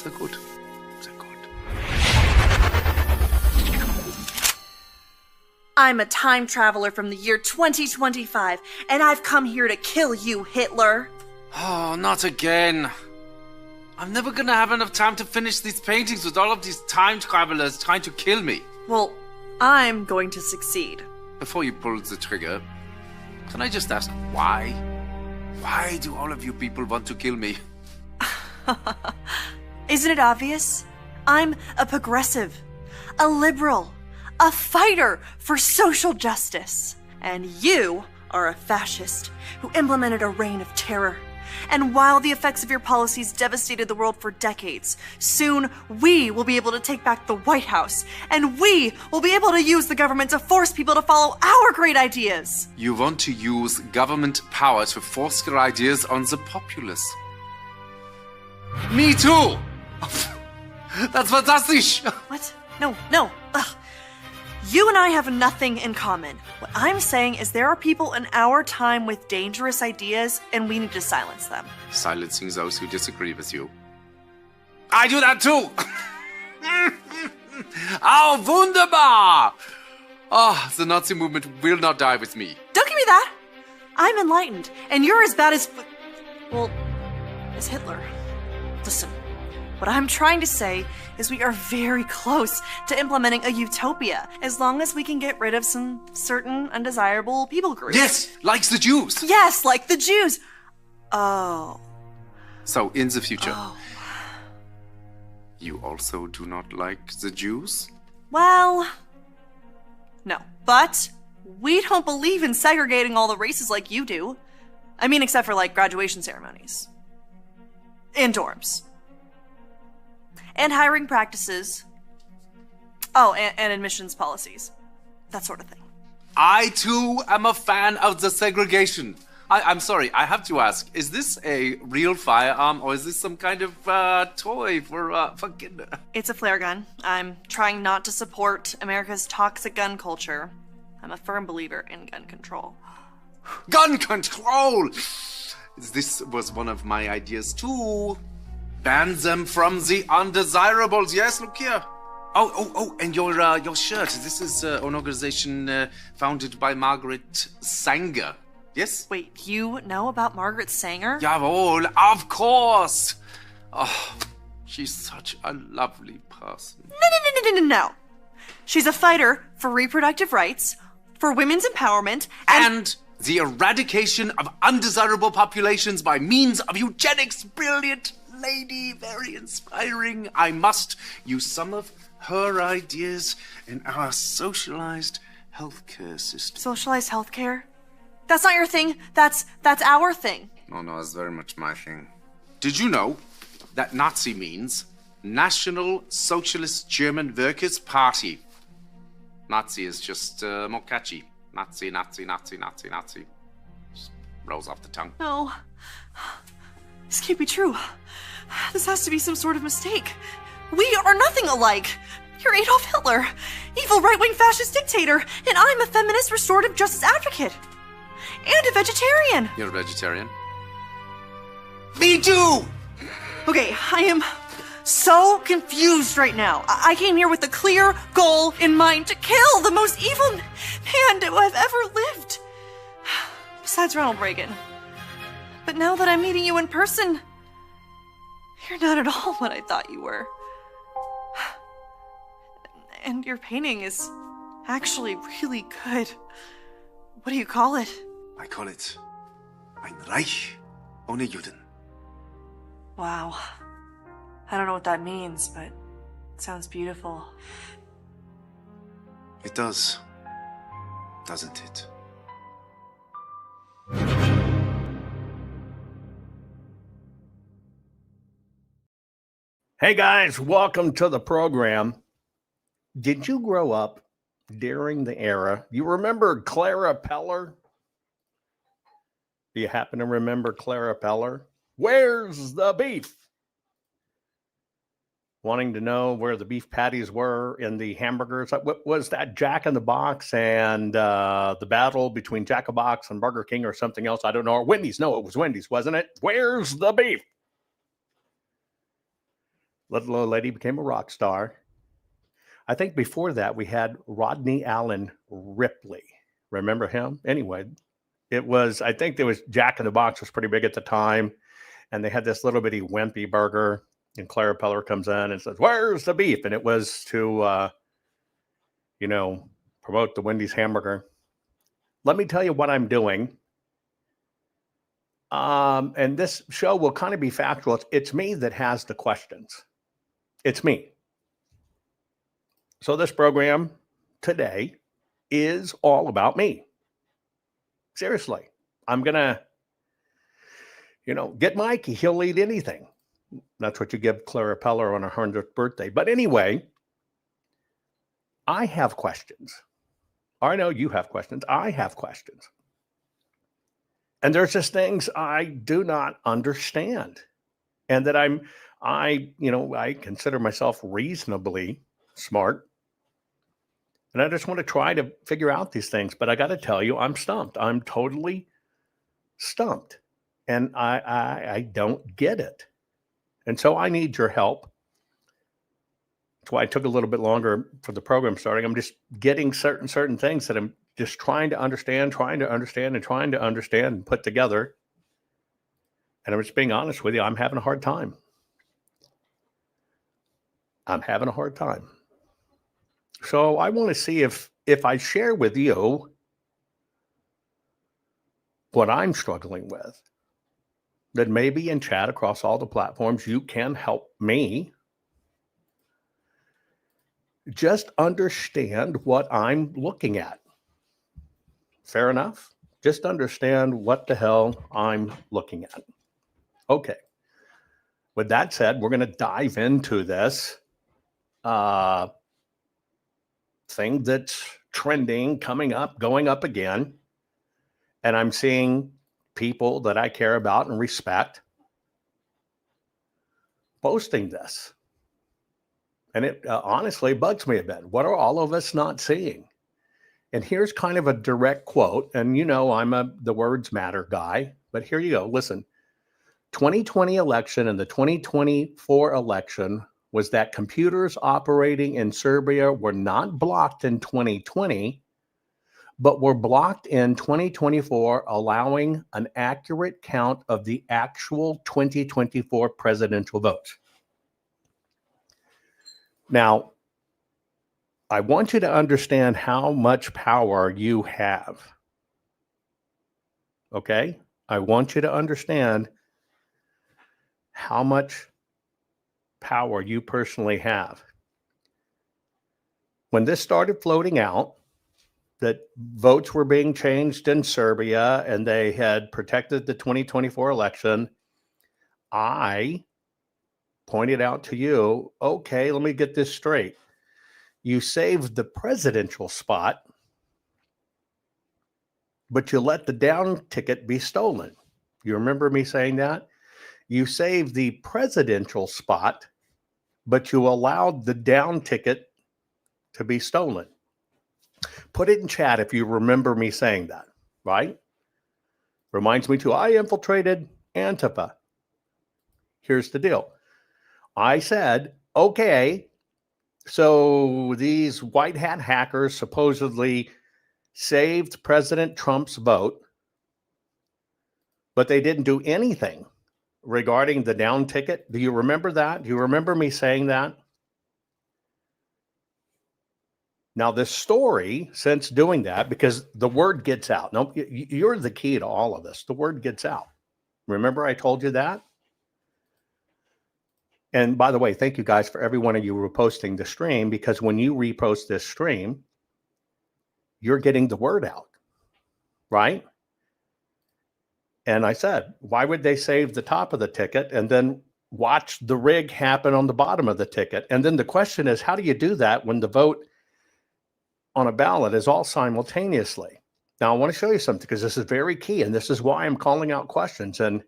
Sehr gut. Sehr gut. I'm a time traveler from the year 2025, and I've come here to kill you, Hitler. Oh, not again. I'm never gonna have enough time to finish these paintings with all of these time travelers trying to kill me. Well, I'm going to succeed. Before you pull the trigger, can I just ask why? Why do all of you people want to kill me? Isn't it obvious? I'm a progressive, a liberal, a fighter for social justice. And you are a fascist who implemented a reign of terror. And while the effects of your policies devastated the world for decades, soon we will be able to take back the White House, and we will be able to use the government to force people to follow our great ideas. You want to use government power to force your ideas on the populace. Me too! That's fantastic! What? No. Ugh. You and I have nothing in common. What I'm saying is there are people in our time with dangerous ideas, and we need to silence them. Silencing those who disagree with you. I do that too! Oh, wunderbar! Oh, the Nazi movement will not die with me. Don't give me that! I'm enlightened, and you're as bad as... well, as Hitler. Listen, what I'm trying to say is we are very close to implementing a utopia, as long as we can get rid of some certain undesirable people groups. Yes, like the Jews. Yes, like the Jews. Oh. So, in the future, Oh. you also do not like the Jews? Well, no. But we don't believe in segregating all the races like you do. I mean, except for, like, graduation ceremonies. In dorms. And hiring practices. Oh, and admissions policies. That sort of thing. I, too, am a fan of the segregation. I'm sorry, I have to ask, is this a real firearm, or is this some kind of toy for kinder? It's a flare gun. I'm trying not to support America's toxic gun culture. I'm a firm believer in gun control. Gun control! This was one of my ideas, too. Ban them from the undesirables. Yes, look here. Oh, and your shirt. This is an organization founded by Margaret Sanger. Yes? Wait, you know about Margaret Sanger? Jawohl, of course. Oh, she's such a lovely person. No. She's a fighter for reproductive rights, for women's empowerment, And the eradication of undesirable populations by means of eugenics. Brilliant lady, very inspiring. I must use some of her ideas in our socialized healthcare system. Socialized healthcare? That's not your thing. That's our thing. No, it's very much my thing. Did you know that Nazi means National Socialist German Workers' Party? Nazi is just more catchy. Nazi. Just rolls off the tongue. No. This can't be true. This has to be some sort of mistake. We are nothing alike. You're Adolf Hitler, evil right-wing fascist dictator, and I'm a feminist restorative justice advocate. And a vegetarian. You're a vegetarian? Me too! Okay, I am so confused right now. I came here with a clear goal in mind to kill the most evil man to have ever lived. Besides Ronald Reagan. But now that I'm meeting you in person, you're not at all what I thought you were. And your painting is actually really good. What do you call it? I call it Ein Reich ohne Juden. Wow. I don't know what that means, but it sounds beautiful. It does, doesn't it? Hey guys, welcome to the program. Did you grow up during the era? You remember Clara Peller? Do you happen to remember Clara Peller? Where's the beef? Wanting to know where the beef patties were in the hamburgers. What was that, Jack in the Box and the battle between Jack in the Box and Burger King or something else? I don't know. Or Wendy's. No, it was Wendy's, wasn't it? Where's the beef? Little old lady became a rock star. I think before that, we had Rodney Allen Ripley. Remember him? Anyway, I think there was Jack in the Box was pretty big at the time. And they had this little bitty wimpy burger. And Clara Peller comes in and says, "Where's the beef?" And it was to, promote the Wendy's hamburger. Let me tell you what I'm doing. And this show will kind of be factual. It's me that has the questions. It's me. So this program today is all about me. Seriously. I'm going to, get Mikey. He'll eat anything. That's what you give Clara Peller on her 100th birthday. But anyway, I have questions. I know you have questions. I have questions. And there's just things I do not understand. And that I consider myself reasonably smart. And I just want to try to figure out these things. But I got to tell you, I'm stumped. I'm totally stumped. And I don't get it. And so I need your help. That's why it took a little bit longer for the program starting. I'm just getting certain things that I'm just trying to understand and put together. And I'm just being honest with you, I'm having a hard time. So I want to see if I share with you what I'm struggling with, that maybe in chat across all the platforms, you can help me just understand what I'm looking at. Fair enough? Just understand what the hell I'm looking at. Okay. With that said, we're going to dive into this thing that's trending, coming up, going up again. And I'm seeing people that I care about and respect posting this. And it honestly bugs me a bit. What are all of us not seeing? And here's kind of a direct quote. And I'm the words matter guy, but here you go. Listen, 2020 election and the 2024 election was that computers operating in Serbia were not blocked in 2020, but were blocked in 2024, allowing an accurate count of the actual 2024 presidential votes. Now, I want you to understand how much power you have. Okay? I want you to understand how much power you personally have. When this started floating out, that votes were being changed in Serbia and they had protected the 2024 election, I pointed out to you, okay, let me get this straight. You saved the presidential spot, but you let the down ticket be stolen. You remember me saying that? You saved the presidential spot, but you allowed the down ticket to be stolen. Put it in chat if you remember me saying that, right? Reminds me too, I infiltrated Antifa. Here's the deal. I said, okay, so these white hat hackers supposedly saved President Trump's vote, but they didn't do anything regarding the down ticket. Do you remember that? Do you remember me saying that? Now, this story, since doing that, because the word gets out. No, you're the key to all of this. The word gets out. Remember I told you that? And by the way, thank you guys for every one of you reposting the stream, because when you repost this stream, you're getting the word out, right? And I said, why would they save the top of the ticket and then watch the rig happen on the bottom of the ticket? And then the question is, how do you do that when the vote on a ballot is all simultaneously? Now, I want to show you something, because this is very key, and this is why I'm calling out questions. And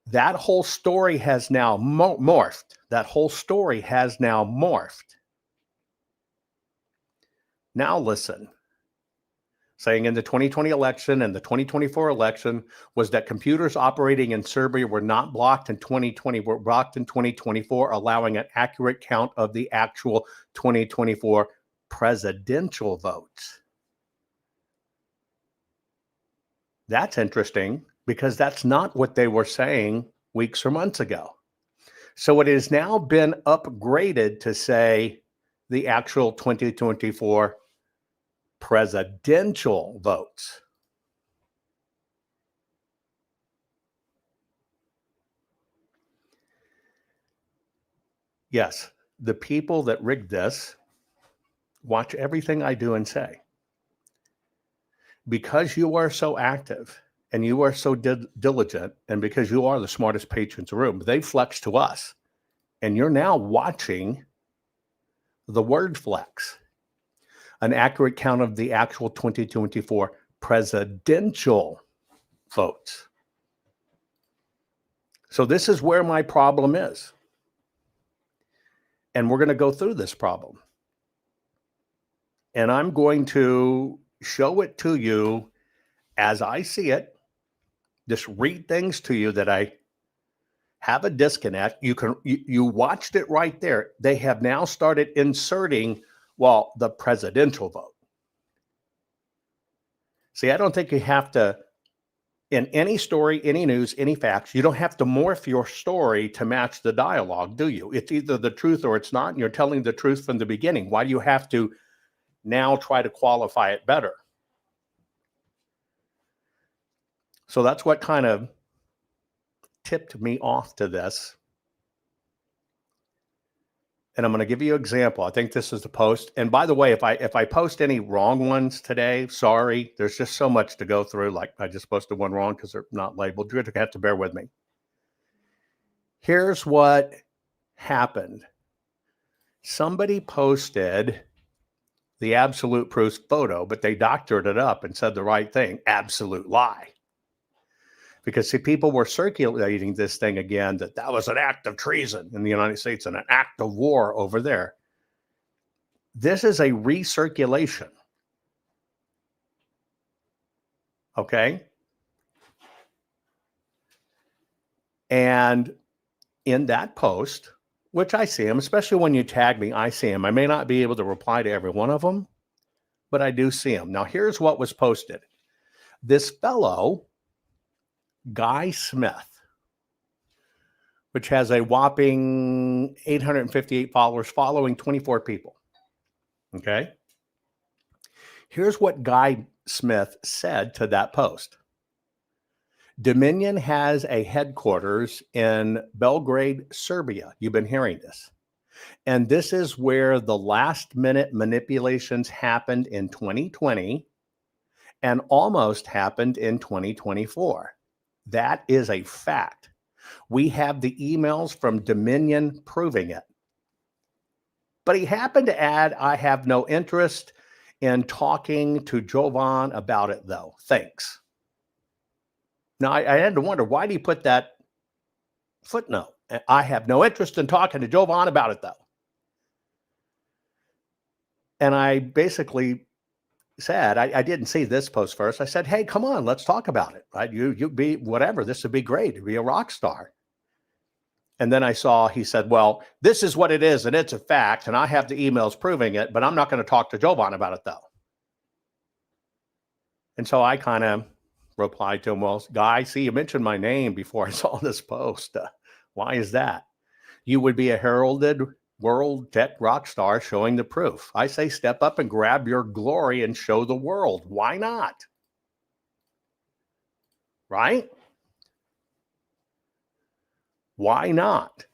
that whole story has now morphed. That whole story has now morphed. Now listen. saying in the 2020 election and the 2024 election was that computers operating in Serbia were not blocked in 2020, were blocked in 2024, allowing an accurate count of the actual 2024 presidential votes. That's interesting because that's not what they were saying weeks or months ago. So it has now been upgraded to say the actual 2024 presidential votes. Yes, the people that rigged this watch everything I do and say. Because you are so active and you are so diligent, and because you are the smartest patrons in the room, they flex to us. And you're now watching the word flex, an accurate count of the actual 2024 presidential votes. So this is where my problem is. And we're going to go through this problem. And I'm going to show it to you as I see it. Just read things to you that I have a disconnect. You watched it right there. They have now started inserting, well, the presidential vote. See, I don't think you have to, in any story, any news, any facts, you don't have to morph your story to match the dialogue, do you? It's either the truth or it's not, and you're telling the truth from the beginning. Why do you have to now try to qualify it better? So that's what kind of tipped me off to this. And I'm going to give you an example. I think this is the post. And by the way, if I post any wrong ones today, sorry, there's just so much to go through. Like I just posted one wrong because they're not labeled. You're going to have to bear with me. Here's what happened. Somebody posted the absolute proof photo, but they doctored it up and said the right thing. Absolute lie. Because, see, people were circulating this thing again, that was an act of treason in the United States and an act of war over there. This is a recirculation. Okay? And in that post, which I see them, especially when you tag me, I see them. I may not be able to reply to every one of them, but I do see them. Now, here's what was posted. This fellow, Guy Smith, which has a whopping 858 followers, following 24 people. Okay. Here's what Guy Smith said to that post. Dominion has a headquarters in Belgrade, Serbia. You've been hearing this. And this is where the last minute manipulations happened in 2020 and almost happened in 2024. That is a fact. We have the emails from Dominion proving it. But he happened to add, I have no interest in talking to Jovan about it, though. Thanks. Now, I had to wonder, why did he put that footnote? I have no interest in talking to Jovan about it, though. And I basically said, I didn't see this post first. I said, hey, come on, let's talk about it. Right? You be whatever. This would be great. You'd be a rock star. And then I saw, he said, well, this is what it is, and it's a fact, and I have the emails proving it, but I'm not going to talk to Jovan about it, though. And so I kind of replied to him, well, Guy, see, you mentioned my name before I saw this post. Why is that? You would be a heralded world tech rock star showing the proof. I say step up and grab your glory and show the world. Why not? Right? Why not?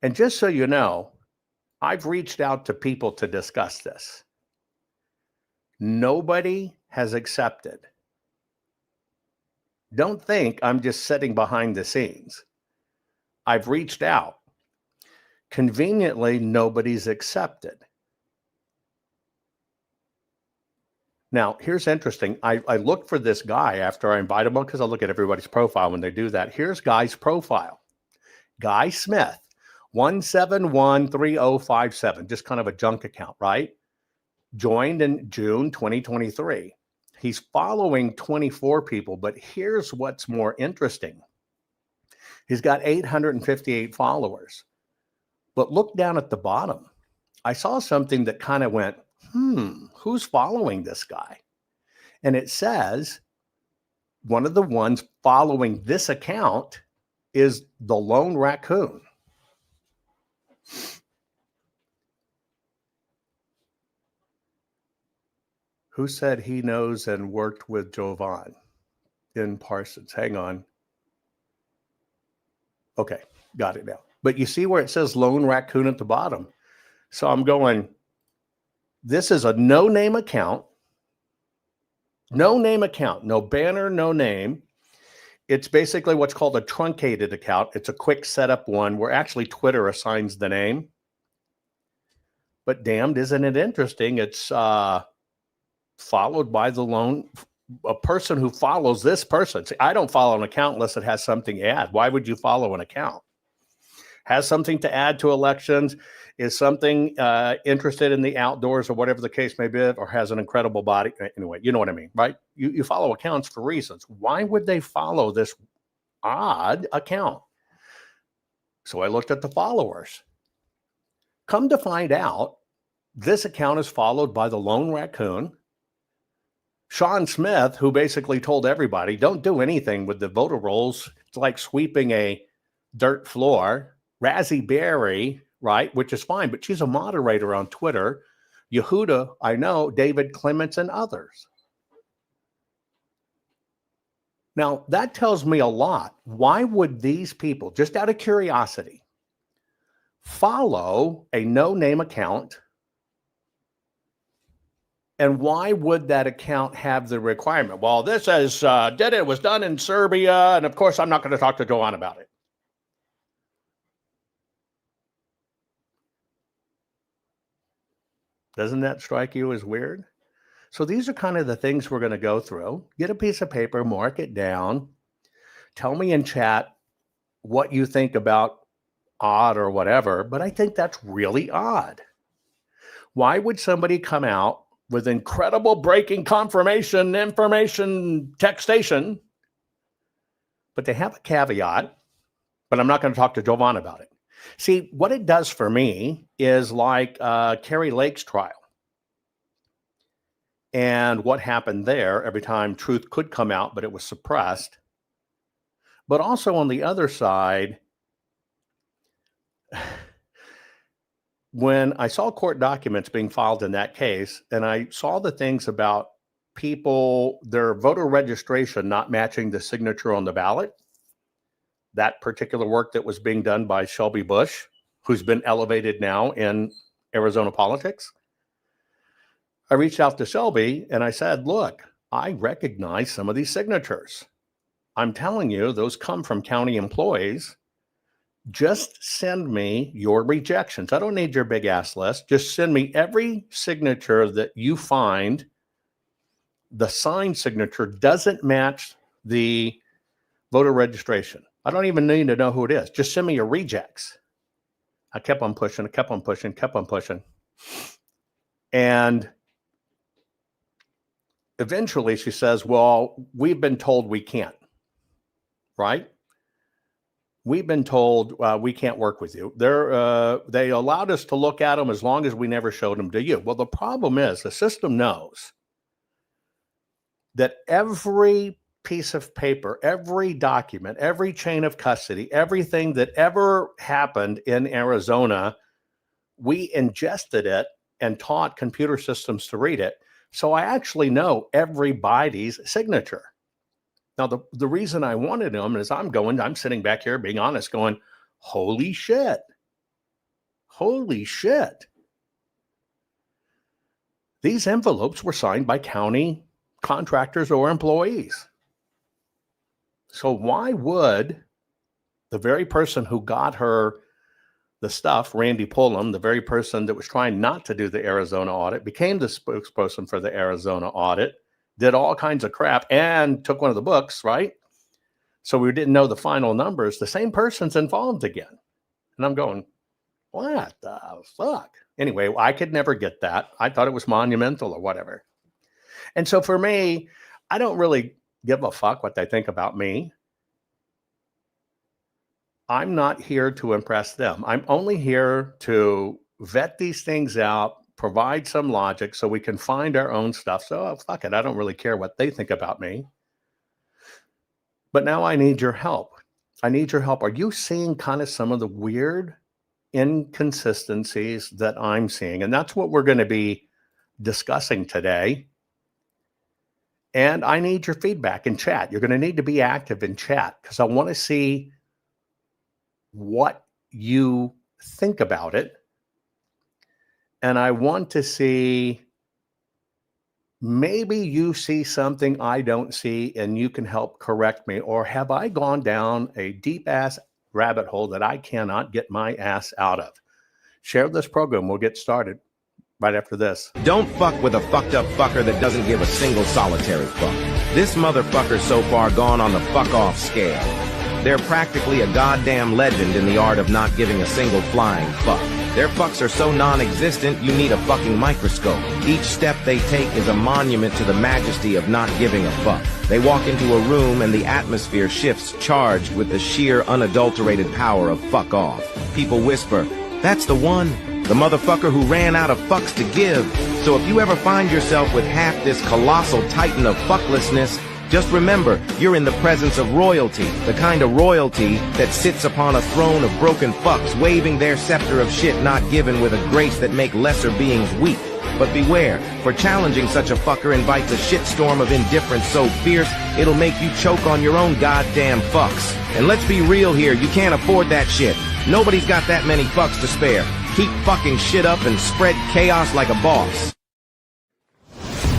And just so you know, I've reached out to people to discuss this. Nobody has accepted. Don't think I'm just sitting behind the scenes. I've reached out. Conveniently, nobody's accepted. Now, here's interesting. I looked for this guy after I invited him because I look at everybody's profile when they do that. Here's Guy's profile. Guy Smith, 1713057, just kind of a junk account, right? joined in June 2023. He's following 24 people, but here's what's more interesting. He's got 858 followers. But look down at the bottom. I saw something that kind of went, who's following this guy? And it says one of the ones following this account is the Lone Raccoon. Who said he knows and worked with Jovan in Parsons? Hang on. Okay, got it now. But you see where it says Lone Raccoon at the bottom. So I'm going, this is a no-name account. No-name account, no banner, no name. It's basically what's called a truncated account. It's a quick setup one where actually Twitter assigns the name. But damned, isn't it interesting? It's followed by a person who follows this person. See, I don't follow an account unless it has something to add. Why would you follow an account? Has something to add to elections, is something interested in the outdoors or whatever the case may be, or has an incredible body. Anyway, you know what I mean, right? You follow accounts for reasons. Why would they follow this odd account? So I looked at the followers. Come to find out, this account is followed by the Lone Raccoon, Sean Smith, who basically told everybody, don't do anything with the voter rolls. It's like sweeping a dirt floor. Razzie Berry, right, which is fine, but she's a moderator on Twitter. Yehuda, I know, David Clements, and others. Now, that tells me a lot. Why would these people, just out of curiosity, follow a no-name account? And why would that account have the requirement? Well, this is it was done in Serbia, and of course, I'm not going to talk to Jovan about it. Doesn't that strike you as weird? So these are kind of the things we're going to go through. Get a piece of paper, mark it down. Tell me in chat what you think about odd or whatever, but I think that's really odd. Why would somebody come out with incredible breaking confirmation information textation, but they have a caveat, but I'm not going to talk to Jovan about it. See, what it does for me is like Carrie Lake's trial. And what happened there, every time truth could come out, but it was suppressed. But also on the other side, when I saw court documents being filed in that case, and I saw the things about people, their voter registration not matching the signature on the ballot, that particular work that was being done by Shelby Bush, who's been elevated now in Arizona politics, I reached out to Shelby and I said, look, I recognize some of these signatures. I'm telling you, those come from county employees. Just send me your rejections. I don't need your big ass list. Just send me every signature that you find the signed signature doesn't match the voter registration. I don't even need to know who it is. Just send me your rejects. I kept on pushing, kept on pushing, kept on pushing. And eventually she says, well, we've been told we can't, right? We've been told we can't work with you. They allowed us to look at them as long as we never showed them to you. Well, the problem is the system knows that every piece of paper, every document, every chain of custody, everything that ever happened in Arizona, we ingested it and taught computer systems to read it. So I actually know everybody's signature. Now, the reason I wanted them is I'm sitting back here being honest, going, holy shit. Holy shit. These envelopes were signed by county contractors or employees. So why would the very person who got her the stuff, Randy Pullum, the very person that was trying not to do the Arizona audit, became the spokesperson for the Arizona audit, did all kinds of crap and took one of the books, right? So we didn't know the final numbers. The same person's involved again. And I'm going, what the fuck? Anyway, I could never get that. I thought it was monumental or whatever. And so for me, I don't really give a fuck what they think about me. I'm not here to impress them. I'm only here to vet these things out, provide some logic so we can find our own stuff. So fuck it. I don't really care what they think about me. But now I need your help. I need your help. Are you seeing kind of some of the weird inconsistencies that I'm seeing? And that's what we're going to be discussing today. And I need your feedback in chat. You're going to need to be active in chat because I want to see what you think about it. And I want to see, maybe you see something I don't see and you can help correct me. Or have I gone down a deep ass rabbit hole that I cannot get my ass out of? Share this program. We'll get started right after this. Don't fuck with a fucked up fucker that doesn't give a single solitary fuck. This motherfucker's so far gone on the fuck off scale. They're practically a goddamn legend in the art of not giving a single flying fuck. Their fucks are so non-existent, you need a fucking microscope. Each step they take is a monument to the majesty of not giving a fuck. They walk into a room and the atmosphere shifts, charged with the sheer, unadulterated power of fuck off. People whisper, "That's the one, the motherfucker who ran out of fucks to give." So if you ever find yourself with half this colossal titan of fucklessness, just remember, you're in the presence of royalty, the kind of royalty that sits upon a throne of broken fucks, waving their scepter of shit not given with a grace that make lesser beings weak. But beware, for challenging such a fucker invites a shitstorm of indifference so fierce, it'll make you choke on your own goddamn fucks. And let's be real here, you can't afford that shit. Nobody's got that many fucks to spare. Keep fucking shit up and spread chaos like a boss.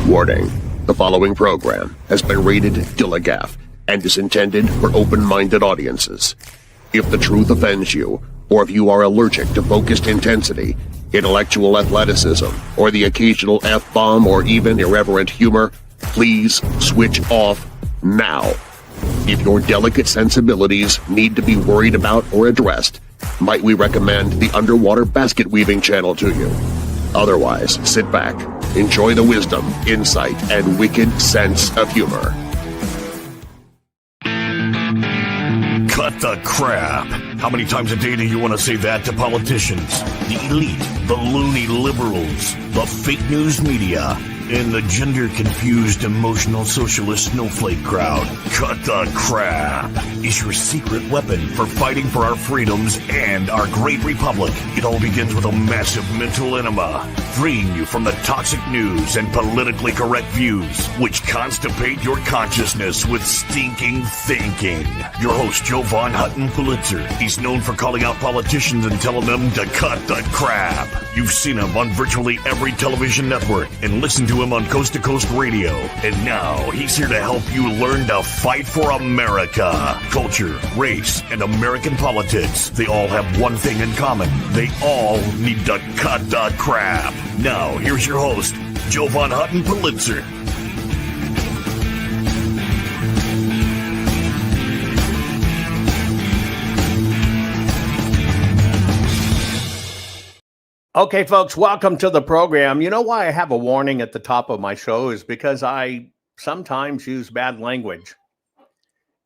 Warning. The following program has been rated Dilligaff and is intended for open-minded audiences. If the truth offends you, or if you are allergic to focused intensity, intellectual athleticism, or the occasional F-bomb or even irreverent humor, please switch off now. If your delicate sensibilities need to be worried about or addressed, might we recommend the Underwater Basket Weaving channel to you. Otherwise, sit back, enjoy the wisdom, insight, and wicked sense of humor. Cut the crap. How many times a day do you want to say that to politicians? The elite, the loony liberals, the fake news media, and the gender-confused, emotional socialist snowflake crowd. Cut the crap is your secret weapon for fighting for our freedoms and our great republic. It all begins with a massive mental enema, freeing you from the toxic news and politically correct views, which constipate your consciousness with stinking thinking. Your host, JovanHuttonPulitzer. He's known for calling out politicians and telling them to cut the crap. You've seen him on virtually every television network and listened to him on Coast to Coast Radio. And now he's here to help you learn to fight for America. Culture, race, and American politics. They all have one thing in common. They all need to cut the crap. Now, here's your host, JovanHuttonPulitzer. Okay, folks, welcome to the program. You know why I have a warning at the top of my show is because I sometimes use bad language.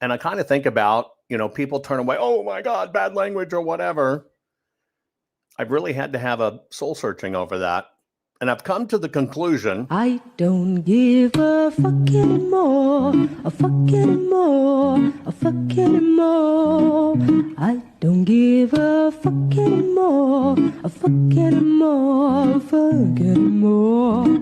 And I kind of think about, people turn away, oh my God, bad language or whatever. I've really had to have a soul searching over that. And I've come to the conclusion. I don't give a fuck anymore, a fuck anymore, a fuck anymore. I don't give a fuck anymore, a fuck anymore, a fuck anymore.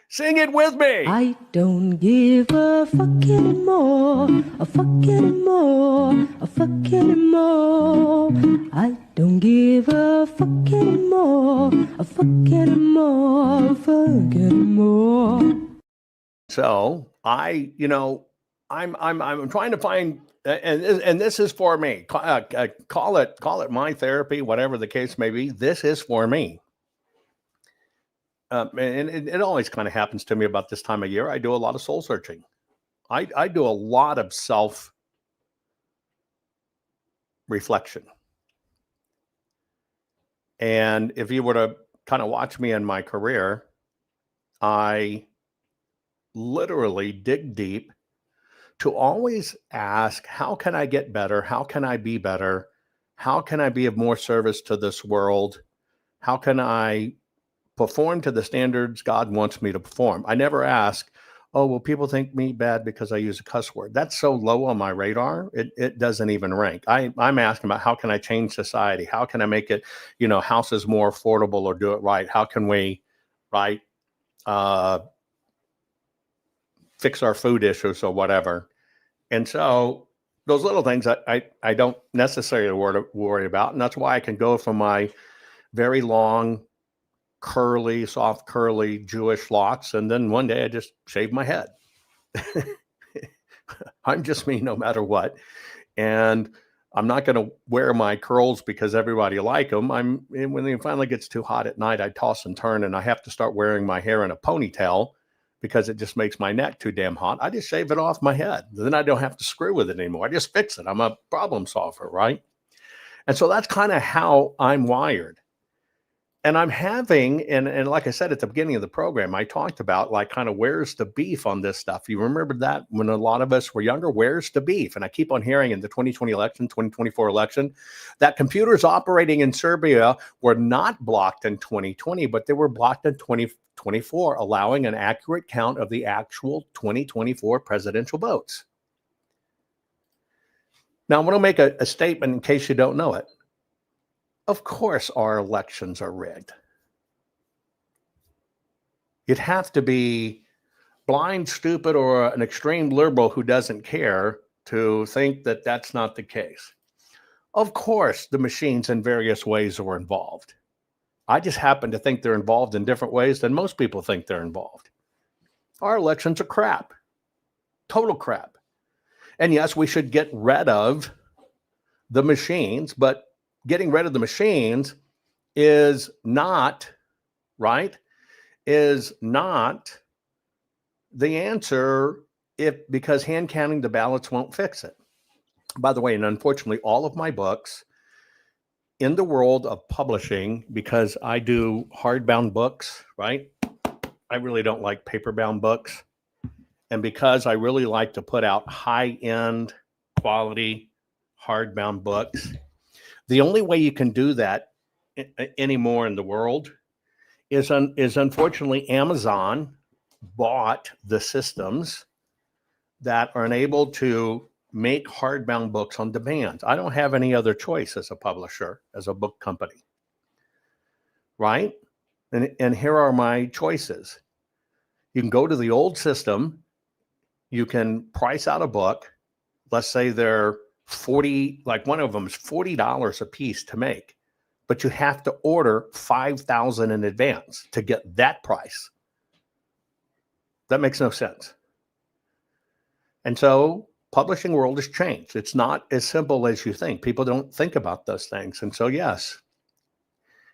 Sing it with me. I don't give a fuck anymore, a fuck anymore, a fuck anymore. I don't give a fuck anymore, a fuck anymore, a fuck anymore. So I'm trying to find, and this is for me. Call it my therapy, whatever the case may be. This is for me. And it always kind of happens to me about this time of year. I do a lot of soul searching. I do a lot of self-reflection. And if you were to kind of watch me in my career, I literally dig deep to always ask, how can I get better? How can I be better? How can I be of more service to this world? How can I perform to the standards God wants me to perform? I never ask, oh, will people think me bad because I use a cuss word? That's so low on my radar. It doesn't even rank. I'm asking about, how can I change society? How can I make it, houses more affordable or do it right? How can we, right, fix our food issues or whatever? And so those little things I don't necessarily worry about. And that's why I can go from my very long, curly, soft, curly Jewish locks. And then one day I just shave my head. I'm just me no matter what. And I'm not going to wear my curls because everybody like them. When it finally gets too hot at night, I toss and turn and I have to start wearing my hair in a ponytail because it just makes my neck too damn hot. I just shave it off my head. Then I don't have to screw with it anymore. I just fix it. I'm a problem solver, right? And so that's kind of how I'm wired. And I'm having, and like I said at the beginning of the program, I talked about like kind of where's the beef on this stuff. You remember that when a lot of us were younger, where's the beef? And I keep on hearing in the 2020 election, 2024 election, that computers operating in Serbia were not blocked in 2020, but they were blocked in 2024, allowing an accurate count of the actual 2024 presidential votes. Now, I'm going to make a statement in case you don't know it. Of course, our elections are rigged. You'd have to be blind, stupid, or an extreme liberal who doesn't care to think that that's not the case. Of course, the machines in various ways are involved. I just happen to think they're involved in different ways than most people think they're involved. Our elections are crap. Total crap. And yes, we should get rid of the machines, but getting rid of the machines is not, right, is not the answer because hand counting the ballots won't fix it. By the way, and unfortunately, all of my books in the world of publishing, because I do hardbound books, right? I really don't like paperbound books. And because I really like to put out high-end quality hardbound books, the only way you can do that anymore in the world is unfortunately Amazon bought the systems that are enabled to make hardbound books on demand. I don't have any other choice as a publisher, as a book company, right? And here are my choices. You can go to the old system. You can price out a book. Let's say they're 40, like one of them is $40 a piece to make, but you have to order 5,000 in advance to get that price. That makes no sense. And so publishing world has changed. It's not as simple as you think. People don't think about those things. And so, yes,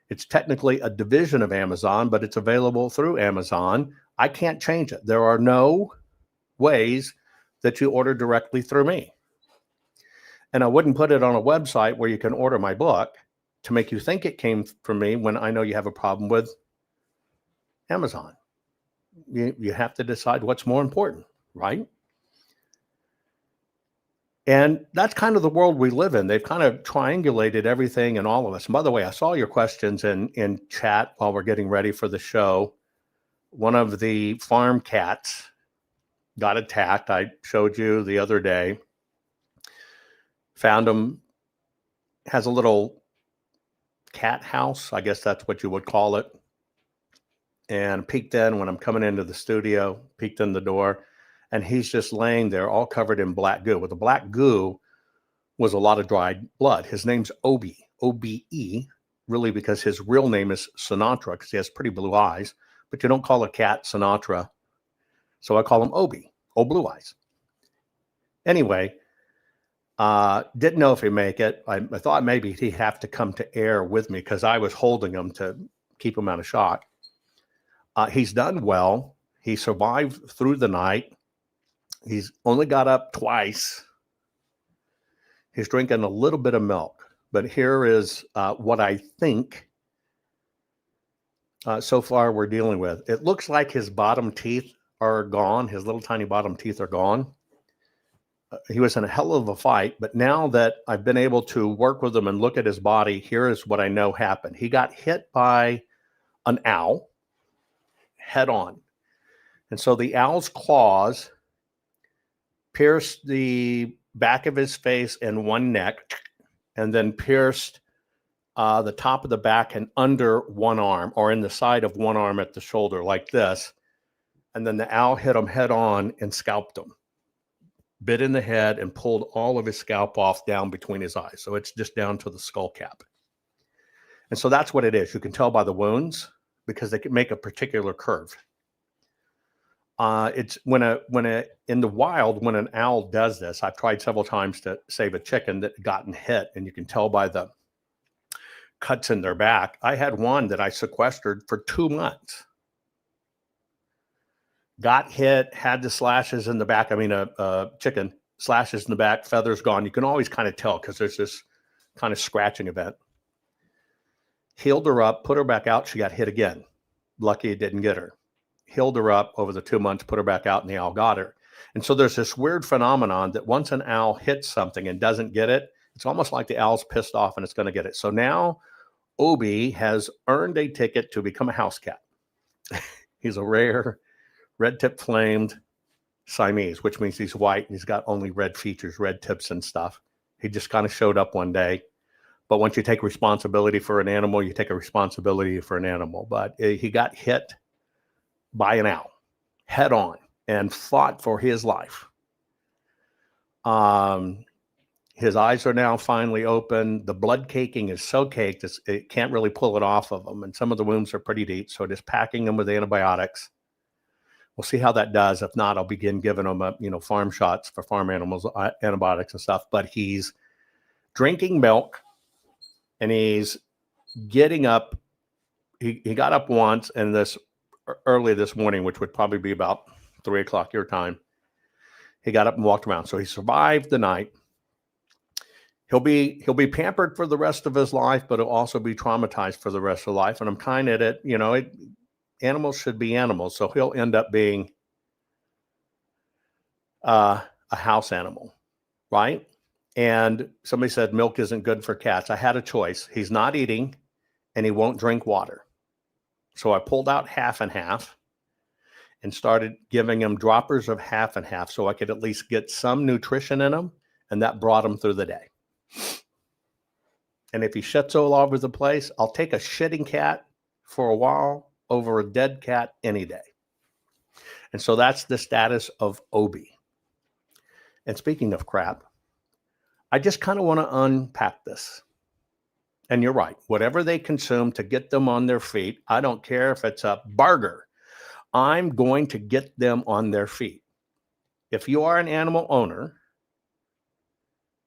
it's technically a division of Amazon, but it's available through Amazon. I can't change it. There are no ways that you order directly through me. And I wouldn't put it on a website where you can order my book to make you think it came from me when I know you have a problem with Amazon. You have to decide what's more important, right? And that's kind of the world we live in. They've kind of triangulated everything and all of us. And by the way, I saw your questions in chat while we're getting ready for the show. One of the farm cats got attacked. I showed you the other day. Found him, has a little cat house, I guess that's what you would call it. And peeked in when I'm coming into the studio, peeked in the door, and he's just laying there all covered in black goo. Well, the black goo was a lot of dried blood. His name's Obi, O-B-E, really because his real name is Sinatra because he has pretty blue eyes, but you don't call a cat Sinatra. So I call him Obi, O Blue Eyes. Anyway, didn't know if he'd make it. I thought maybe he'd have to come to air with me because I was holding him to keep him out of shock. He's done well. He survived through the night. He's only got up twice. He's drinking a little bit of milk. But here is what I think so far we're dealing with. It looks like his bottom teeth are gone. His little tiny bottom teeth are gone. He was in a hell of a fight, but now that I've been able to work with him and look at his body, here is what I know happened. He got hit by an owl head on. And so the owl's claws pierced the back of his face and one neck, and then pierced the top of the back and under one arm, or in the side of one arm at the shoulder like this. And then the owl hit him head on and scalped him, bit in the head and pulled all of his scalp off down between his eyes. So it's just down to the skull cap. And so that's what it is. You can tell by the wounds because they can make a particular curve. It's when in the wild, when an owl does this, I've tried several times to save a chicken that gotten hit, and you can tell by the cuts in their back. I had one that I sequestered for 2 months. Got hit, had the slashes in the back. I mean, a chicken, slashes in the back, feathers gone. You can always kind of tell because there's this kind of scratching event. Healed her up, put her back out. She got hit again. Lucky it didn't get her. Healed her up over the 2 months, put her back out, and the owl got her. And so there's this weird phenomenon that once an owl hits something and doesn't get it, it's almost like the owl's pissed off and it's going to get it. So now Obi has earned a ticket to become a house cat. He's a rare red-tip flamed Siamese, which means he's white and he's got only red features, red tips and stuff. He just kind of showed up one day. But once you take responsibility for an animal, you take a responsibility for an animal. But he got hit by an owl head on and fought for his life. His eyes are now finally open. The blood caking is so caked, it can't really pull it off of him. And some of the wounds are pretty deep. So just packing him with antibiotics. We'll see how that does. If not, I'll begin giving him, farm shots for farm animals, antibiotics and stuff. But he's drinking milk and he's getting up. He got up once, and early this morning, which would probably be about 3 o'clock your time, he got up and walked around. So he survived the night. He'll be pampered for the rest of his life, but he'll also be traumatized for the rest of life. And I'm kind of at it, animals should be animals. So he'll end up being a house animal, right? And somebody said milk isn't good for cats. I had a choice. He's not eating and he won't drink water. So I pulled out half and half and started giving him droppers of half and half so I could at least get some nutrition in him. And that brought him through the day. And if he shits all over the place, I'll take a shitting cat for a while over a dead cat any day. And so that's the status of Obi. And speaking of crap, I just kind of want to unpack this. And you're right. Whatever they consume to get them on their feet, I don't care if it's a burger. I'm going to get them on their feet. If you are an animal owner,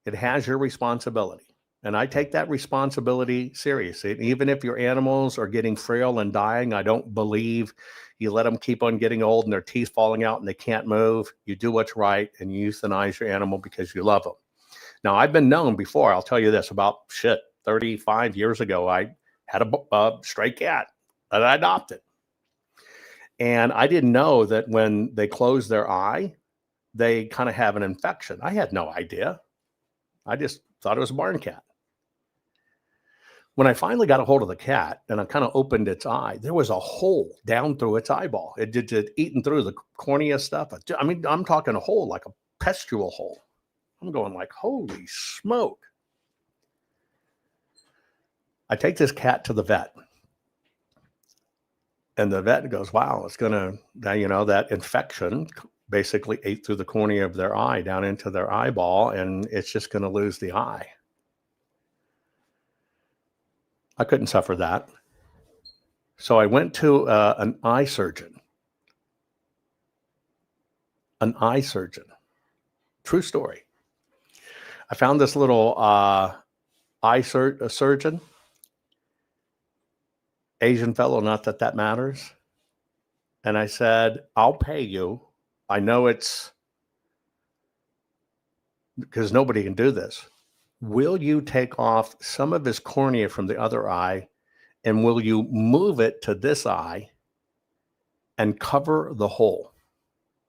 it has your responsibility. And I take that responsibility seriously. And even if your animals are getting frail and dying, I don't believe you let them keep on getting old and their teeth falling out and they can't move. You do what's right and you euthanize your animal because you love them. Now, I've been known before, I'll tell you this, about 35 years ago, I had a stray cat that I adopted. And I didn't know that when they close their eye, they kind of have an infection. I had no idea. I just thought it was a barn cat. When I finally got a hold of the cat and I kind of opened its eye, there was a hole down through its eyeball. It did eaten through the cornea stuff. I mean, I'm talking a hole, like a pustule hole. I'm going like, holy smoke. I take this cat to the vet. And the vet goes, wow, it's going to, that infection basically ate through the cornea of their eye down into their eyeball, and it's just going to lose the eye. I couldn't suffer that. So I went to an eye surgeon. An eye surgeon. True story. I found this little surgeon. Asian fellow, not that that matters. And I said, I'll pay you. I know it's because nobody can do this. Will you take off some of his cornea from the other eye And will you move it to this eye and cover the hole?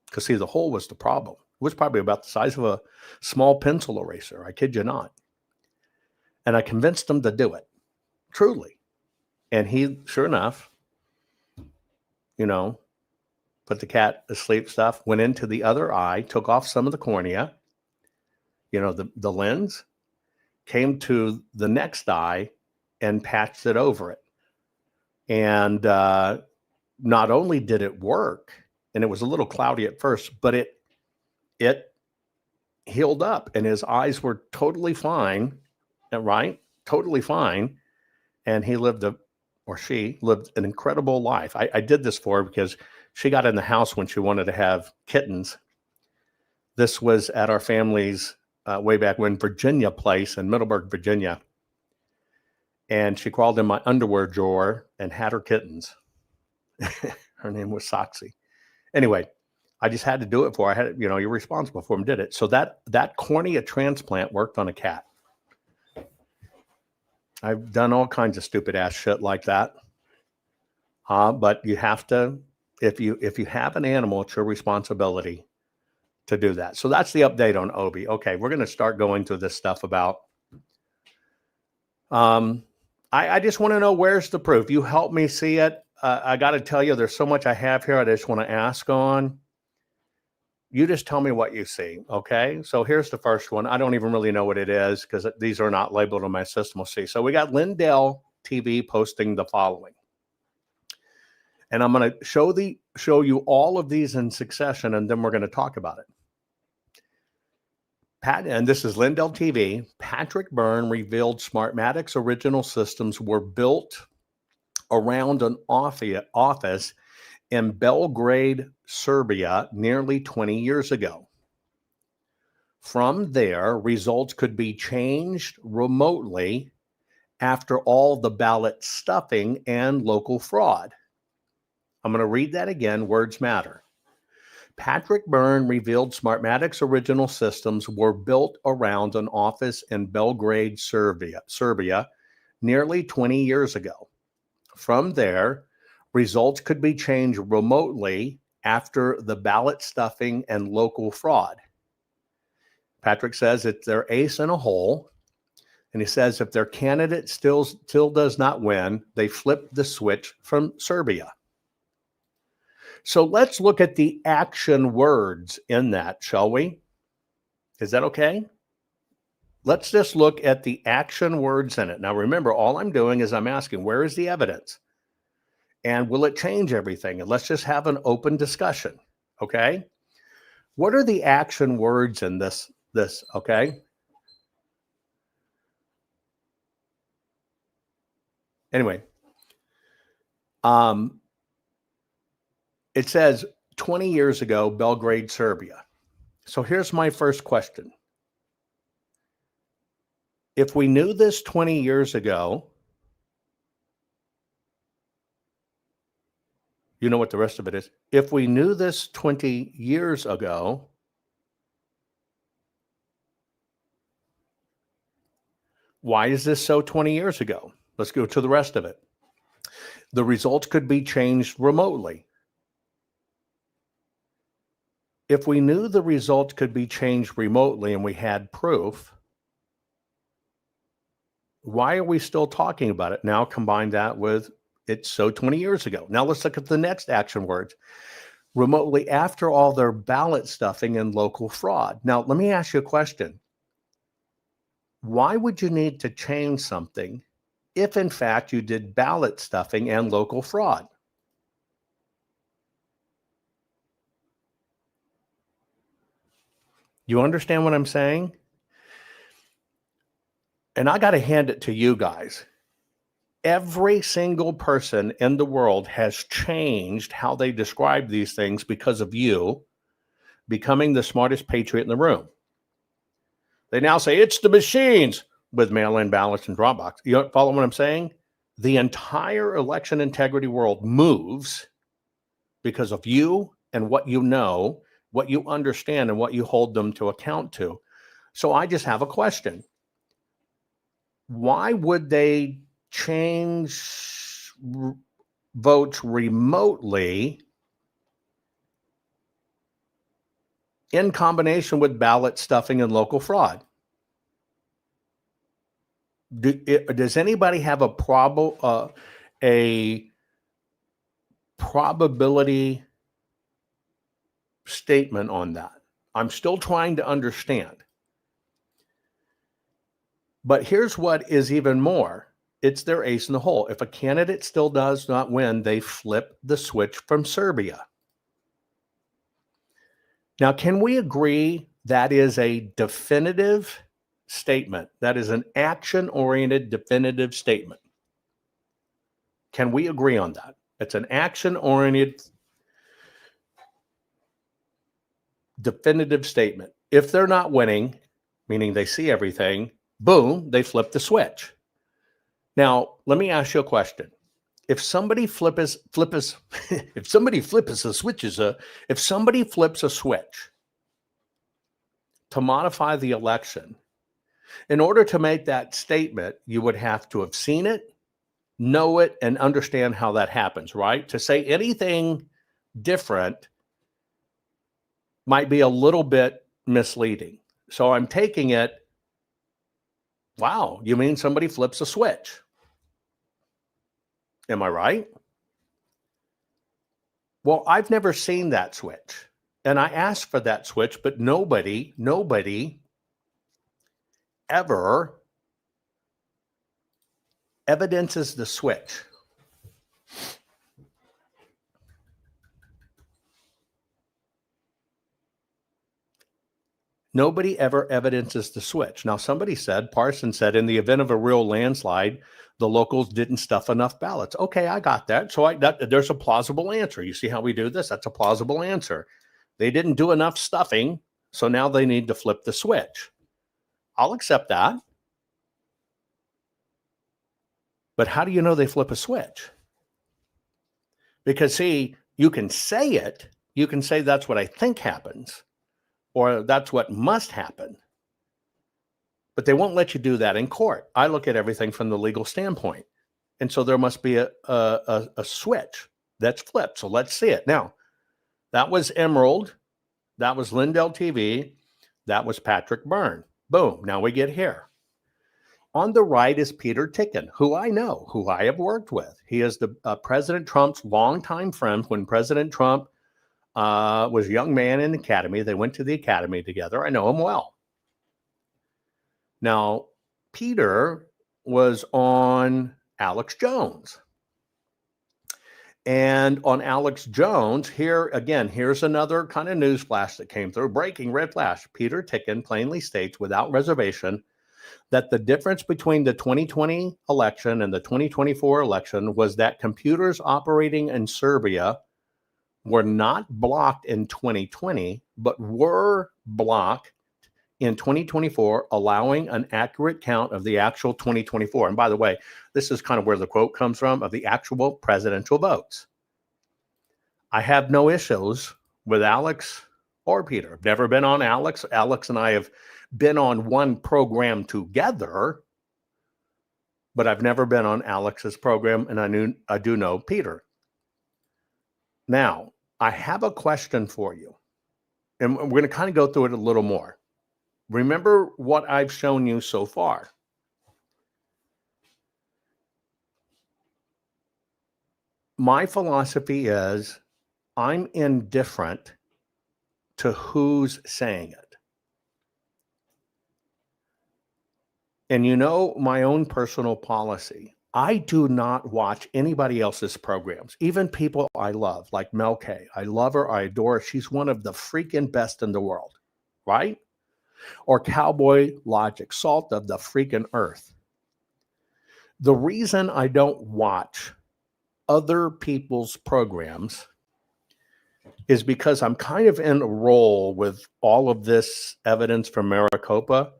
Because, see, the hole was the problem. It was probably about the size of a small pencil eraser. I kid you not. And I convinced him to do it, truly. And he, sure enough, put the cat to sleep stuff, went into the other eye, took off some of the cornea, the lens, came to the next eye and patched it over it. And not only did it work, and it was a little cloudy at first, but it healed up and his eyes were totally fine, right? Totally fine. And he she lived an incredible life. I did this for her because she got in the house when she wanted to have kittens. This was at our family's way back when Virginia place in Middleburg, Virginia. And she crawled in my underwear drawer and had her kittens. Her name was Soxy. Anyway, I just had to do it for her. I had, you're responsible for them, did it. So that cornea transplant worked on a cat. I've done all kinds of stupid ass shit like that. But you have to, if you have an animal, it's your responsibility to do that. So that's the update on Obi. Okay, we're going to start going through this stuff about, I just want to know, where's the proof? You help me see it. I got to tell you, there's so much I have here I just want to ask on. You just tell me what you see, okay? So here's the first one. I don't even really know what it is because these are not labeled on my system. We'll see. So we got Lindell TV posting the following. And I'm going to show you all of these in succession, and then we're going to talk about it. And this is Lindell TV. Patrick Byrne revealed Smartmatic's original systems were built around an office in Belgrade, Serbia, nearly 20 years ago. From there, results could be changed remotely after all the ballot stuffing and local fraud. I'm going to read that again. Words matter. Patrick Byrne revealed Smartmatic's original systems were built around an office in Belgrade, Serbia, nearly 20 years ago. From there, results could be changed remotely after the ballot stuffing and local fraud. Patrick says it's their ace in a hole. And he says if their candidate still does not win, they flip the switch from Serbia. So let's look at the action words in that, shall we? Is that okay? Let's just look at the action words in it. Now, remember, all I'm doing is I'm asking, where is the evidence? And will it change everything? And let's just have an open discussion, okay? What are the action words in this, okay? Anyway, it says 20 years ago, Belgrade, Serbia. So here's my first question. If we knew this 20 years ago, you know what the rest of it is. If we knew this 20 years ago, why is this so 20 years ago? Let's go to the rest of it. The results could be changed remotely. If we knew the results could be changed remotely and we had proof, why are we still talking about it? Now combine that with it's so 20 years ago. Now let's look at the next action words. Remotely after all their ballot stuffing and local fraud. Now, let me ask you a question. Why would you need to change something if, in fact, you did ballot stuffing and local fraud? You understand what I'm saying? And I got to hand it to you guys. Every single person in the world has changed how they describe these things because of you becoming the smartest patriot in the room. They now say, it's the machines with mail-in ballots and drop box. You follow what I'm saying? The entire election integrity world moves because of you and what you know, what you understand, and what you hold them to account to. So I just have a question. Why would they change votes remotely in combination with ballot stuffing and local fraud. Does anybody have a probability statement on that? I'm still trying to understand. But here's what is even more. It's their ace in the hole. If a candidate still does not win, they flip the switch from Serbia. Now, can we agree that is a definitive statement? That is an action-oriented definitive statement. Can we agree on that? It's an action-oriented definitive statement. If they're not winning, meaning they see everything, boom, they flip the switch. Now, let me ask you a question. If somebody flips a switch to modify the election, in order to make that statement, you would have to have seen it, know it, and understand how that happens, right? To say anything different might be a little bit misleading. So I'm taking it, wow, you mean somebody flips a switch? Am I right? Well, I've never seen that switch. And I asked for that switch, but nobody ever evidences the switch. Nobody ever evidences the switch. Now, Parson said, in the event of a real landslide, the locals didn't stuff enough ballots. Okay, I got that. So there's a plausible answer. You see how we do this? That's a plausible answer. They didn't do enough stuffing, so now they need to flip the switch. I'll accept that. But how do you know they flip a switch? Because, see, you can say it. You can say that's what I think happens, or that's what must happen. But they won't let you do that in court. I look at everything from the legal standpoint. And so there must be a switch that's flipped. So let's see it. Now, that was Emerald. That was Lindell TV. That was Patrick Byrne. Boom. Now we get here. On the right is Peter Ticken, who I know, who I have worked with. He is the President Trump's longtime friend. When President Trump was a young man in the academy, they went to the academy together. I know him well. Now, Peter was on Alex Jones. And on Alex Jones, here's another kind of news flash that came through. Breaking red flash. Peter Ticken plainly states without reservation that the difference between the 2020 election and the 2024 election was that computers operating in Serbia were not blocked in 2020, but were blocked in 2024, allowing an accurate count of the actual 2024. And by the way, this is kind of where the quote comes from, of the actual presidential votes. I have no issues with Alex or Peter. I've never been on Alex. Alex and I have been on one program together, but I've never been on Alex's program, and I do know Peter. Now, I have a question for you, and we're going to kind of go through it a little more. Remember what I've shown you so far. My philosophy is I'm indifferent to who's saying it. And you know my own personal policy. I do not watch anybody else's programs, even people I love, like Mel K. I love her. I adore her. She's one of the freaking best in the world, right? Or Cowboy Logic, salt of the freaking earth. The reason I don't watch other people's programs is because I'm kind of in a role with all of this evidence from Maricopa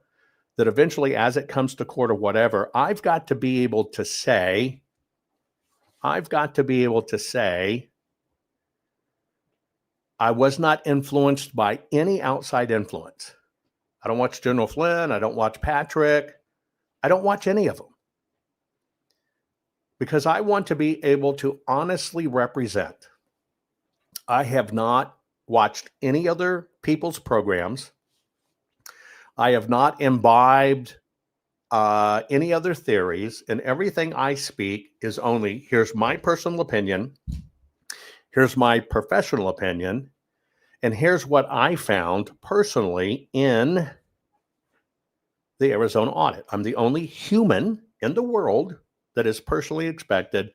that eventually, as it comes to court or whatever, I've got to be able to say, I was not influenced by any outside influence. I don't watch General Flynn. I don't watch Patrick. I don't watch any of them. because I want to be able to honestly represent. I have not watched any other people's programs. I have not imbibed any other theories, and everything I speak is only, here's my personal opinion, here's my professional opinion, and here's what I found personally in the Arizona audit. I'm the only human in the world that has personally inspected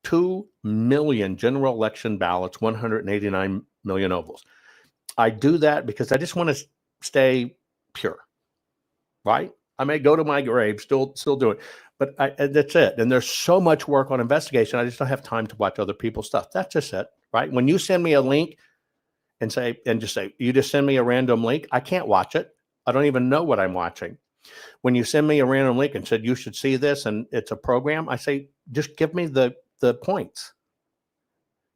2 million general election ballots, 189 million ovals. I do that because I just want to stay pure, right? I may go to my grave, still do it, but that's it. And there's so much work on investigation. I just don't have time to watch other people's stuff. That's just it, right? When you send me a link and just say, you just send me a random link, I can't watch it. I don't even know what I'm watching. When you send me a random link and said, you should see this, and it's a program, I say, just give me the points.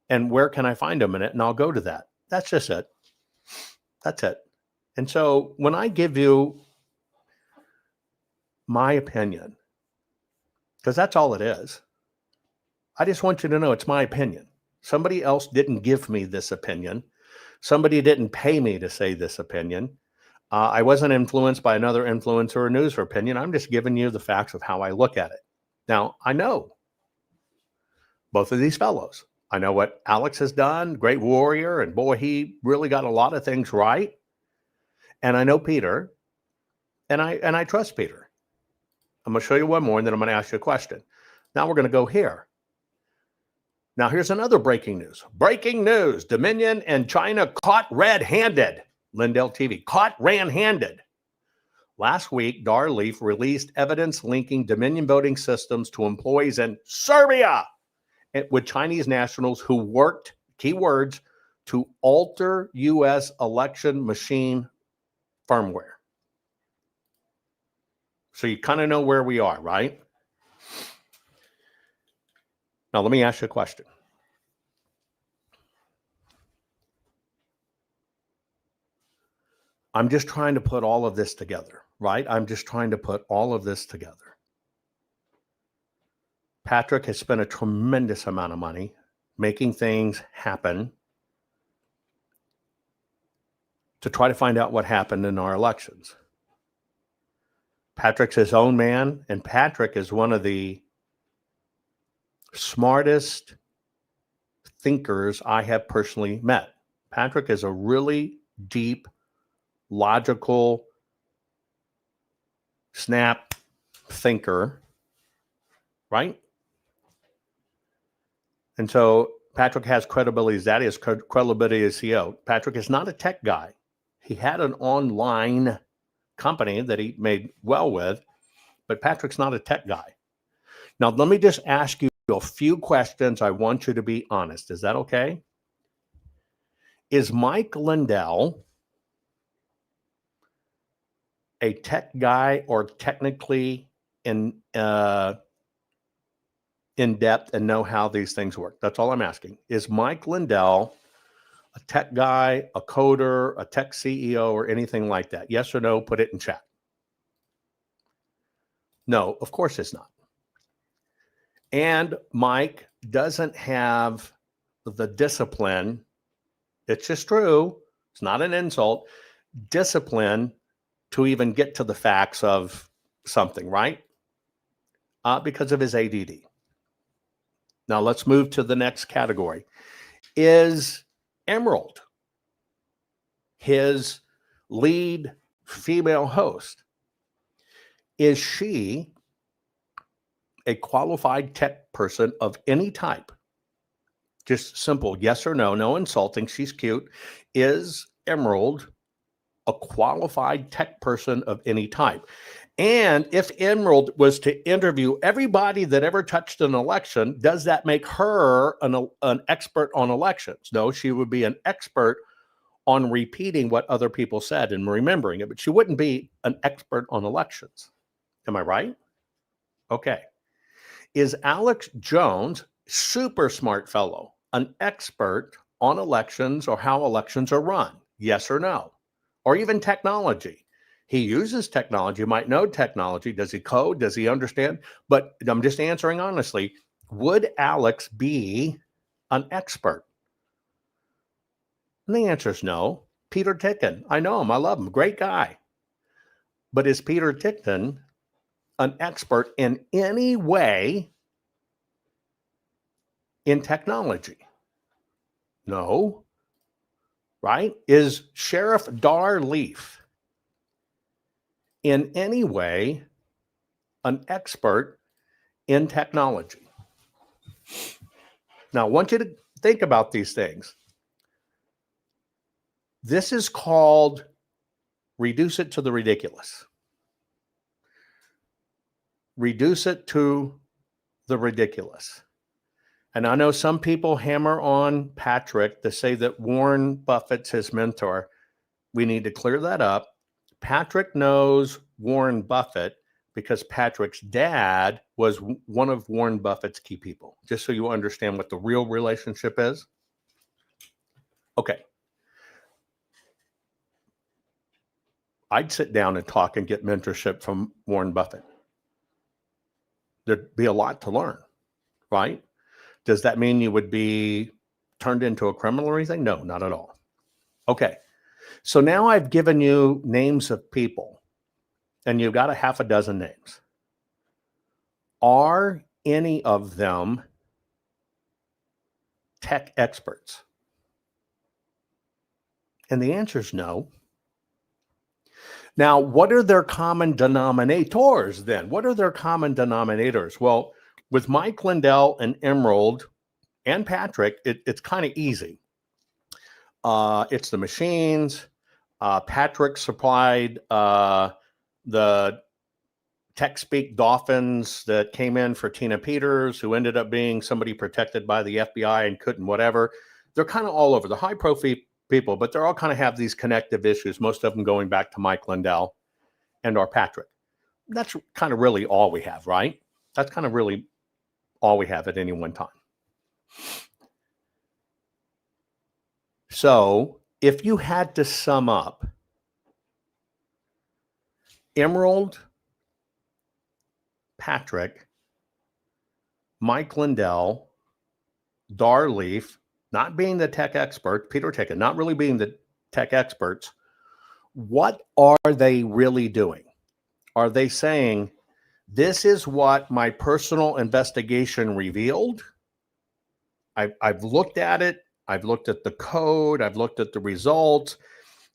And where can I find them in it? And I'll go to that. That's just it. That's it. And so when I give you my opinion, because that's all it is, I just want you to know it's my opinion. Somebody else didn't give me this opinion. Somebody didn't pay me to say this opinion. I wasn't influenced by another influencer or news or opinion. I'm just giving you the facts of how I look at it. Now, I know both of these fellows. I know what Alex has done, great warrior, and boy, he really got a lot of things right. And I know Peter, and I trust Peter. I'm going to show you one more, and then I'm going to ask you a question. Now we're going to go here. Now here's another breaking news. Breaking news, Dominion and China caught red-handed. Lindell TV, caught red-handed. Last week, Dar Leaf released evidence linking Dominion voting systems to employees in Serbia with Chinese nationals who worked, keywords, to alter U.S. election machine firmware. So you kind of know where we are, right? Now, let me ask you a question. I'm just trying to put all of this together, right? I'm just trying to put all of this together. Patrick has spent a tremendous amount of money making things happen to try to find out what happened in our elections. Patrick's his own man, and Patrick is one of the smartest thinkers I have personally met. Patrick is a really deep, logical, snap thinker, right? And so Patrick has credibility as that. He has credibility as CEO. Patrick is not a tech guy. He had an online company that he made well with, but Patrick's not a tech guy. Now, let me just ask you a few questions. I want you to be honest. Is that okay? Is Mike Lindell a tech guy or technically in depth and know how these things work? That's all I'm asking. Is Mike Lindell a tech guy, a coder, a tech CEO, or anything like that? Yes or no? Put it in chat. No, of course it's not. And Mike doesn't have the discipline. It's just true. It's not an insult. Discipline to even get to the facts of something, right? Because of his ADD. Now let's move to the next category. Is Emerald, his lead female host, is she a qualified tech person of any type? Just simple yes or no, no insulting. She's cute. Is Emerald a qualified tech person of any type? And if Emerald was to interview everybody that ever touched an election, does that make her an expert on elections? No, she would be an expert on repeating what other people said and remembering it, but she wouldn't be an expert on elections. Am I right? Okay. Is Alex Jones, super smart fellow, an expert on elections or how elections are run? Yes or no? Or even technology. He uses technology, might know technology. Does he code? Does he understand? But I'm just answering honestly. would Alex be an expert? And the answer is no. Peter Tickton, I know him, I love him, great guy. But is Peter Tickton an expert in any way in technology? No. Right? Is Sheriff Dar Leaf in any way an expert in technology? Now, I want you to think about these things. This is called reduce it to the ridiculous. Reduce it to the ridiculous. And I know some people hammer on Patrick to say that Warren Buffett's his mentor. We need to clear that up. Patrick knows Warren Buffett because Patrick's dad was one of Warren Buffett's key people, just so you understand what the real relationship is. Okay. I'd sit down and talk and get mentorship from Warren Buffett. There'd be a lot to learn, right? Does that mean you would be turned into a criminal or anything? No, not at all. Okay. So now I've given you names of people, and you've got a half a dozen names. Are any of them tech experts? And the answer is no. Now, what are their common denominators then? What are their common denominators? Well, with Mike Lindell and Emerald and Patrick, it's kind of easy. It's the machines. Patrick supplied the tech-speak dolphins that came in for Tina Peters, who ended up being somebody protected by the FBI and couldn't whatever. They're kind of all over. The high-profile people, but they all kind of have these connective issues, most of them going back to Mike Lindell and our Patrick. That's kind of really all we have, right? That's kind of really all we have at any one time. So if you had to sum up Emerald, Patrick, Mike Lindell, Dar Leaf, not being the tech expert, Peter Tickton, not really being the tech experts, what are they really doing? Are they saying, this is what my personal investigation revealed? I've looked at it. I've looked at the code. I've looked at the results.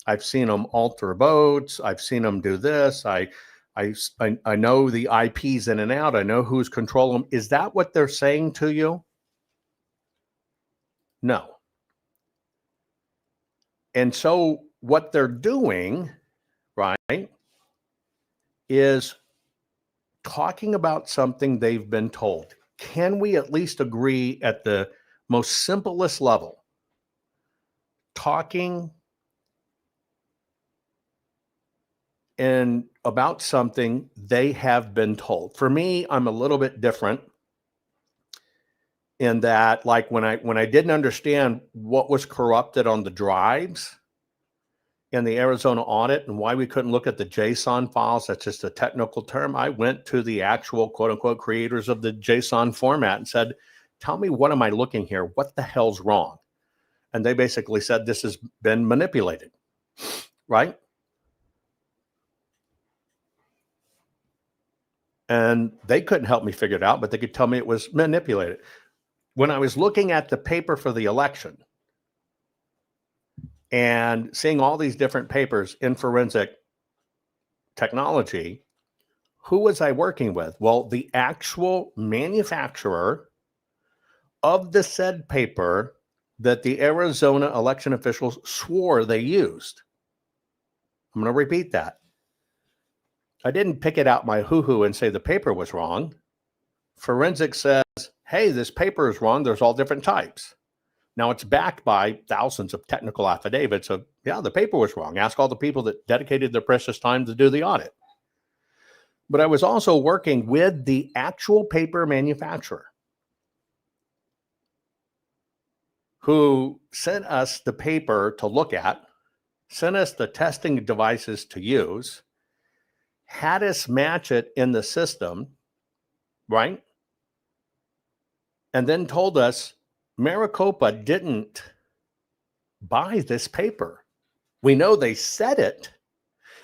I've seen them alter votes. I've seen them do this. I know the IPs in and out. I know who's controlling them. Is that what they're saying to you? No. And so what they're doing, right, is talking about something they've been told. Can we at least agree at the most simplest level? Talking and about something they have been told. For me, I'm a little bit different in that, like when I didn't understand what was corrupted on the drives in the Arizona audit and why we couldn't look at the JSON files, that's just a technical term, I went to the actual quote unquote creators of the JSON format and said, tell me, what am I looking here? What the hell's wrong? And they basically said, this has been manipulated, right? And they couldn't help me figure it out, but they could tell me it was manipulated. When I was looking at the paper for the election and seeing all these different papers in forensic technology, who was I working with? Well, the actual manufacturer of the said paper that the Arizona election officials swore they used. I'm going to repeat that. I didn't pick it out my hoo-hoo and say the paper was wrong. Forensic says, hey, this paper is wrong. There's all different types. Now it's backed by thousands of technical affidavits of, yeah, the paper was wrong. Ask all the people that dedicated their precious time to do the audit. But I was also working with the actual paper manufacturer who sent us the paper to look at, sent us the testing devices to use, had us match it in the system, right? and then told us Maricopa didn't buy this paper. We know they said it,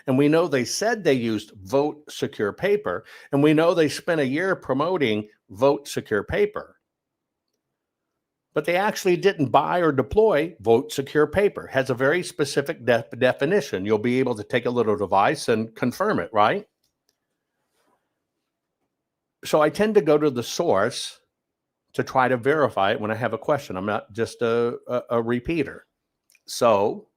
and we know they said they used vote secure paper, and we know they spent a year promoting vote secure paper. But they actually didn't buy or deploy vote secure paper. It has a very specific definition. You'll be able to take a little device and confirm it, right? So I tend to go to the source to try to verify it when I have a question. I'm not just a repeater. So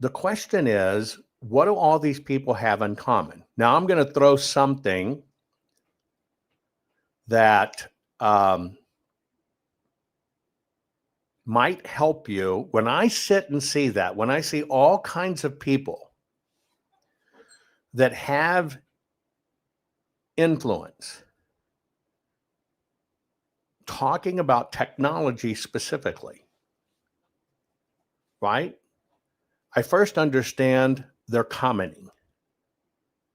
the question is, what do all these people have in common? Now I'm going to throw something that might help you. When I sit and see that, when I see all kinds of people that have influence talking about technology specifically, right? I first understand they're commenting.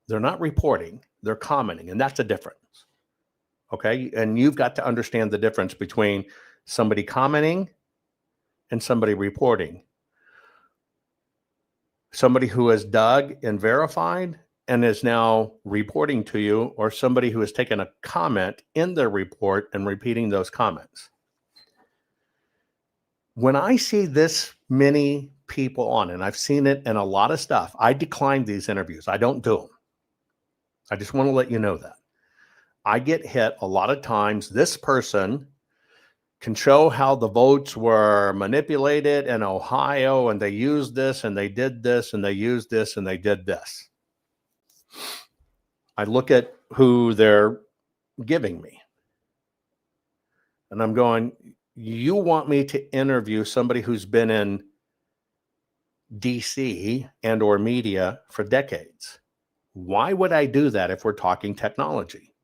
They're not reporting, they're commenting, and that's a difference. Okay, and you've got to understand the difference between somebody commenting and somebody reporting. Somebody who has dug and verified and is now reporting to you, or somebody who has taken a comment in their report and repeating those comments. When I see this many people on, and I've seen it in a lot of stuff, I decline these interviews. I don't do them. I just want to let you know that. I get hit a lot of times. This person can show how the votes were manipulated in Ohio, and they used this, and they did this, and they used this, and they did this. I look at who they're giving me, and I'm going, you want me to interview somebody who's been in DC and or media for decades? Why would I do that if we're talking technology?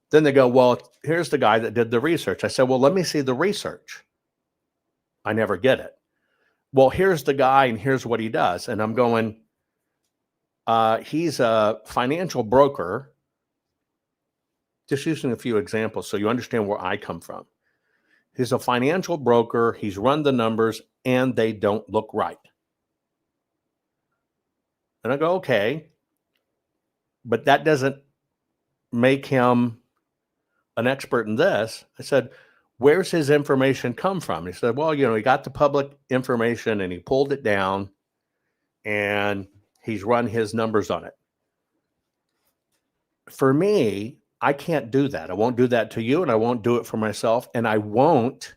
Then they go, well, here's the guy that did the research. I said, well, let me see the research. I never get it. Well, here's the guy and here's what he does. And I'm going, he's a financial broker. Just using a few examples so you understand where I come from. He's a financial broker. He's run the numbers and they don't look right. And I go, okay, but that doesn't make him an expert in this. I said, where's his information come from? He said, well, he got the public information and he pulled it down and he's run his numbers on it. For me, I can't do that. I won't do that to you, and I won't do it for myself, and I won't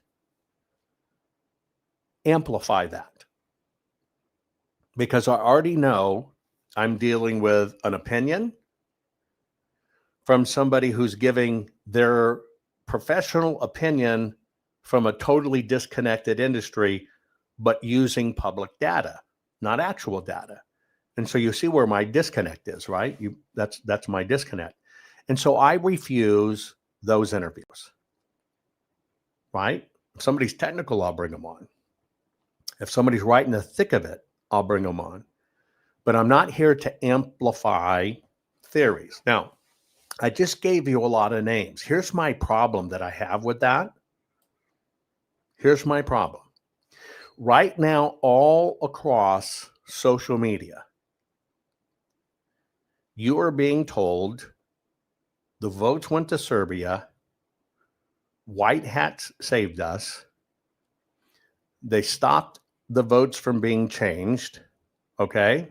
amplify that because I already know I'm dealing with an opinion from somebody who's giving their professional opinion from a totally disconnected industry, but using public data, not actual data. And so you see where my disconnect is, right? That's my disconnect. And so I refuse those interviews, right? If somebody's technical, I'll bring them on. If somebody's right in the thick of it, I'll bring them on. But I'm not here to amplify theories. Now, I just gave you a lot of names. Here's my problem that I have with that. Here's my problem. Right now, all across social media, you are being told the votes went to Serbia, white hats saved us, they stopped the votes from being changed, okay?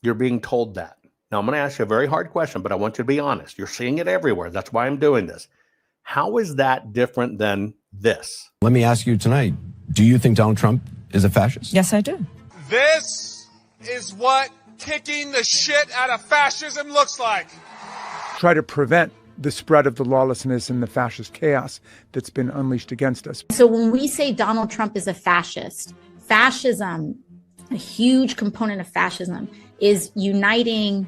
You're being told that. Now, I'm going to ask you a very hard question, but I want you to be honest. You're seeing it everywhere. That's why I'm doing this. How is that different than this? Let me ask you tonight, do you think Donald Trump is a fascist? Yes, I do. This is what kicking the shit out of fascism looks like. Try to prevent the spread of the lawlessness and the fascist chaos that's been unleashed against us. So when we say Donald Trump is a fascist, fascism, a huge component of fascism is uniting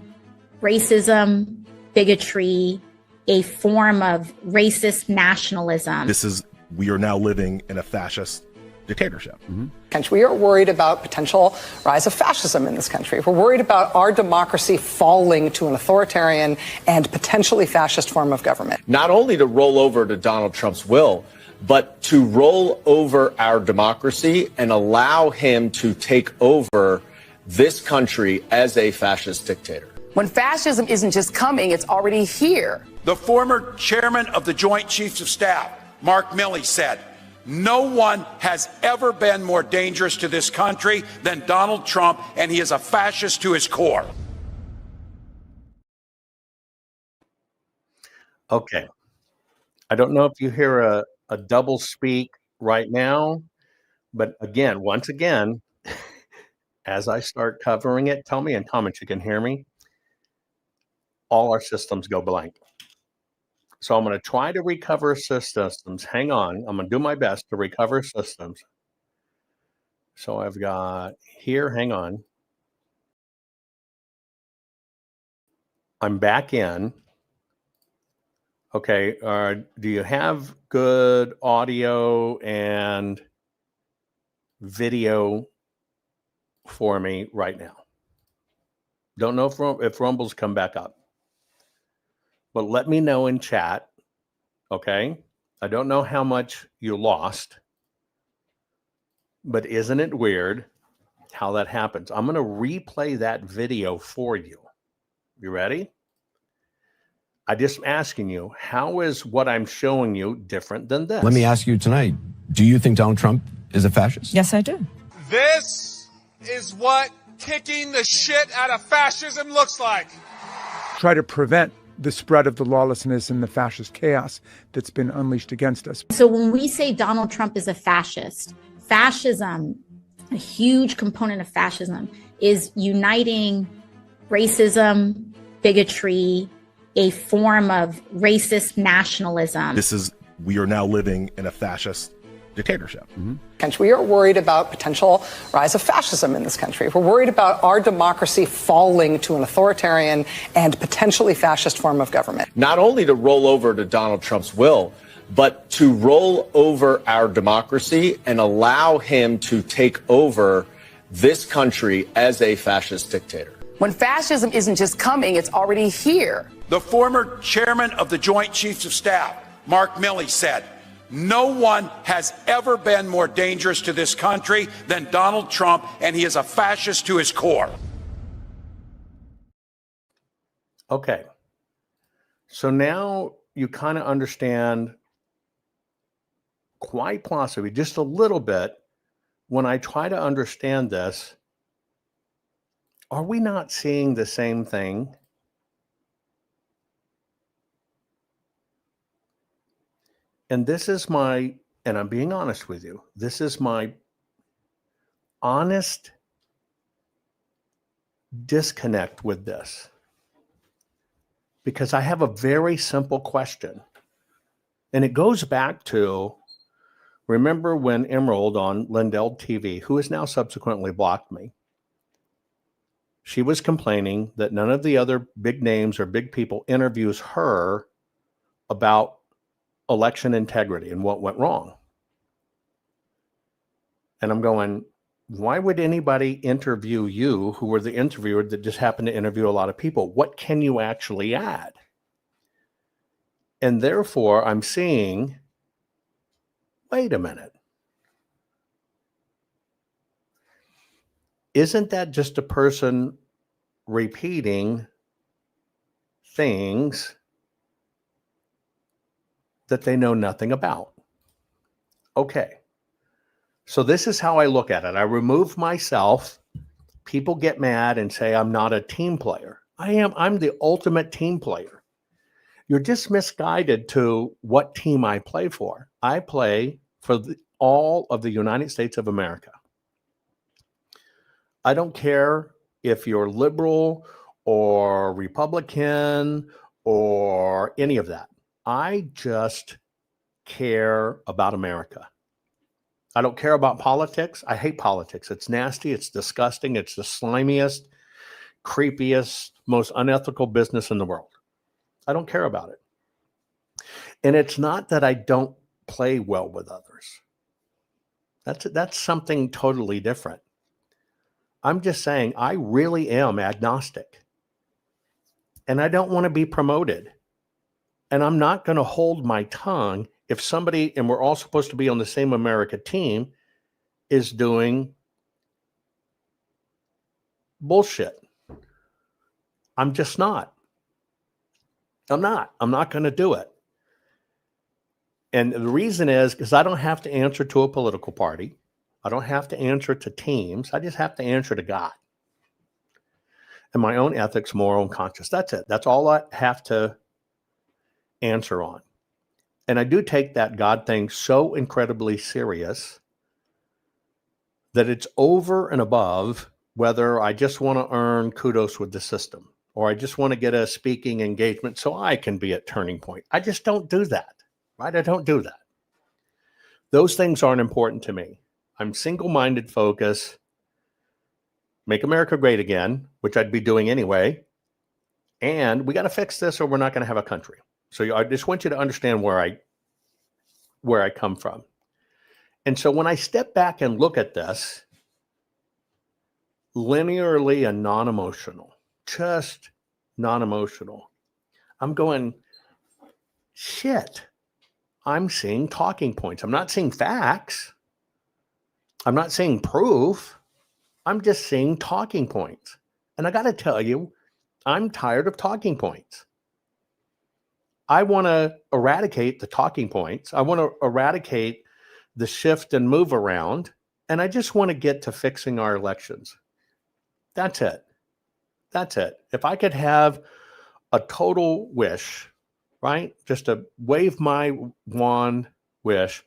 racism, bigotry, a form of racist nationalism. We are now living in a fascist dictatorship. We are worried about potential rise of fascism in this country. We're worried about our democracy falling to an authoritarian and potentially fascist form of government. Not only to roll over to Donald Trump's will, but to roll over our democracy and allow him to take over this country as a fascist dictator. When fascism isn't just coming, it's already here. The former chairman of the Joint Chiefs of Staff, Mark Milley, said, "No one has ever been more dangerous to this country than Donald Trump, and he is a fascist to his core." Okay. I don't know if you hear a double speak right now, but again, once again, as I start covering it, tell me in comments you can hear me. All our systems go blank. So I'm going to try to recover systems. Hang on. I'm going to do my best to recover systems. So I've got here, hang on. I'm back in. Okay. Do you have good audio and video for me right now? Don't know if Rumble's come back up. But let me know in chat, okay? I don't know how much you lost, but isn't it weird how that happens? I'm going to replay that video for you. You ready? I'm just asking you, how is what I'm showing you different than this? Let me ask you tonight, do you think Donald Trump is a fascist? Yes, I do. This is what kicking the shit out of fascism looks like. Try to prevent the spread of the lawlessness and the fascist chaos that's been unleashed against us. So when we say Donald Trump is a fascist, fascism, a huge component of fascism is uniting racism, bigotry, a form of racist nationalism. We are now living in a fascist dictatorship. We are worried about potential rise of fascism in this country. We're worried about our democracy falling to an authoritarian and potentially fascist form of government. Not only to roll over to Donald Trump's will, but to roll over our democracy and allow him to take over this country as a fascist dictator. When fascism isn't just coming, it's already here. The former chairman of the Joint Chiefs of Staff, Mark Milley, said, "No one has ever been more dangerous to this country than Donald Trump, and he is a fascist to his core." Okay. So now you kind of understand quite possibly just a little bit when I try to understand this. Are we not seeing the same thing? And this is and I'm being honest with you, this is my honest disconnect with this. Because I have a very simple question. And it goes back to, remember when Emerald on Lindell TV, who has now subsequently blocked me, she was complaining that none of the other big names or big people interviews her about election integrity and what went wrong. And I'm going, why would anybody interview you who were the interviewer that just happened to interview a lot of people? What can you actually add? And therefore, I'm seeing, wait a minute. Isn't that just a person repeating things that they know nothing about? Okay. So this is how I look at it. I remove myself. People get mad and say I'm not a team player. I'm the ultimate team player. You're just misguided to what team I play for. I play for all of the United States of America. I don't care if you're liberal or Republican or any of that. I just care about America. I don't care about politics. I hate politics. It's nasty. It's disgusting. It's the slimiest, creepiest, most unethical business in the world. I don't care about it. And it's not that I don't play well with others. That's something totally different. I'm just saying I really am agnostic. And I don't want to be promoted. And I'm not going to hold my tongue if somebody, and we're all supposed to be on the same America team, is doing bullshit. I'm just not. I'm not going to do it. And the reason is because I don't have to answer to a political party. I don't have to answer to teams. I just have to answer to God and my own ethics, moral, and conscience. That's it. That's all I have to answer on. And I do take that God thing so incredibly serious that it's over and above whether I just want to earn kudos with the system or I just want to get a speaking engagement so I can be at Turning Point. I just don't do that, right? I don't do that. Those things aren't important to me. I'm single-minded focus, make America great again, which I'd be doing anyway. And we got to fix this or we're not going to have a country. So I just want you to understand where I come from. And so when I step back and look at this linearly and non-emotional, just non-emotional, I'm going, shit, I'm seeing talking points. I'm not seeing facts. I'm not seeing proof. I'm just seeing talking points. And I got to tell you, I'm tired of talking points. I want to eradicate the talking points. I want to eradicate the shift and move around. And I just want to get to fixing our elections. That's it. That's it. If I could have a total wish, right? Just to wave my wand wish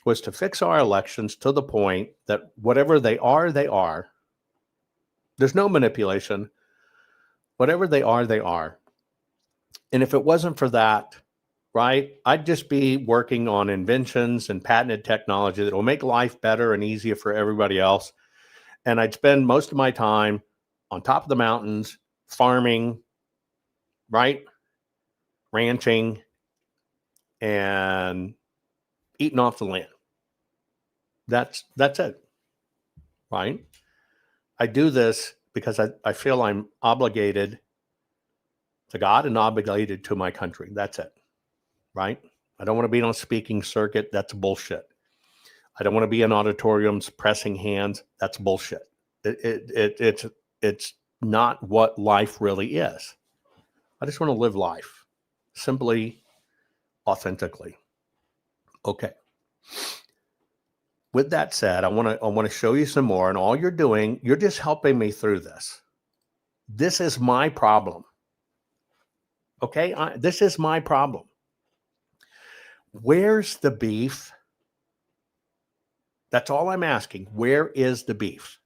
was to fix our elections to the point that whatever they are, they are. There's no manipulation. Whatever they are, they are. And if it wasn't for that, right, I'd just be working on inventions and patented technology that will make life better and easier for everybody else. And I'd spend most of my time on top of the mountains, farming, right, ranching, and eating off the land. That's it, right? I do this because I feel I'm obligated to God and obligated to my country. That's it, right? I don't want to be on a speaking circuit. That's bullshit. I don't want to be in auditoriums pressing hands. That's bullshit. It's not what life really is. I just want to live life simply, authentically. Okay. With that said, I want to show you some more, and all you're doing, you're just helping me through this. This is my problem. Okay, this is my problem. Where's the beef? That's all I'm asking. Where is the beef?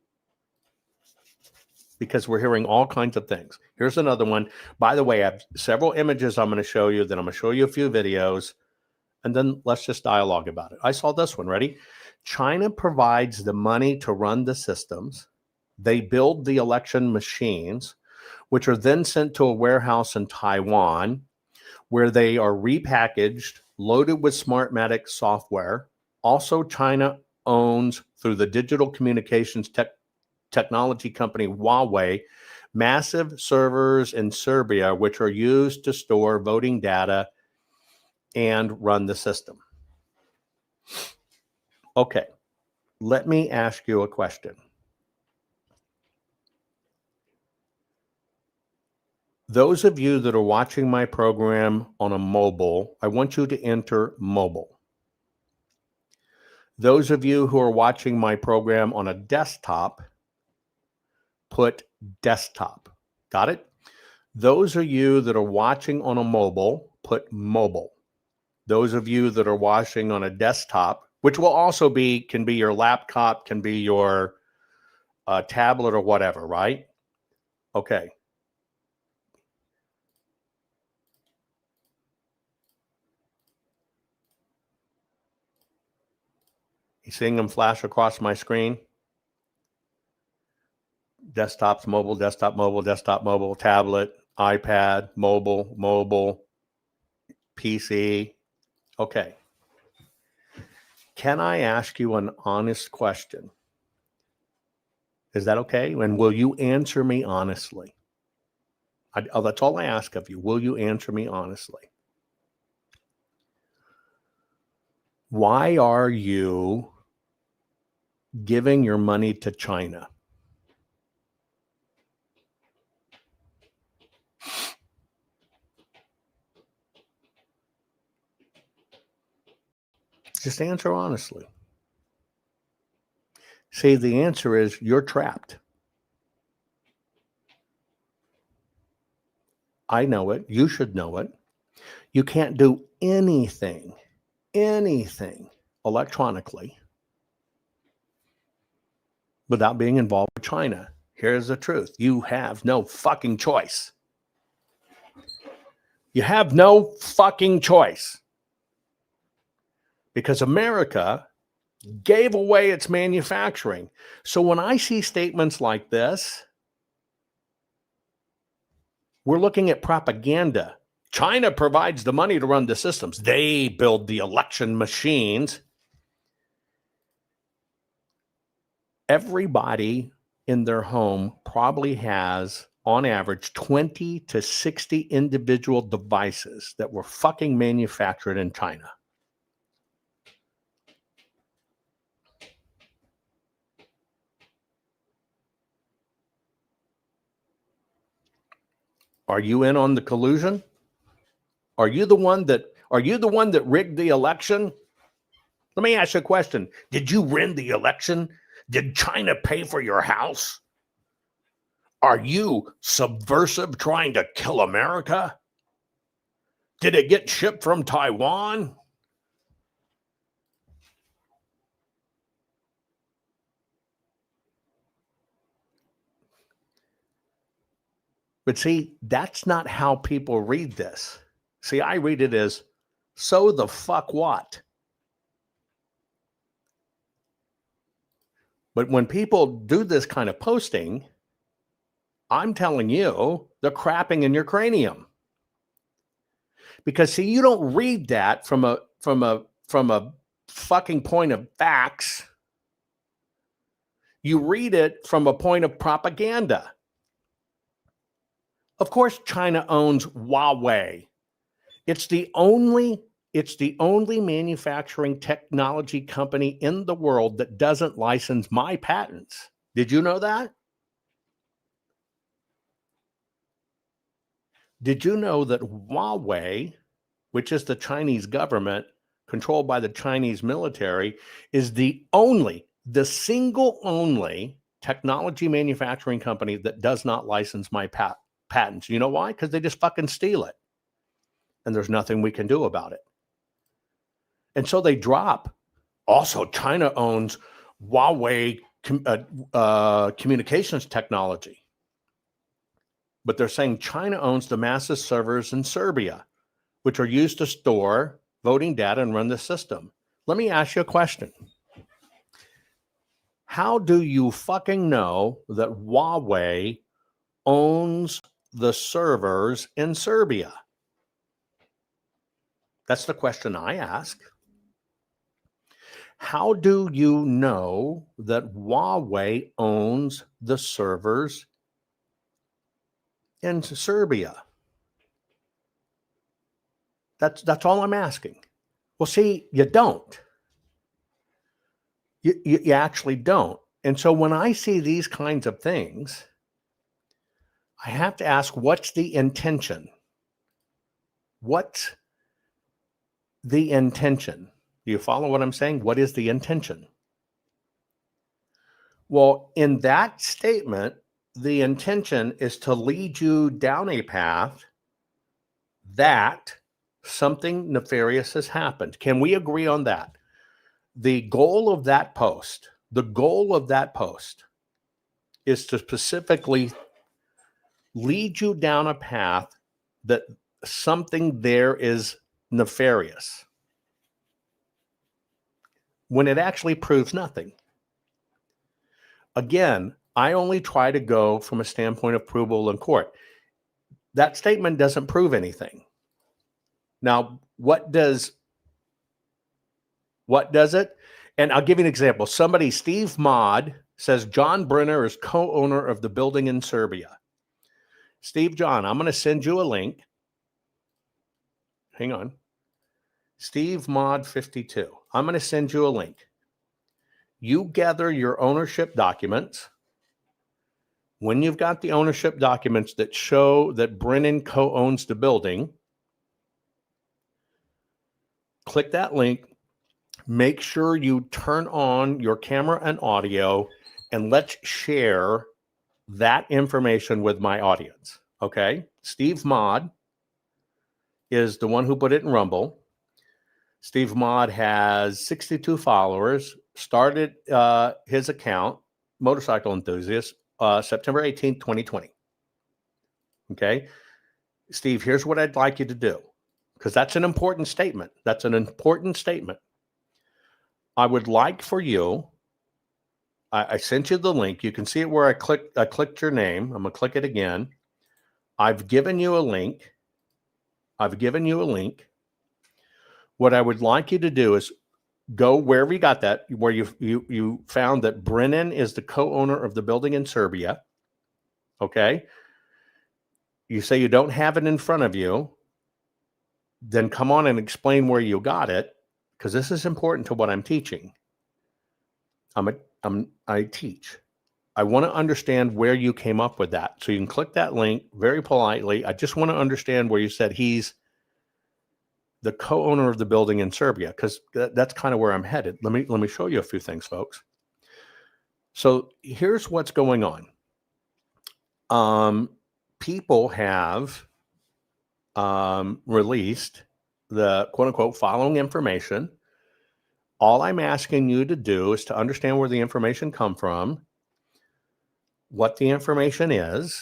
Because we're hearing all kinds of things. Here's another one. By the way, I have several images I'm going to show you. Then I'm going to show you a few videos. And then let's just dialogue about it. I saw this one. Ready? China provides the money to run the systems. They build the election machines, which are then sent to a warehouse in Taiwan, where they are repackaged, loaded with Smartmatic software. Also, China owns, through the digital communications technology company Huawei, massive servers in Serbia, which are used to store voting data and run the system. Okay, let me ask you a question. Those of you that are watching my program on a mobile, I want you to enter mobile. Those of you who are watching my program on a desktop, put desktop. Got it? Those of you that are watching on a mobile, put mobile. Those of you that are watching on a desktop, which will also can be your laptop, can be your tablet or whatever, right? Okay. You seeing them flash across my screen? Desktops, mobile, desktop, mobile, tablet, iPad, mobile, PC. Okay. Can I ask you an honest question? Is that okay? And will you answer me honestly? That's all I ask of you. Will you answer me honestly? Why are you giving your money to China? Just answer honestly. See, the answer is you're trapped. I know it. You should know it. You can't do anything electronically without being involved with China. Here's the truth. You have no fucking choice. You have no fucking choice. Because America gave away its manufacturing. So when I see statements like this, we're looking at propaganda. China provides the money to run the systems. They build the election machines. Everybody in their home probably has, on average, 20 to 60 individual devices that were fucking manufactured in China. Are you in on the collusion? Are you the one that rigged the election? Let me ask you a question. Did you win the election? Did China pay for your house? Are you subversive trying to kill America? Did it get shipped from Taiwan? But see, that's not how people read this. See, I read it as, so the fuck what? But when people do this kind of posting, I'm telling you, they're crapping in your cranium. Because see, you don't read that from a fucking point of facts. You read it from a point of propaganda. Of course, China owns Huawei. It's the only manufacturing technology company in the world that doesn't license my patents. Did you know that? Did you know that Huawei, which is the Chinese government controlled by the Chinese military, is the single only technology manufacturing company that does not license my patents? You know why? Because they just fucking steal it. And there's nothing we can do about it. And so they drop. Also, China owns Huawei communications technology. But they're saying China owns the massive servers in Serbia, which are used to store voting data and run the system. Let me ask you a question. How do you fucking know that Huawei owns the servers in Serbia? That's the question I ask. How do you know that Huawei owns the servers in Serbia? That's all I'm asking. Well, see, you don't. You actually don't. And so when I see these kinds of things, I have to ask, what's the intention? What's the intention? Do you follow what I'm saying? What is the intention? Well, in that statement, the intention is to lead you down a path that something nefarious has happened. Can we agree on that? The goal of that post is to specifically lead you down a path that something there is nefarious, when it actually proves nothing. Again, I only try to go from a standpoint of provable in court. That statement doesn't prove anything. Now, what does it? And I'll give you an example. Somebody, Steve Mod, says John Brenner is co-owner of the building in Serbia. Steve John, I'm going to send you a link. Hang on. Steve Mod 52. I'm going to send you a link. You gather your ownership documents. When you've got the ownership documents that show that Brennan co-owns the building, click that link. Make sure you turn on your camera and audio, and let's share that information with my audience. Okay? Steve Mod is the one who put it in Rumble. Steve Mod has 62 followers, started his account, Motorcycle Enthusiast, September 18th, 2020. Okay? Steve, here's what I'd like you to do, because that's an important statement. That's an important statement. I would like for you, I sent you the link. You can see it where I clicked your name. I'm going to click it again. I've given you a link. What I would like you to do is go wherever you got that, where you found that Brennan is the co-owner of the building in Serbia. Okay. You say you don't have it in front of you. Then come on and explain where you got it, because this is important to what I'm teaching. I teach. I want to understand where you came up with that. So you can click that link very politely. I just want to understand where you said he's the co-owner of the building in Serbia, because that's kind of where I'm headed. Let me show you a few things, folks. So here's what's going on. People have released the quote unquote following information. All I'm asking you to do is to understand where the information come from, what the information is,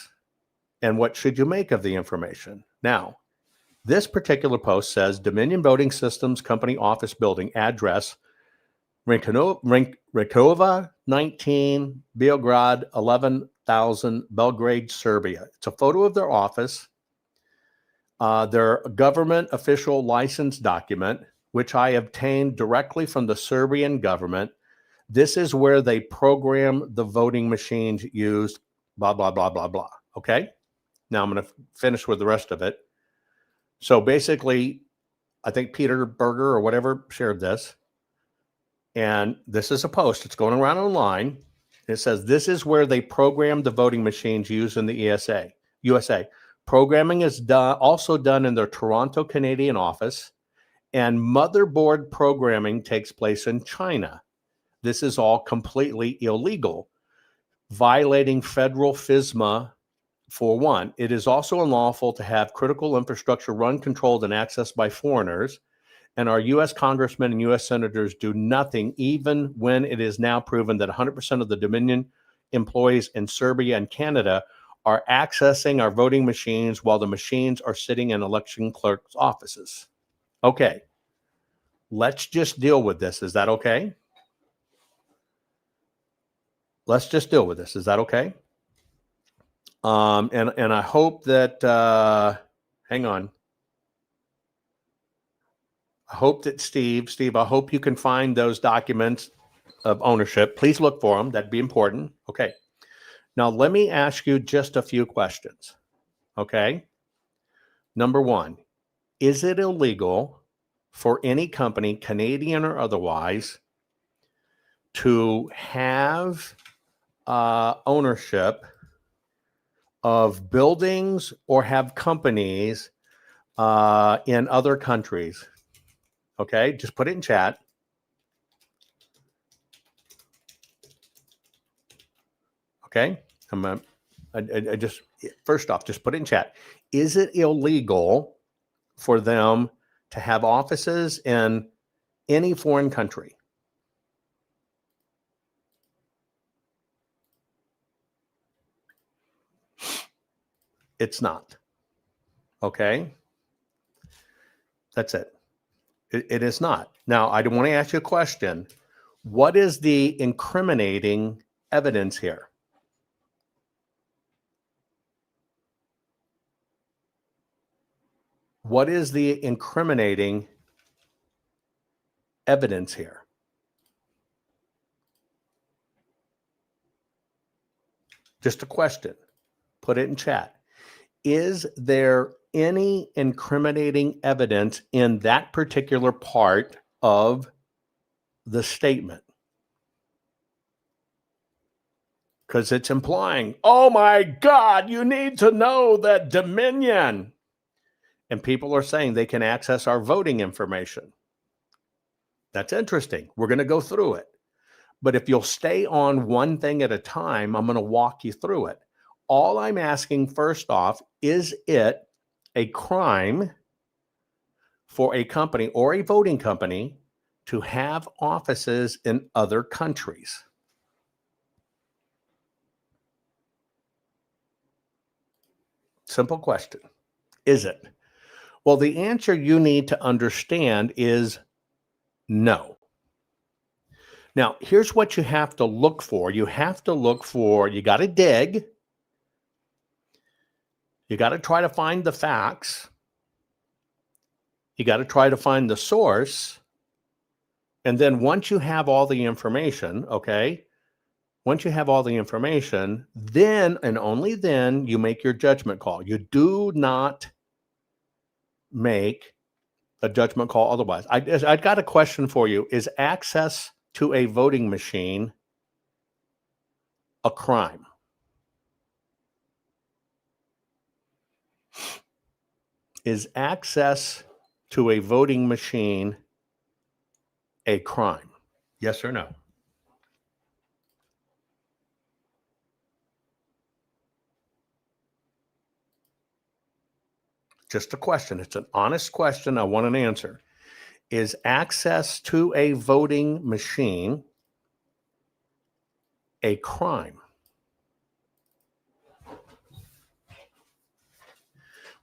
and what should you make of the information. Now, this particular post says Dominion Voting Systems Company office building address, Rinkova 19, Beograd 11,000, Belgrade, Serbia. It's a photo of their office, their government official license document, which I obtained directly from the Serbian government. This is where they program the voting machines used, blah, blah, blah, blah, blah. Okay? Now I'm going to finish with the rest of it. So basically, I think Peter Berger or whatever shared this. And this is a post. It's going around online. It says, this is where they program the voting machines used in the USA. Programming is also done in their Toronto, Canadian office. And motherboard programming takes place in China. This is all completely illegal, violating federal FISMA. For one, it is also unlawful to have critical infrastructure run, controlled, and accessed by foreigners. And our U.S. congressmen and U.S. senators do nothing, even when it is now proven that 100% of the Dominion employees in Serbia and Canada are accessing our voting machines while the machines are sitting in election clerks' offices. Okay, let's just deal with this. Is that okay? Let's just deal with this. Is that okay? And I hope that, hang on. I hope that Steve, I hope you can find those documents of ownership. Please look for them. That'd be important. Okay. Now, let me ask you just a few questions. Okay. Number one, is it illegal for any company, Canadian or otherwise, to have ownership of buildings or have companies in other countries? Okay, just put it in chat. Okay, I just, first off, just put it in chat. Is it illegal for them to have offices in any foreign country? It's not. Okay. That's it. It is not. Now, I want to ask you a question. What is the incriminating evidence here? What is the incriminating evidence here? Just a question. Put it in chat. Is there any incriminating evidence in that particular part of the statement? Because it's implying, oh my God, you need to know that Dominion. And people are saying they can access our voting information. That's interesting. We're going to go through it. But if you'll stay on one thing at a time, I'm going to walk you through it. All I'm asking first off, is it a crime for a company or a voting company to have offices in other countries? Simple question. Is it? Well, the answer you need to understand is no. Now, here's what you have to look for. You got to dig. You got to try to find the facts. You got to try to find the source. And then once you have all the information, okay, once you have all the information, then and only then you make your judgment call. You do not make a judgment call otherwise. I got a question for you. Is access to a voting machine a crime? Is access to a voting machine a crime? Yes or no? Just a question. It's an honest question. I want an answer. Is access to a voting machine a crime?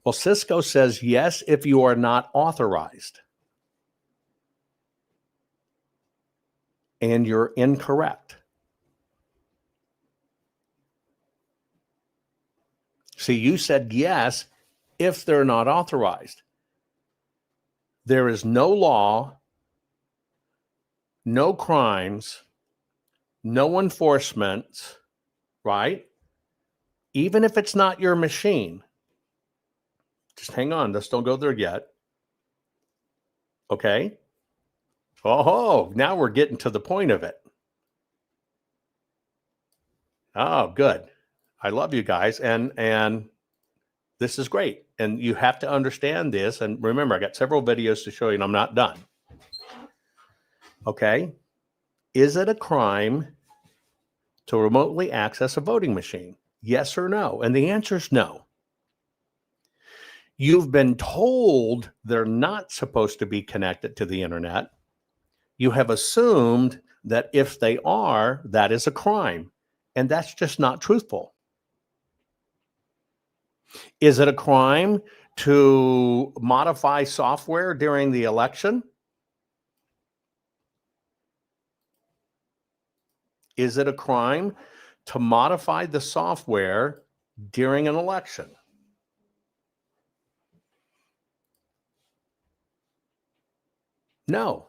Well, Cisco says yes if you are not authorized. And you're incorrect. See, you said yes if they're not authorized. There is no law, no crimes, no enforcement, right? Even if it's not your machine. Just hang on. Let's don't go there yet. Okay? Oh, now we're getting to the point of it. Oh, good. I love you guys. And this is great. And you have to understand this. And remember, I got several videos to show you and I'm not done. Okay? Is it a crime to remotely access a voting machine? Yes or no? And the answer is no. You've been told they're not supposed to be connected to the internet. You have assumed that if they are, that is a crime. And that's just not truthful. Is it a crime to modify software during the election? Is it a crime to modify the software during an election? No.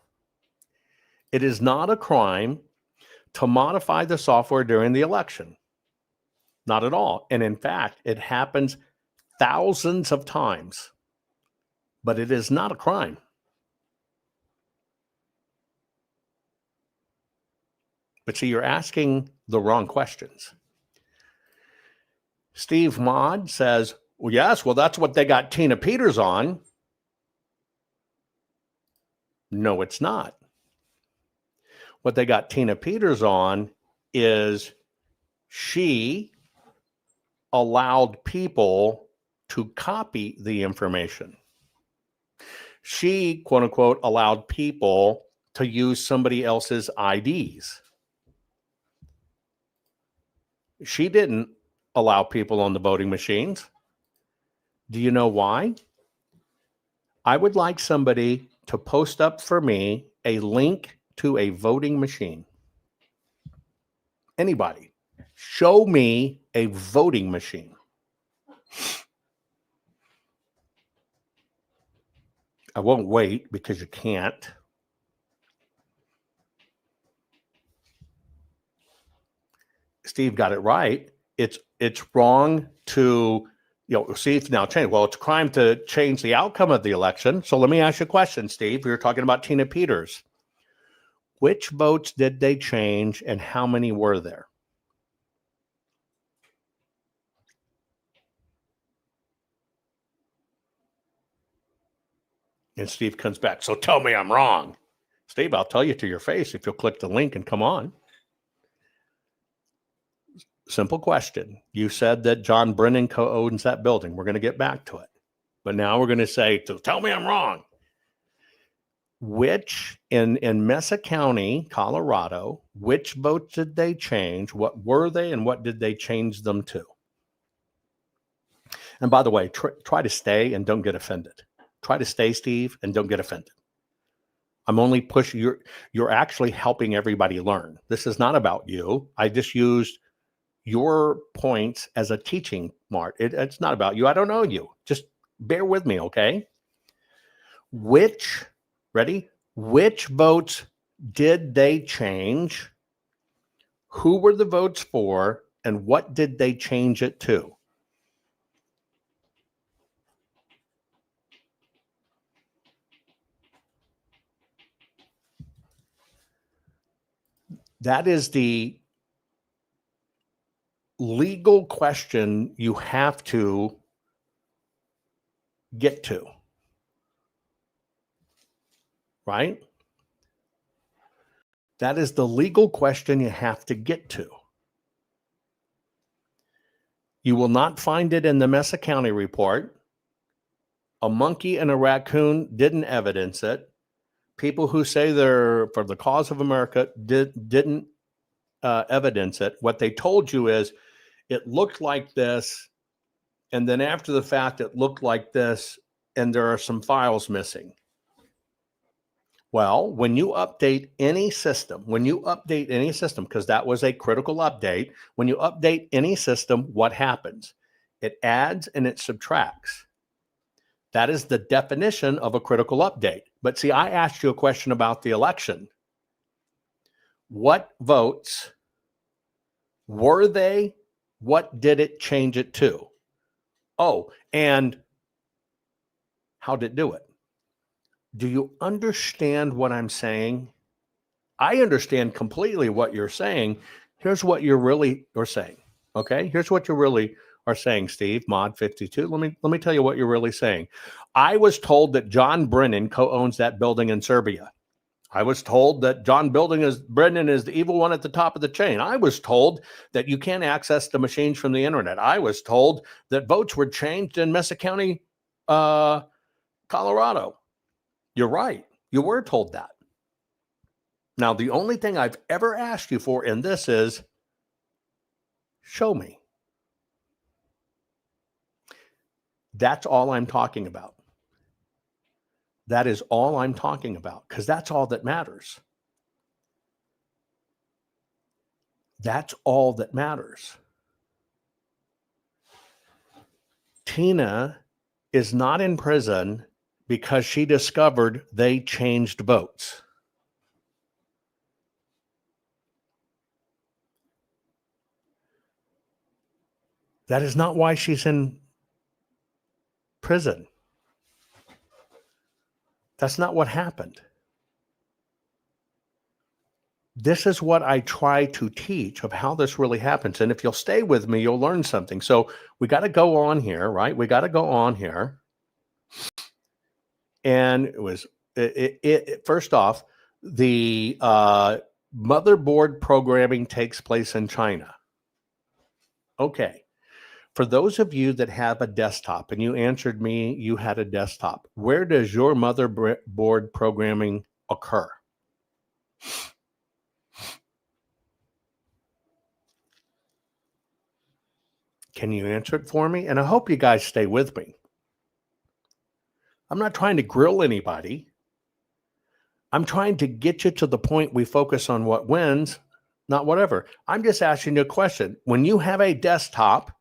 It is not a crime to modify the software during the election. Not at all. And in fact, it happens thousands of times. But it is not a crime. But see, you're asking the wrong questions. Steve Maud says, well, yes, well, that's what they got Tina Peters on. No, it's not. What they got Tina Peters on is she allowed people to copy the information. She, quote unquote, allowed people to use somebody else's IDs. She didn't allow people on the voting machines. Do you know why? I would like somebody to post up for me a link to a voting machine. Anybody. Show me a voting machine. I won't wait because you can't. Steve got it right. it's wrong to, see if now change. Well, it's a crime to change the outcome of the election. So let me ask you a question, Steve. We were talking about Tina Peters. Which votes did they change and how many were there? And Steve comes back. So tell me I'm wrong. Steve, I'll tell you to your face if you'll click the link and come on. Simple question. You said that John Brennan co-owns that building. We're going to get back to it. But now we're going to say, so tell me I'm wrong. Which, in Mesa County, Colorado, which votes did they change? What were they and what did they change them to? And by the way, try to stay and don't get offended. Try to stay, Steve, and don't get offended. I'm only pushing. You're actually helping everybody learn. This is not about you. I just used your points as a teaching mart. It's not about you. I don't know you. Just bear with me, okay? Which votes did they change? Who were the votes for? And what did they change it to? That is the legal question you have to get to, right? That is the legal question you have to get to. You will not find it in the Mesa County report. A monkey and a raccoon didn't evidence it. People who say they're for the cause of America didn't evidence it. What they told you is it looked like this, and then after the fact, it looked like this, and there are some files missing. Well, when you update any system, because that was a critical update, when you update any system, what happens? It adds and it subtracts. That is the definition of a critical update. But see, I asked you a question about the election. What votes were they? What did it change it to? Oh, and how did it do it? Do you understand what I'm saying? I understand completely what you're saying. Here's what you really are saying. Okay? Here's what you really are saying, Steve, Mod 52. Let me tell you what you're really saying. I was told that John Brennan co-owns that building in Serbia. I was told that Brennan is the evil one at the top of the chain. I was told that you can't access the machines from the internet. I was told that votes were changed in Mesa County, Colorado. You're right. You were told that. Now, the only thing I've ever asked you for in this is, show me. That's all I'm talking about. That is all I'm talking about, because that's all that matters. That's all that matters. Tina is not in prison because she discovered they changed votes. That is not why she's in prison. That's not what happened. This is what I try to teach of how this really happens. And if you'll stay with me, you'll learn something. So we got to go on here, right? We got to go on here. And first off, the motherboard programming takes place in China. Okay. For those of you that have a desktop, and you answered me, you had a desktop, where does your motherboard programming occur? Can you answer it for me? And I hope you guys stay with me. I'm not trying to grill anybody. I'm trying to get you to the point we focus on what wins, not whatever. I'm just asking you a question. When you have a desktop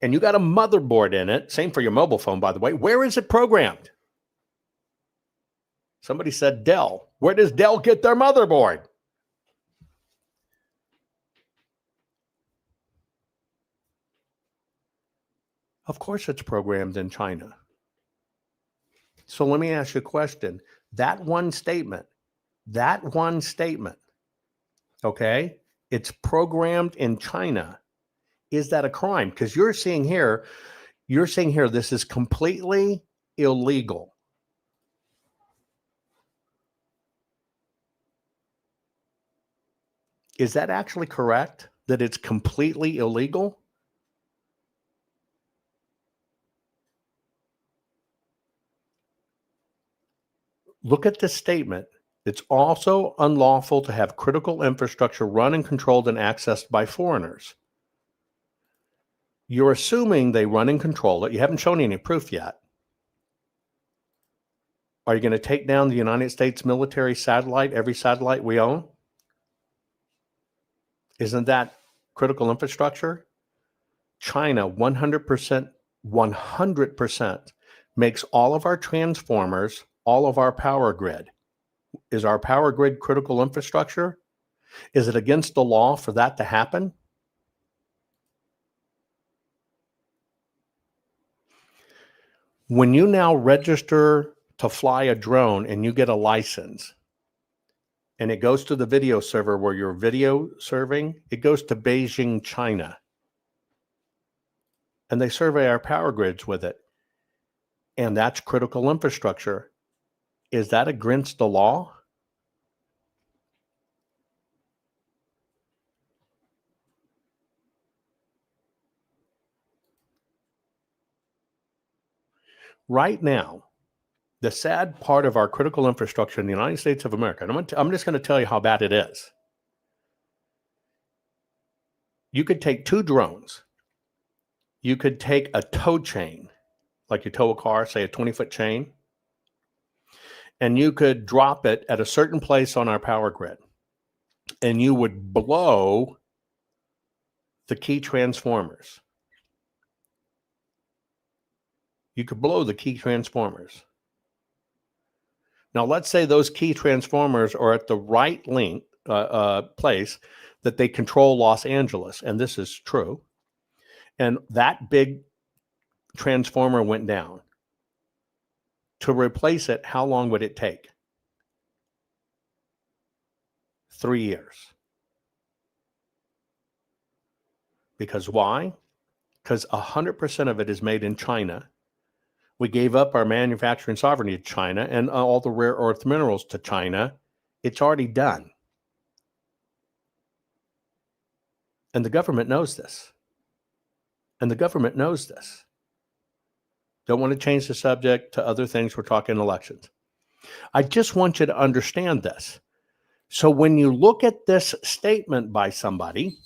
and you got a motherboard in it, same for your mobile phone, by the way, where is it programmed? Somebody said Dell. Where does Dell get their motherboard? Of course it's programmed in China. So let me ask you a question. That one statement, okay, it's programmed in China. Is that a crime? Because you're saying here, this is completely illegal. Is that actually correct? That it's completely illegal? Look at this statement. It's also unlawful to have critical infrastructure run and controlled and accessed by foreigners. You're assuming they run and control it. You haven't shown any proof yet. Are you going to take down the United States military satellite, every satellite we own? Isn't that critical infrastructure? China 100% makes all of our transformers, all of our power grid. Is our power grid critical infrastructure? Is it against the law for that to happen? When you now register to fly a drone and you get a license and it goes to the video server where you're video serving, it goes to Beijing, China. And they survey our power grids with it. And that's critical infrastructure. Is that against the law? Right now, the sad part of our critical infrastructure in the United States of America, and I'm just going to tell you how bad it is. You could take two drones. You could take a tow chain, like you tow a car, say a 20-foot chain, and you could drop it at a certain place on our power grid, and you would blow the key transformers. You could blow the key transformers. Now, let's say those key transformers are at the right place that they control Los Angeles, and this is true. And that big transformer went down. To replace it, how long would it take? 3 years. Because why? Because 100% of it is made in China. We gave up our manufacturing sovereignty to China and all the rare earth minerals to China. It's already done. And the government knows this. Don't want to change the subject to other things. We're talking elections. I just want you to understand this. So when you look at this statement by somebody,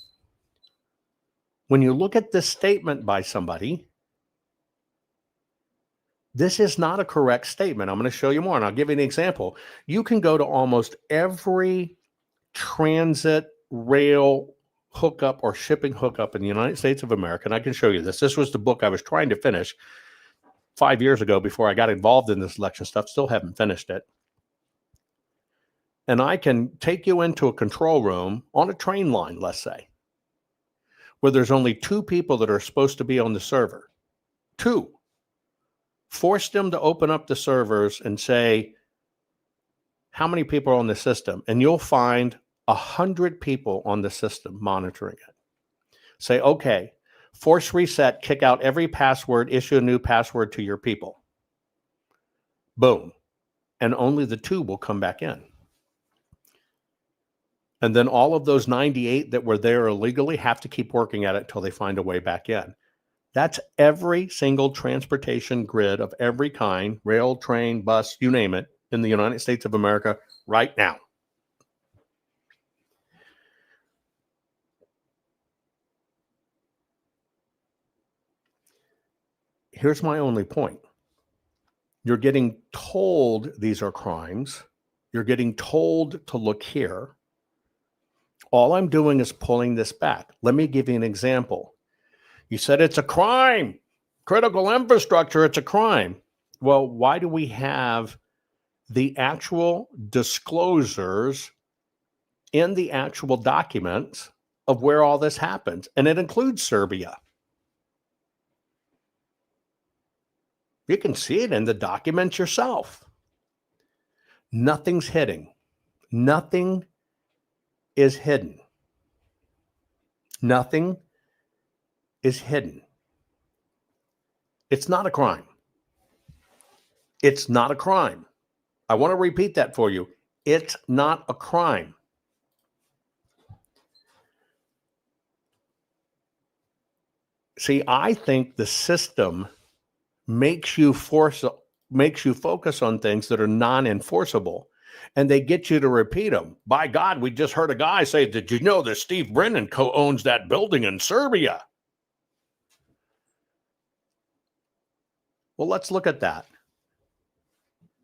this is not a correct statement. I'm going to show you more, and I'll give you an example. You can go to almost every transit rail hookup or shipping hookup in the United States of America, and I can show you this. This was the book I was trying to finish 5 years ago before I got involved in this election stuff. Still haven't finished it. And I can take you into a control room on a train line, let's say, where there's only two people that are supposed to be on the server. Two. Force them to open up the servers and say, how many people are on the system? And you'll find 100 people on the system monitoring it. Say, okay, force reset, kick out every password, issue a new password to your people. Boom. And only the two will come back in. And then all of those 98 that were there illegally have to keep working at it until they find a way back in. That's every single transportation grid of every kind, rail, train, bus, you name it, in the United States of America right now. Here's my only point. You're getting told these are crimes. You're getting told to look here. All I'm doing is pulling this back. Let me give you an example. You said it's a crime. Critical infrastructure, it's a crime. Well, why do we have the actual disclosures in the actual documents of where all this happens? And it includes Serbia. You can see it in the documents yourself. Nothing's hidden. Nothing is hidden. Nothing is hidden. It's not a crime. It's not a crime. I want to repeat that for you. It's not a crime. See, I think the system makes you focus on things that are non-enforceable, and they get you to repeat them. By God, we just heard a guy say, did you know that Steve Brennan co-owns that building in Serbia? Well, let's look at that.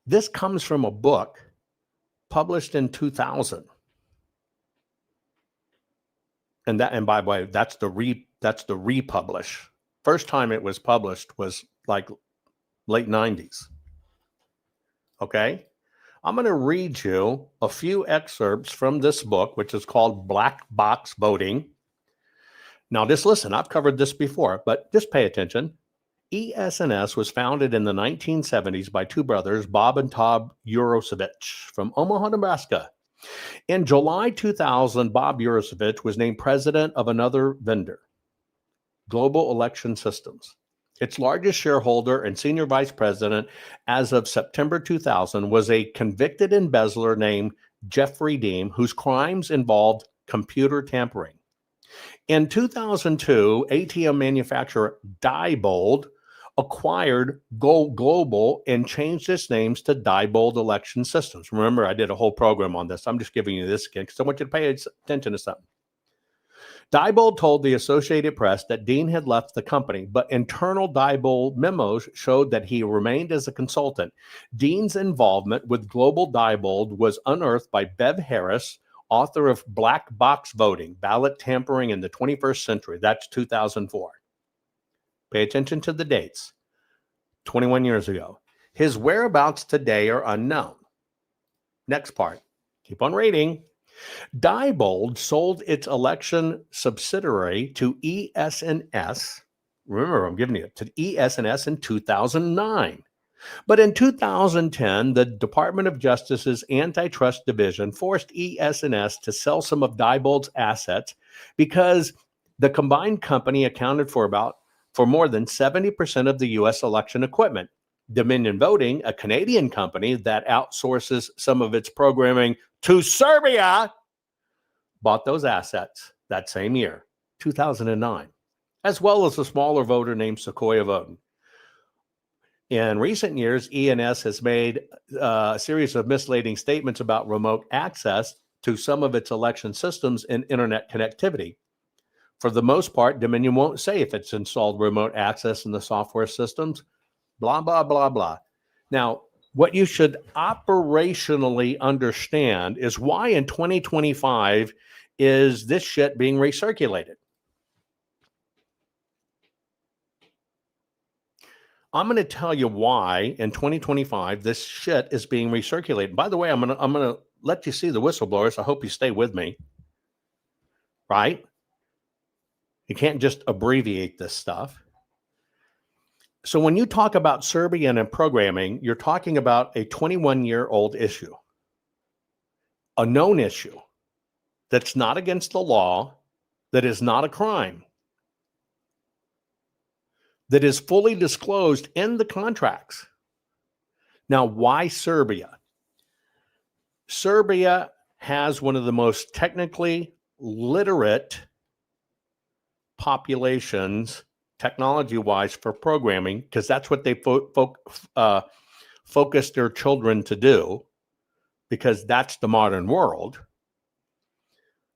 This comes from a book published in 2000. And by the way, that's the republish. First time it was published was like late 90s. Okay? I'm going to read you a few excerpts from this book, which is called Black Box Voting. Now, just listen, I've covered this before, but just pay attention. ES&S was founded in the 1970s by two brothers, Bob and Todd Urosevich from Omaha, Nebraska. In July 2000, Bob Urosevich was named president of another vendor, Global Election Systems. Its largest shareholder and senior vice president as of September 2000 was a convicted embezzler named Jeffrey Deem, whose crimes involved computer tampering. In 2002, ATM manufacturer Diebold acquired Go Global and changed its names to Diebold Election Systems. Remember, I did a whole program on this. I'm just giving you this again because I want you to pay attention to something. Diebold told the Associated Press that Dean had left the company, but internal Diebold memos showed that he remained as a consultant. Dean's involvement with Global Diebold was unearthed by Bev Harris, author of Black Box Voting, Ballot Tampering in the 21st Century. That's 2004. Pay attention to the dates. 21 years ago. His whereabouts today are unknown. Next part. Keep on reading. Diebold sold its election subsidiary to ES&S. Remember, I'm giving you to ES&S in 2009. But in 2010, the Department of Justice's Antitrust Division forced ES&S to sell some of Diebold's assets because the combined company accounted for more than 70% of the U.S. election equipment. Dominion Voting, a Canadian company that outsources some of its programming to Serbia, bought those assets that same year, 2009, as well as a smaller voter named Sequoia Voting. In recent years, ES&S has made a series of misleading statements about remote access to some of its election systems and internet connectivity. For the most part, Dominion won't say if it's installed remote access in the software systems, blah, blah, blah, blah. Now, what you should operationally understand is why in 2025 is this shit being recirculated. I'm going to tell you why in 2025 this shit is being recirculated. By the way, I'm going to let you see the whistleblowers. I hope you stay with me. Right? You can't just abbreviate this stuff. So when you talk about Serbian and programming, you're talking about a 21-year-old issue, a known issue that's not against the law, that is not a crime, that is fully disclosed in the contracts. Now, why Serbia? Serbia has one of the most technically literate populations technology-wise for programming, because that's what they focus their children to do, because that's the modern world.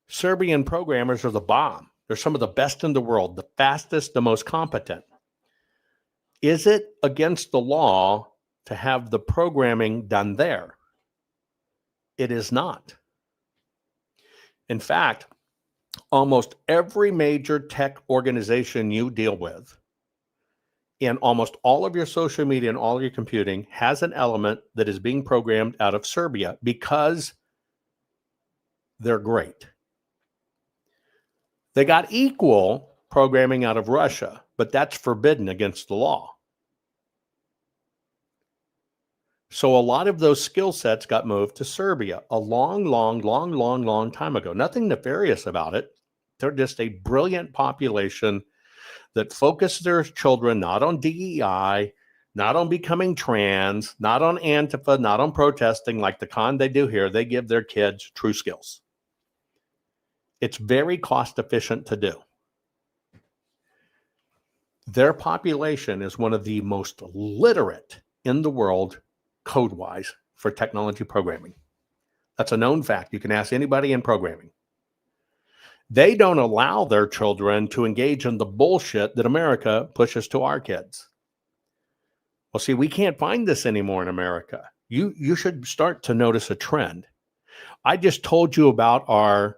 Serbian programmers are the bomb. They're some of the best in the world, the fastest, the most competent. Is it against the law to have the programming done there? It is not. In fact, almost every major tech organization you deal with, in almost all of your social media and all of your computing, has an element that is being programmed out of Serbia because they're great. They got equal programming out of Russia, but that's forbidden against the law. So a lot of those skill sets got moved to Serbia a long time ago. Nothing nefarious about it. They're just a brilliant population that focus their children not on DEI, not on becoming trans, not on Antifa, not on protesting like the con they do here. They give their kids true skills. It's very cost efficient to do. Their population is one of the most literate in the world code-wise for technology programming. That's a known fact. You can ask anybody in programming. They don't allow their children to engage in the bullshit that America pushes to our kids. Well, see, we can't find this anymore in America. You should start to notice a trend. I just told you about our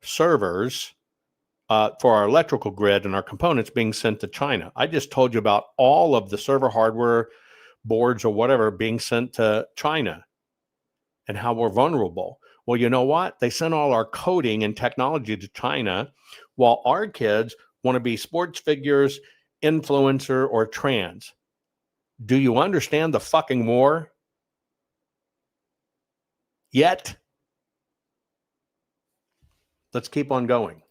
servers for our electrical grid and our components being sent to China. I just told you about all of the server hardware, boards or whatever being sent to China and how we're vulnerable. Well, you know what? They sent all our coding and technology to China while our kids want to be sports figures, influencer, or trans. Do you understand the fucking war? Yet? Let's keep on going.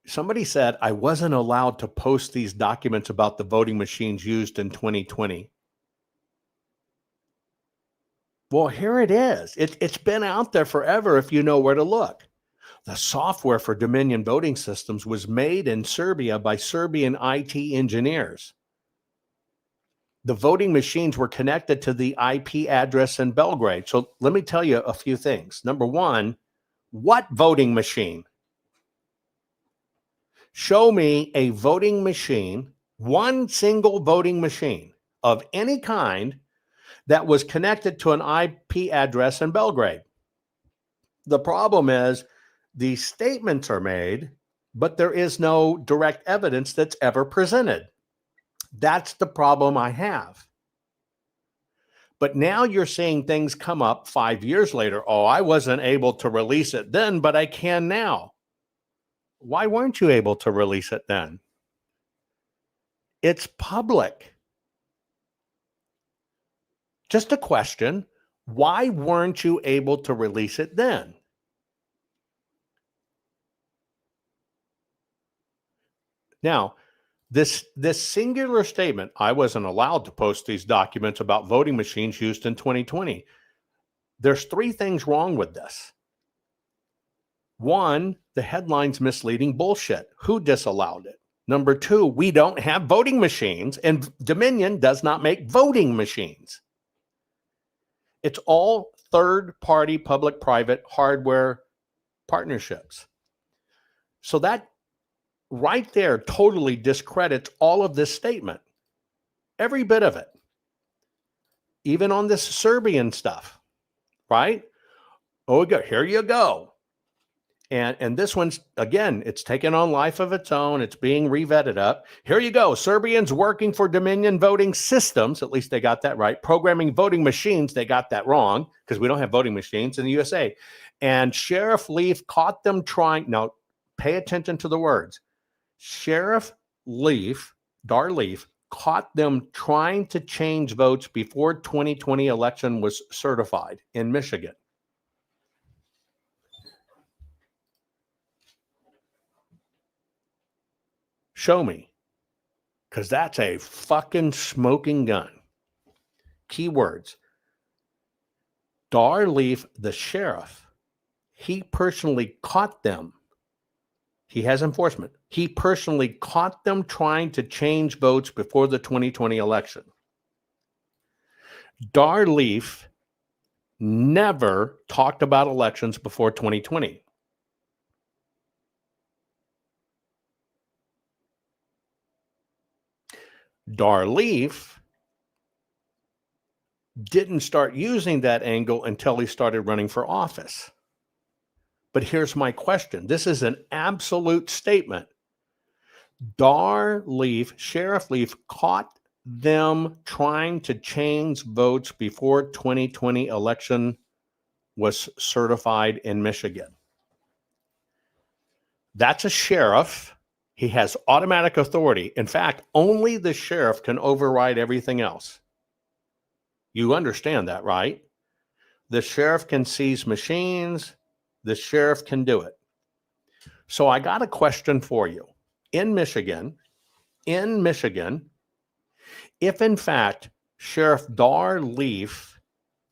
Somebody said I wasn't allowed to post these documents about the voting machines used in 2020. Well, here it is. It's been out there forever if you know where to look. The software for Dominion voting systems was made in Serbia by Serbian IT engineers. The voting machines were connected to the IP address in Belgrade. So let me tell you a few things. Number one, what voting machine? Show me a voting machine, one single voting machine of any kind that was connected to an IP address in Belgrade. The problem is these statements are made, but there is no direct evidence that's ever presented. That's the problem I have. But now you're seeing things come up 5 years later. Oh, I wasn't able to release it then, but I can now. Why weren't you able to release it then? It's public. Just a question. Why weren't you able to release it then? Now, this singular statement, I wasn't allowed to post these documents about voting machines used in 2020. There's three things wrong with this. One, the headline's misleading bullshit. Who disallowed it? Number two, we don't have voting machines, and Dominion does not make voting machines. It's all third-party public-private hardware partnerships. So that right there totally discredits all of this statement. Every bit of it. Even on this Serbian stuff, right? Oh, here you go. And this one's, again, it's taken on life of its own. It's being revetted up. Here you go. Serbians working for Dominion voting systems. At least they got that right. Programming voting machines. They got that wrong because we don't have voting machines in the USA. And Sheriff Leaf caught them trying. Now, pay attention to the words. Sheriff Leaf, Dar Leaf, caught them trying to change votes before 2020 election was certified in Michigan. Show me, because that's a fucking smoking gun. Keywords. Dar Leaf, the sheriff, he personally caught them. He has enforcement. He personally caught them trying to change votes before the 2020 election. Dar Leaf never talked about elections before 2020. Dar Leaf didn't start using that angle until he started running for office. But here's my question. This is an absolute statement. Dar Leaf, Sheriff Leaf, caught them trying to change votes before 2020 election was certified in Michigan. That's a sheriff. He has automatic authority. In fact, only the sheriff can override everything else. You understand that, right? The sheriff can seize machines. The sheriff can do it. So I got a question for you. In Michigan, if in fact Sheriff Dar Leaf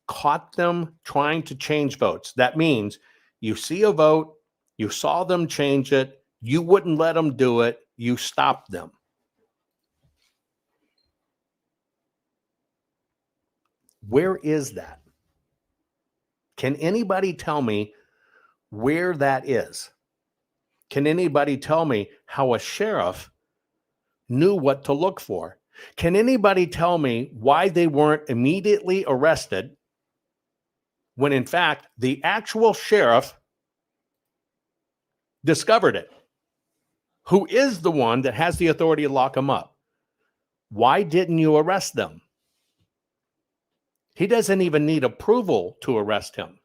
caught them trying to change votes, that means you see a vote, you saw them change it, you wouldn't let them do it, you stopped them. Where is that? Can anybody tell me where that is? Can anybody tell me how a sheriff knew what to look for? Can anybody tell me why they weren't immediately arrested when in fact the actual sheriff discovered it? Who is the one that has the authority to lock them up? Why didn't you arrest them? He doesn't even need approval to arrest him.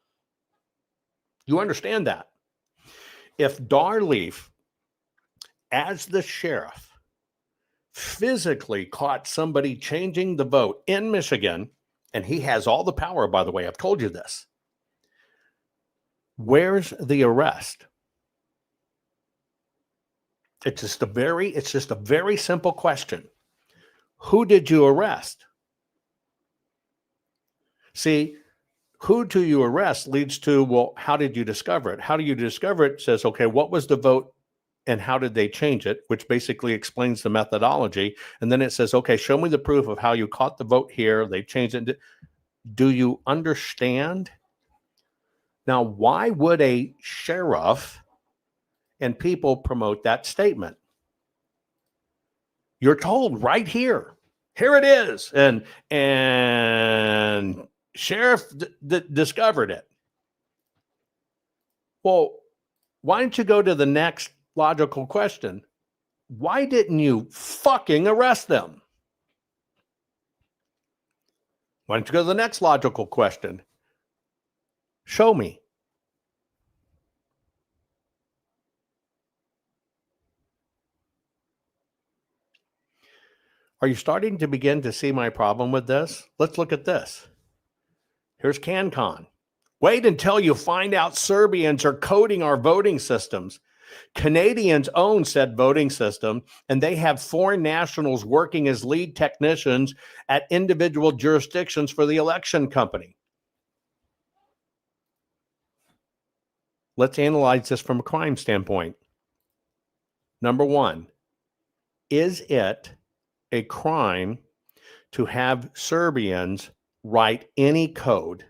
You understand that? If Dar Leaf, as the sheriff, physically caught somebody changing the vote in Michigan, and he has all the power, by the way, I've told you this, where's the arrest? It's just a very simple question. Who did you arrest? See, who do you arrest leads to, well, how did you discover it? How do you discover it? Says, okay, what was the vote and how did they change it? Which basically explains the methodology. And then it says, okay, show me the proof of how you caught the vote here. They changed it. Do you understand? Now, why would a sheriff and people promote that statement? You're told right here, here it is. And sheriff discovered it. Well, why don't you go to the next logical question? Why didn't you fucking arrest them? Why don't you go to the next logical question? Show me. Are you starting to begin to see my problem with this? Let's look at this. Here's CanCon. Wait until you find out Serbians are coding our voting systems. Canadians own said voting system, and they have foreign nationals working as lead technicians at individual jurisdictions for the election company. Let's analyze this from a crime standpoint. Number one, is it a crime to have Serbians write any code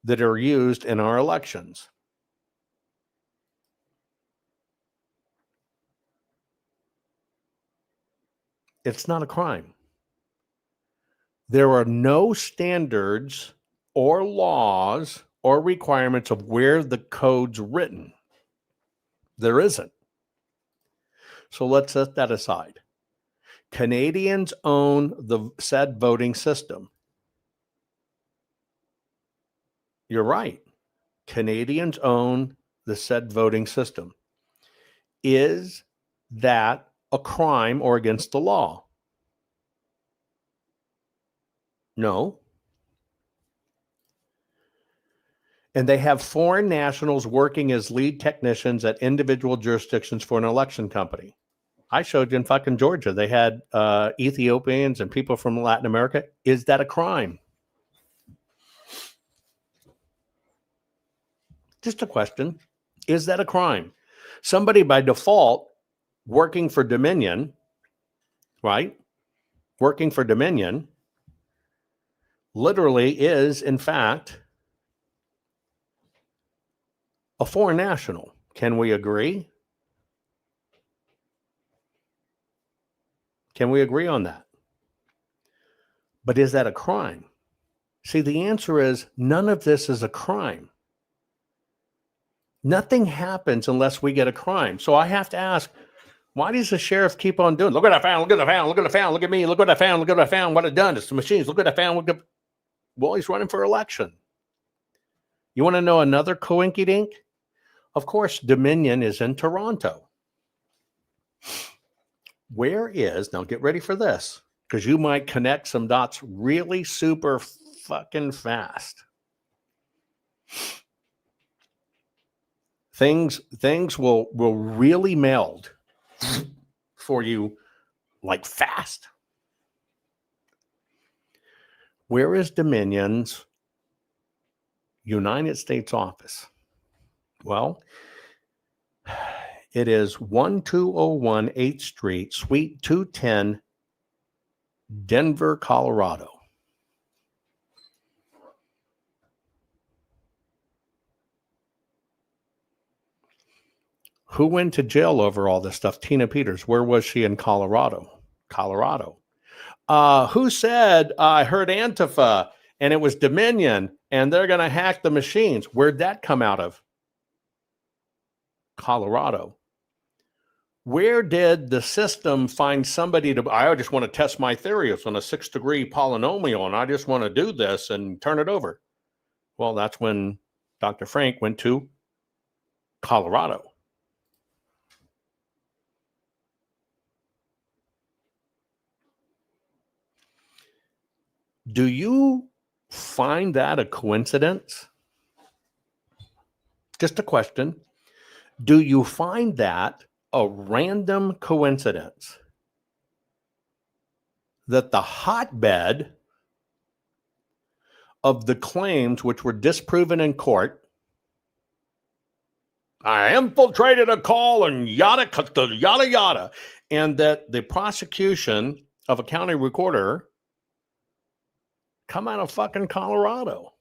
that are used in our elections? It's not a crime. There are no standards or laws or requirements of where the code's written. There isn't. So let's set that aside. Canadians own the said voting system. You're right. Canadians own the said voting system. Is that a crime or against the law? No. And they have foreign nationals working as lead technicians at individual jurisdictions for an election company. I showed you in fucking Georgia, they had Ethiopians and people from Latin America. Is that a crime? Just a question. Is that a crime? Somebody by default working for Dominion, right? Working for Dominion literally is, in fact, a foreign national. Can we agree? Can we agree on that? But is that a crime? See, the answer is none of this is a crime. Nothing happens unless we get a crime. So I have to ask, why does the sheriff keep on doing? Look what I found, look what I found, look what I found, look at me, look what I found, look what I found, what I've done. It's the machines, look what I found. Look at... Well, he's running for election. You want to know another coinkydink? Of course, Dominion is in Toronto. Where is, now get ready for this, because you might connect some dots really super fucking fast. Things will really meld for you like fast. Where is Dominion's United States office? Well, it is 1201 8th Street, Suite 210, Denver, Colorado. Who went to jail over all this stuff? Tina Peters. Where was she in Colorado? Colorado. Who said, I heard Antifa and it was Dominion and they're going to hack the machines? Where'd that come out of? Colorado. Where did the system find somebody to, I just want to test my theory. It's on a 6-degree polynomial and I just want to do this and turn it over. Well, that's when Dr. Frank went to Colorado. Do you find that a coincidence? Just a question. Do you find that a random coincidence that the hotbed of the claims which were disproven in court, I infiltrated a call and yada, yada, yada, and that the prosecution of a county recorder come out of fucking Colorado?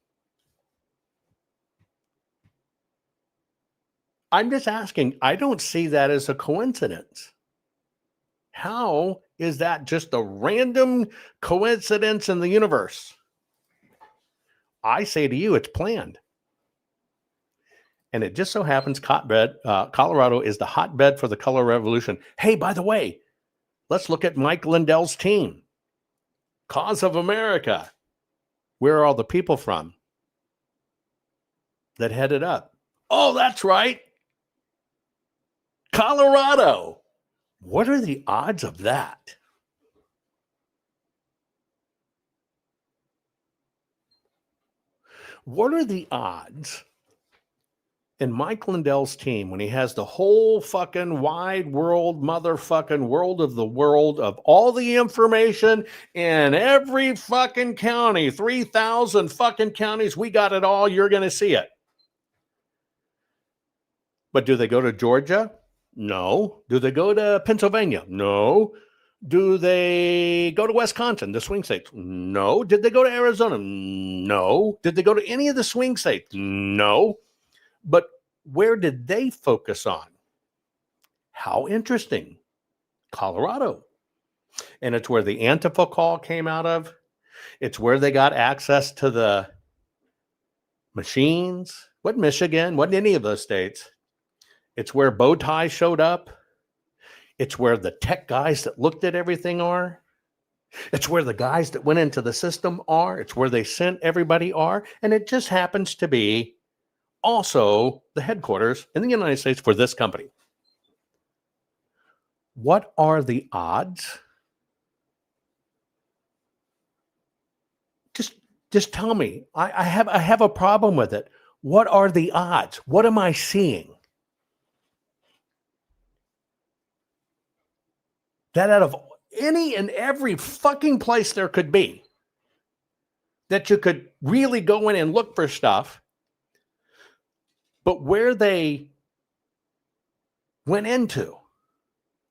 I'm just asking. I don't see that as a coincidence. How is that just a random coincidence in the universe? I say to you, it's planned. And it just so happens Colorado is the hotbed for the color revolution. Hey, by the way, let's look at Mike Lindell's team. Cause of America. Where are all the people from that headed up? Oh, that's right. Colorado. What are the odds of that? What are the odds in Mike Lindell's team when he has the whole fucking wide world, motherfucking world of all the information in every fucking county, 3,000 fucking counties, we got it all, you're going to see it. But do they go to Georgia? No. Do they go to Pennsylvania? No. Do they go to Wisconsin, the swing states? No. Did they go to Arizona? No. Did they go to any of the swing states? No. But where did they focus on? How interesting. Colorado. And it's where the Antifa call came out of. It's where they got access to the machines. What Michigan? Wasn't any of those states. It's where Bowtie showed up. It's where the tech guys that looked at everything are. It's where the guys that went into the system are. It's where they sent everybody are. And it just happens to be also the headquarters in the United States for this company. What are the odds? Just tell me. I have a problem with it. What are the odds? What am I seeing? That out of any and every fucking place there could be, that you could really go in and look for stuff, but where they went into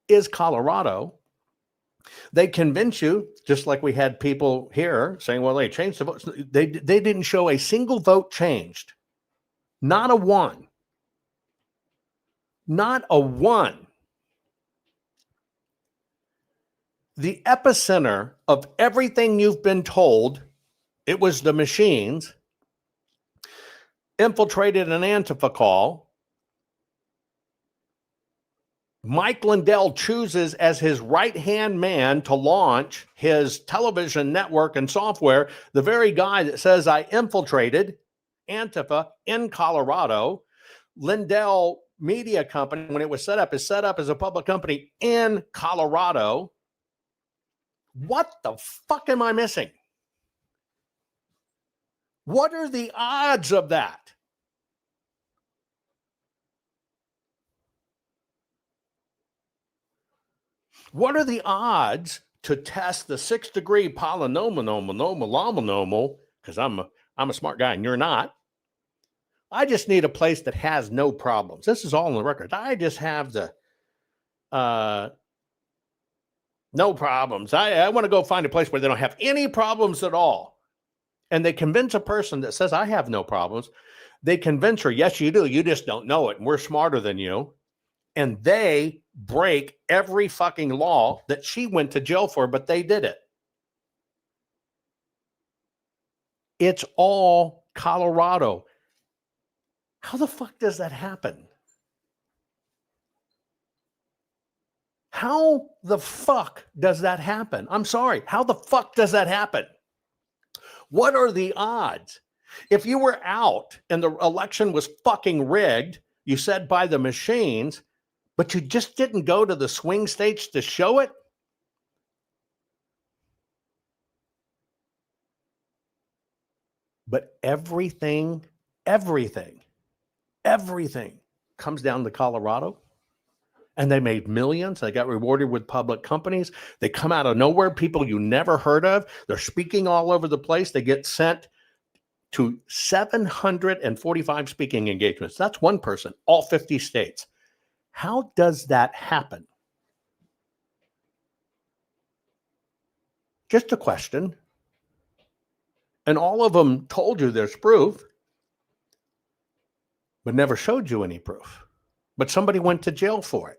is Colorado. They convince you, just like we had people here saying, well, they changed the votes. They didn't show a single vote changed. Not a one. Not a one. The epicenter of everything you've been told, it was the machines, infiltrated an Antifa call. Mike Lindell chooses as his right-hand man to launch his television network and software, the very guy that says, I infiltrated Antifa in Colorado. Lindell Media Company, when it was set up, is set up as a public company in Colorado. What the fuck am I missing? What are the odds of that? What are the odds to test the 6-degree polynomial, because I'm a smart guy and you're not. I just need a place that has no problems. This is all on the record. I just have the no problems. I want to go find a place where they don't have any problems at all. And they convince a person that says, I have no problems. They convince her, yes, you do. You just don't know it. And we're smarter than you. And they break every fucking law that she went to jail for, but they did it. It's all Colorado. How the fuck does that happen? How the fuck does that happen? I'm sorry. How the fuck does that happen? What are the odds? If you were out and the election was fucking rigged, you said by the machines, but you just didn't go to the swing states to show it? But everything comes down to Colorado. And they made millions. They got rewarded with public companies. They come out of nowhere, people you never heard of. They're speaking all over the place. They get sent to 745 speaking engagements. That's one person, all 50 states. How does that happen? Just a question. And all of them told you there's proof, but never showed you any proof. But somebody went to jail for it.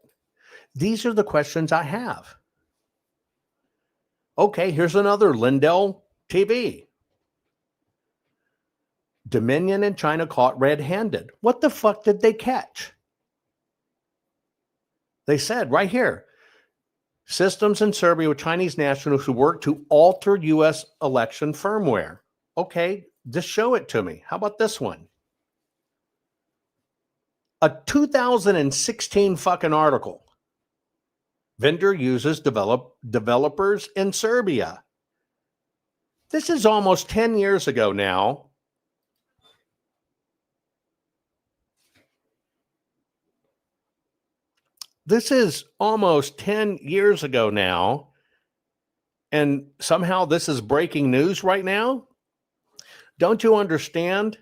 These are the questions I have. Okay, here's another Lindell TV. Dominion and China caught red-handed. What the fuck did they catch? They said right here, systems in Serbia with Chinese nationals who work to alter U.S. election firmware. Okay, just show it to me. How about this one? A 2016 fucking article. Vendor uses developers in Serbia. This is almost 10 years ago now. This is almost 10 years ago now. And somehow this is breaking news right now. Don't you understand?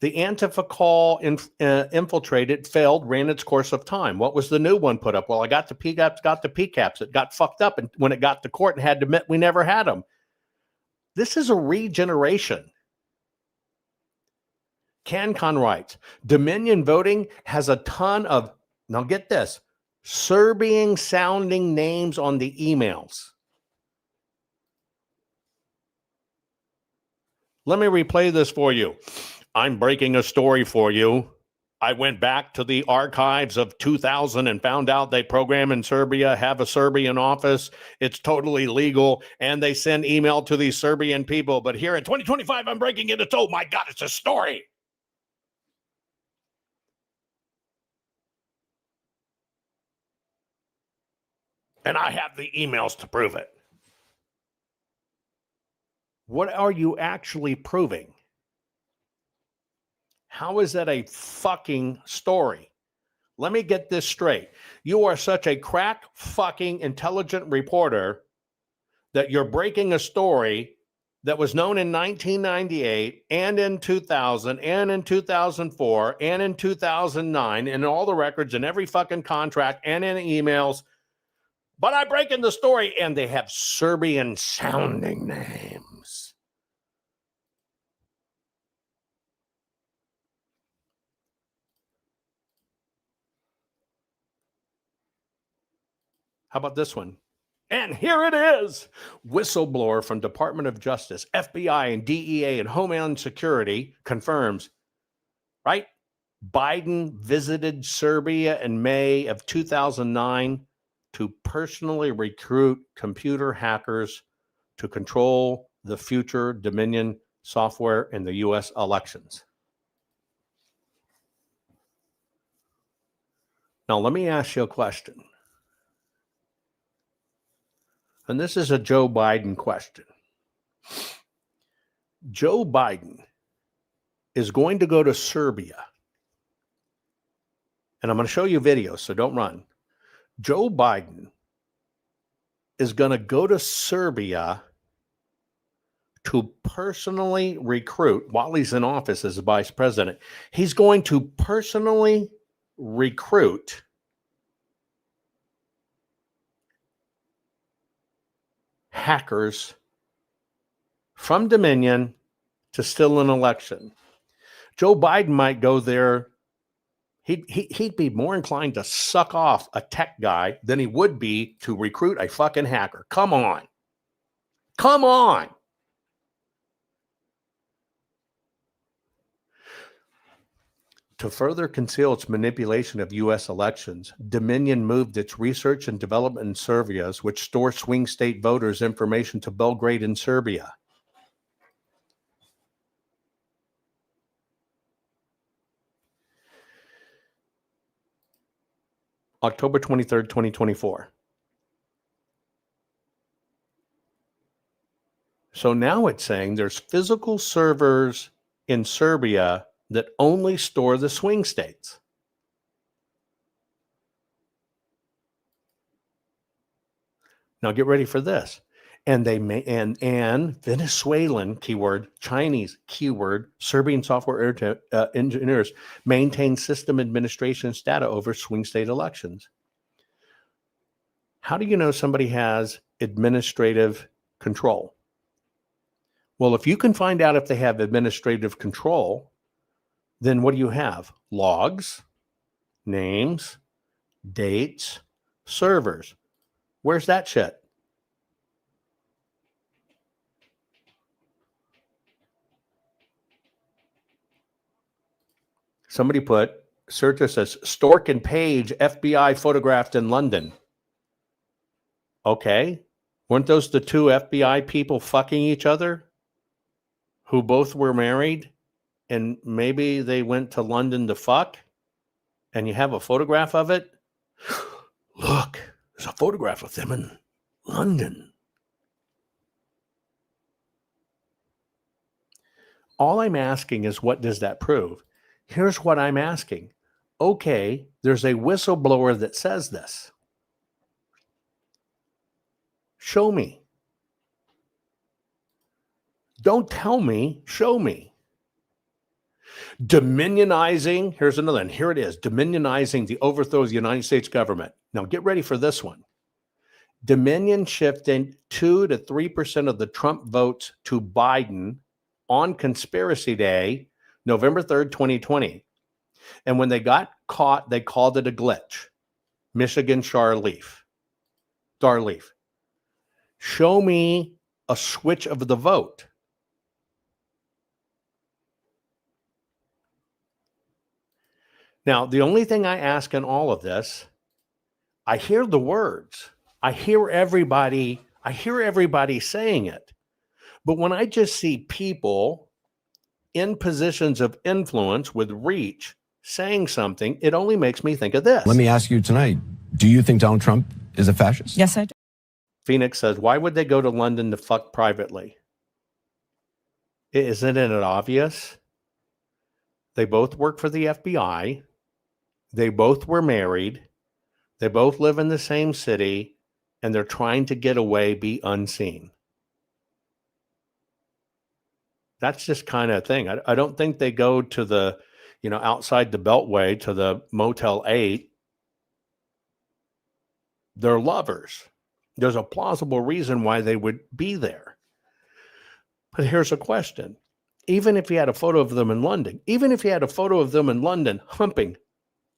The Antifa call infiltrated, failed, ran its course of time. What was the new one put up? Well, I got the PCAPs. It got fucked up. And when it got to court and had to admit we never had them. This is a regeneration. CanCon writes, Dominion voting has a ton of, now get this, Serbian sounding names on the emails. Let me replay this for you. I'm breaking a story for you. I went back to the archives of 2000 and found out they program in Serbia, have a Serbian office. It's totally legal. And they send email to these Serbian people. But here in 2025, I'm breaking it. It's, oh my God, it's a story. And I have the emails to prove it. What are you actually proving? How is that a fucking story? Let me get this straight. You are such a crack fucking intelligent reporter that you're breaking a story that was known in 1998 and in 2000 and in 2004 and in 2009 and in all the records and every fucking contract and in emails. But I break in the story and they have Serbian sounding names. How about this one? And here it is. Whistleblower from Department of Justice, FBI and DEA and Homeland Security confirms, right? Biden visited Serbia in May of 2009 to personally recruit computer hackers to control the future Dominion software in the U.S. elections. Now, let me ask you a question. And this is a Joe Biden question. Joe Biden is going to go to Serbia. And I'm going to show you videos, so don't run. Joe Biden is going to go to Serbia to personally recruit, while he's in office as a vice president, he's going to personally recruit hackers from Dominion to steal an election. Joe Biden might go there. He'd be more inclined to suck off a tech guy than he would be to recruit a fucking hacker. Come on. Come on. To further conceal its manipulation of U.S. elections, Dominion moved its research and development in Serbia, which store swing state voters' information, to Belgrade in Serbia. October 23rd, 2024. So now it's saying there's physical servers in Serbia that only store the swing states. Now get ready for this. And they may and Venezuelan keyword, Chinese keyword, Serbian software engineers maintain system administration data over swing state elections. How do you know somebody has administrative control? Well, if you can find out if they have administrative control, then what do you have? Logs, names, dates, servers. Where's that shit? Somebody put, Serta says, Stork and Page, FBI photographed in London. Okay. Weren't those the two FBI people fucking each other who both were married? And maybe they went to London to fuck? And you have a photograph of it? Look, there's a photograph of them in London. All I'm asking is, what does that prove? Here's what I'm asking. Okay, there's a whistleblower that says this. Show me. Don't tell me, show me. Dominionizing, here's another one. Here it is. Dominionizing the overthrow of the United States government. Now get ready for this one. Dominion shifting 2 to 3% of the Trump votes to Biden on Conspiracy Day, November 3rd, 2020. And when they got caught, they called it a glitch. Michigan Darleaf. Show me a switch of the vote. Now, the only thing I ask in all of this, I hear the words. I hear everybody saying it. But when I just see people in positions of influence with reach saying something, it only makes me think of this. Let me ask you tonight, do you think Donald Trump is a fascist? Yes, I do. Phoenix says, why would they go to London to fuck privately? Isn't it obvious? They both work for the FBI. They both were married. They both live in the same city, and they're trying to get away, be unseen. That's just kind of thing. I don't think they go to the, outside the Beltway to the Motel 8. They're lovers. There's a plausible reason why they would be there. But here's a question. Even if you had a photo of them in London, humping,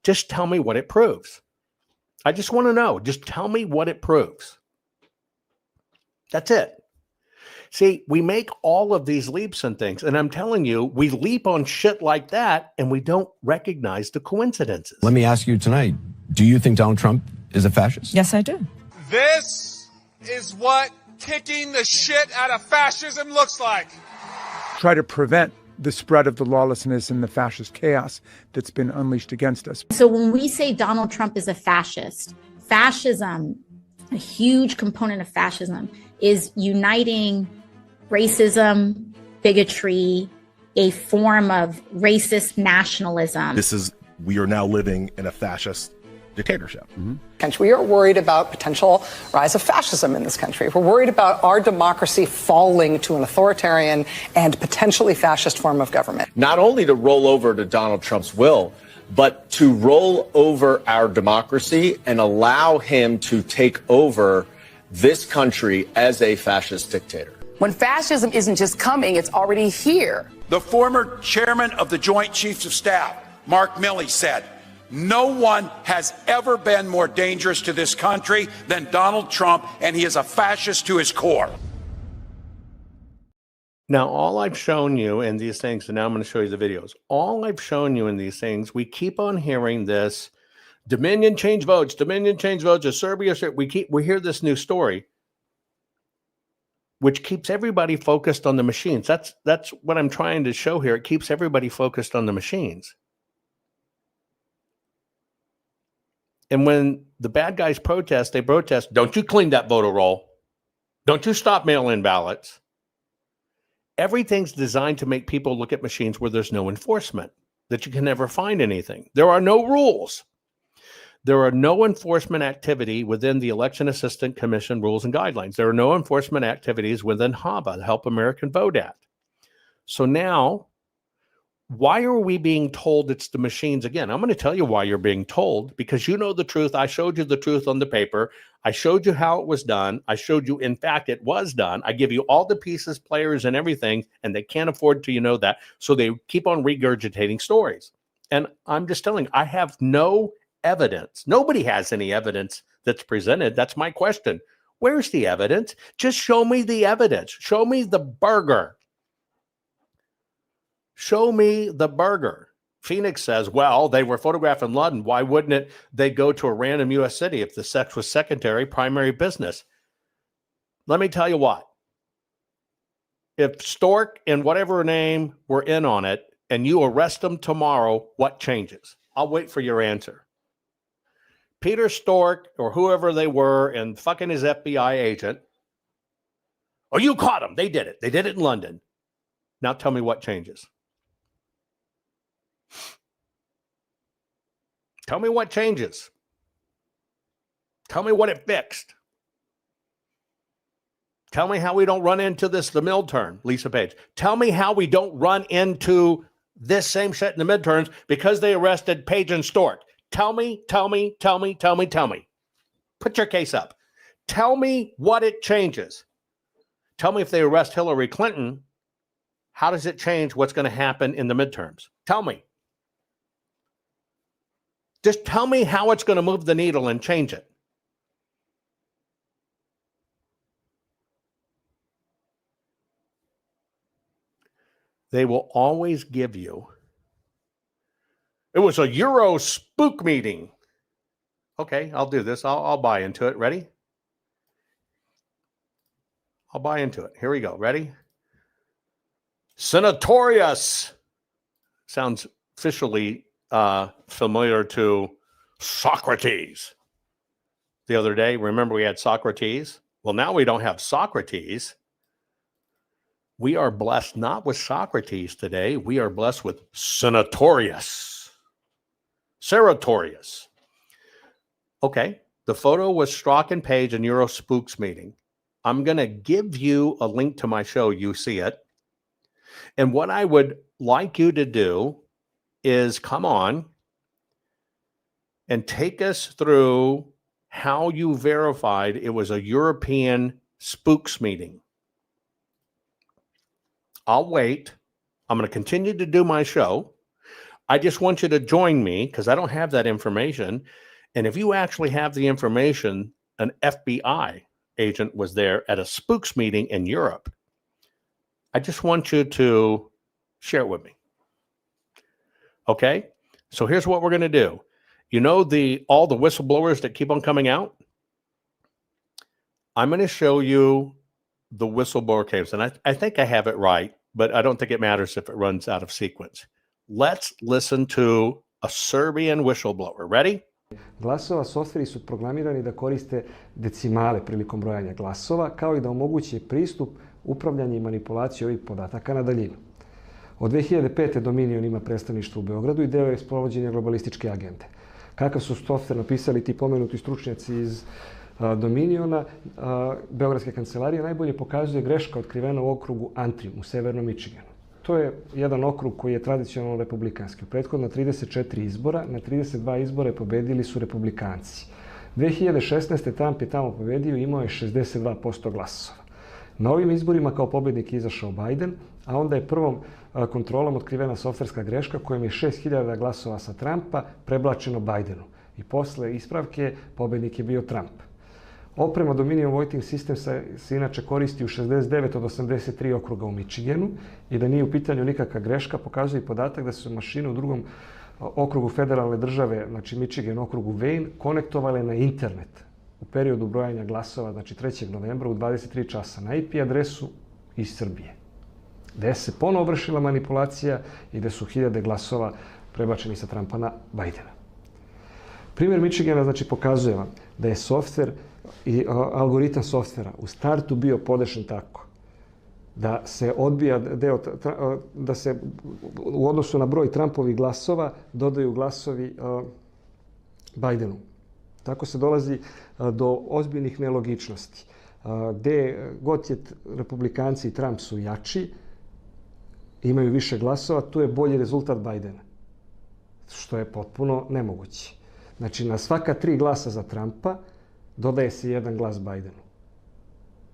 just tell me what it proves. I just want to know. Just tell me what it proves. That's it. See, we make all of these leaps and things, and I'm telling you, we leap on shit like that, and we don't recognize the coincidences. Let me ask you tonight, do you think Donald Trump is a fascist? Yes, I do. This is what kicking the shit out of fascism looks like. Try to prevent the spread of the lawlessness and the fascist chaos that's been unleashed against us. So when we say Donald Trump is a fascist, fascism, a huge component of fascism is uniting racism, bigotry, a form of racist nationalism. We are now living in a fascist dictatorship. We are worried about potential rise of fascism in this country. We're worried about our democracy falling to an authoritarian and potentially fascist form of government. Not only to roll over to Donald Trump's will, but to roll over our democracy and allow him to take over this country as a fascist dictator. When fascism isn't just coming, it's already here. The former chairman of the Joint Chiefs of Staff, Mark Milley, said, "No one has ever been more dangerous to this country than Donald Trump, and he is a fascist to his core." Now, all I've shown you in these things, and now I'm going to show you the videos. All I've shown you in these things, we keep on hearing this Dominion change votes, a Serbia. We hear this new story, which keeps everybody focused on the machines. That's what I'm trying to show here. It keeps everybody focused on the machines. And when the bad guys protest, they protest, don't you clean that voter roll. Don't you stop mail-in ballots. Everything's designed to make people look at machines where there's no enforcement, that you can never find anything. There are no rules. There are no enforcement activity within the Election Assistance Commission rules and guidelines. There are no enforcement activities within HAVA, the Help American Vote Act. So now, why are we being told it's the machines again? I'm going to tell you why you're being told, because you know the truth. I showed you the truth on the paper. I showed you how it was done. I showed you, in fact, it was done. I give you all the pieces, players, and everything, and they can't afford to, that. So they keep on regurgitating stories. And I'm just telling you, I have no evidence. Nobody has any evidence that's presented. That's my question. Where's the evidence? Just show me the evidence. Show me the burger. Show me the burger. Phoenix says, well, they were photographed in London. Why wouldn't they go to a random U.S. city if the sex was secondary, primary business? Let me tell you what. If Stork and whatever name were in on it and you arrest them tomorrow, what changes? I'll wait for your answer. Peter Stork or whoever they were and fucking his FBI agent. Oh, you caught them. They did it. They did it in London. Now tell me what changes. Tell me what changes. Tell me what it fixed. Tell me how we don't run into this, the midterm, Lisa Page. Tell me how we don't run into this same shit in the midterms because they arrested Page and Stork. Tell me. Put your case up. Tell me what it changes. Tell me if they arrest Hillary Clinton, how does it change what's going to happen in the midterms? Tell me. Just tell me how it's going to move the needle and change it. They will always give you, it was a Euro spook meeting. Okay, I'll do this. I'll buy into it. Ready? I'll buy into it. Here we go. Ready? Senatorius. Sounds officially familiar to Socrates. The other day, remember we had Socrates? Well, now we don't have Socrates. We are blessed not with Socrates today. We are blessed with Senatorius. Serratorius. Okay, the photo was Strzok and Page in Euro Spooks meeting. I'm going to give you a link to my show. You see it. And what I would like you to do is come on and take us through how you verified it was a European spooks meeting. I'll wait. I'm going to continue to do my show. I just want you to join me because I don't have that information. And if you actually have the information, an FBI agent was there at a spooks meeting in Europe. I just want you to share it with me. Okay? So here's what we're going to do. You know all the whistleblowers that keep on coming out? I'm going to show you the whistleblower case. And I think I have it right, but I don't think it matters if it runs out of sequence. Let's listen to a Serbian whistleblower. Ready? Glasova softveri su programirani da koriste decimale prilikom brojanja glasova, kao I da omoguće pristup, upravljanje I manipulaciju ovih podataka na daljinu. Od 2005. Dominion ima predstavništvo u Beogradu i deo je sprovođenja globalističke agende. Kakav su softver napisali ti pomenuti stručnjaci iz Dominiona, Beogradske kancelarije, najbolje pokazuje greška otkrivena u okrugu Antrim u severnom Michiganu. To je jedan okrug koji je tradicionalno republikanski. U prethodna 34 izbora, na 32 izbora pobedili su republikanci. 2016. Trump je tamo pobedio i imao je 62% glasova. Na ovim izborima kao pobednik je izašao Biden, a onda je prvom kontrolom otkrivena softverska greška kojom je 6000 glasova sa Trumpa preblačeno Bidenu. I posle ispravke pobednik je bio Trump. Oprema Dominion Voting System se inače koristi u 69 od 83 okruga u Michiganu i da nije u pitanju nikakva greška, pokazuje i podatak da su mašine u drugom okrugu federalne države, znači Michigan okrugu Wayne, konektovale na internet u periodu brojanja glasova, znači 3. novembra u 23 časa na IP adresu iz Srbije, gde se ponovo vršila manipulacija i gde su hiljade glasova prebačeni sa Trumpa na Bidena. Primjer Michigana znači pokazuje vam da je softver i algoritam softvera u startu bio podešen tako da se odbija da se u odnosu na broj Trumpovih glasova dodaju glasovi Bidenu. Tako se dolazi do ozbiljnih nelogičnosti. Gde god je republikanci i Trump su jači, imaju više glasova, tu je bolji rezultat Bidena. Što je potpuno nemoguće. Znači, na svaka 3 glasa za Trumpa dodaje se 1 glas Bidenu.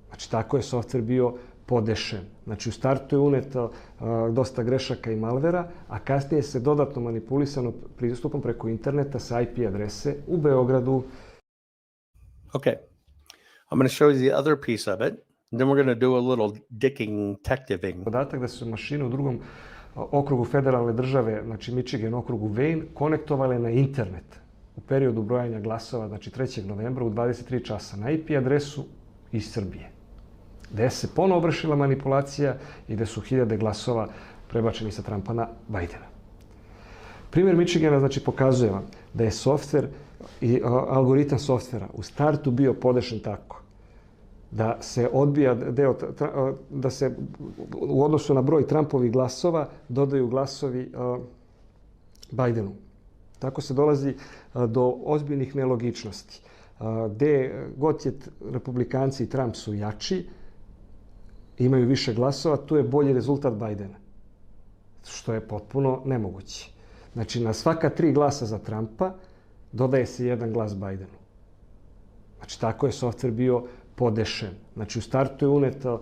Znači, tako je softver bio podešen. Znači, u startu je uneto dosta grešaka i malvera, a kasnije se dodatno manipulisano pristupom preko interneta sa IP adrese u Beogradu. Okay. I'm going to show you the other piece of it. And then we're going to do a little detectiving. Podatak da su mašine u drugom okrugu federalne države, znači Michigan okrugu Wayne, konektovale na internet u periodu brojanja glasova, znači 3. novembra u 23 časa na IP adresu iz Srbije, gde se ponovo vršila manipulacija i gde su hiljade glasova prebačeni sa Trumpa na Bidena. Primjer Michigana znači pokazuje vam da je softver i algoritam softvera u startu bio podešen tako da se odbija da se u odnosu na broj Trumpovih glasova dodaju glasovi Bidenu. Tako se dolazi do ozbiljnih nelogičnosti. Gde god je republikanci i Trump su jači, imaju više glasova, tu je bolji rezultat Bidena. Što je potpuno nemoguće. Znači, na svaka 3 glasa za Trumpa dodaje se 1 glas Bidenu. Znači, tako je softver bio podešen. Znači, u startu je uneto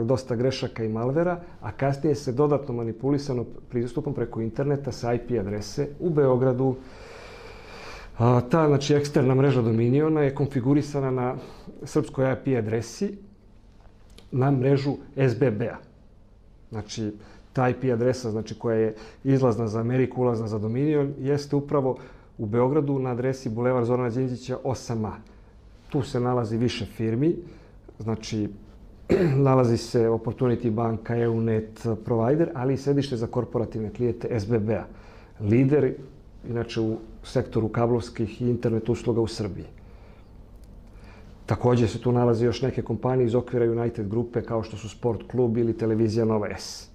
dosta grešaka i malvera, a kasnije se dodatno manipulisano pristupom preko interneta sa IP adrese u Beogradu. Ta, znači, eksterna mreža Dominiona je konfigurisana na srpskoj IP adresi na mrežu SBB-a. Znači, ta IP adresa, znači, koja je izlazna za Ameriku, ulazna za Dominion, jeste upravo u Beogradu na adresi Bulevar Zorana Đinđića 8A. Tu se nalazi više firmi, znači nalazi se Opportunity banka, EUNET provider, ali i sedište za korporativne klijente SBB-a. Lider, inače, u sektoru kablovskih i internet usluga u Srbiji. Također se tu nalazi još neke kompanije iz okvira United grupe kao što su Sport klub ili televizija Nova S.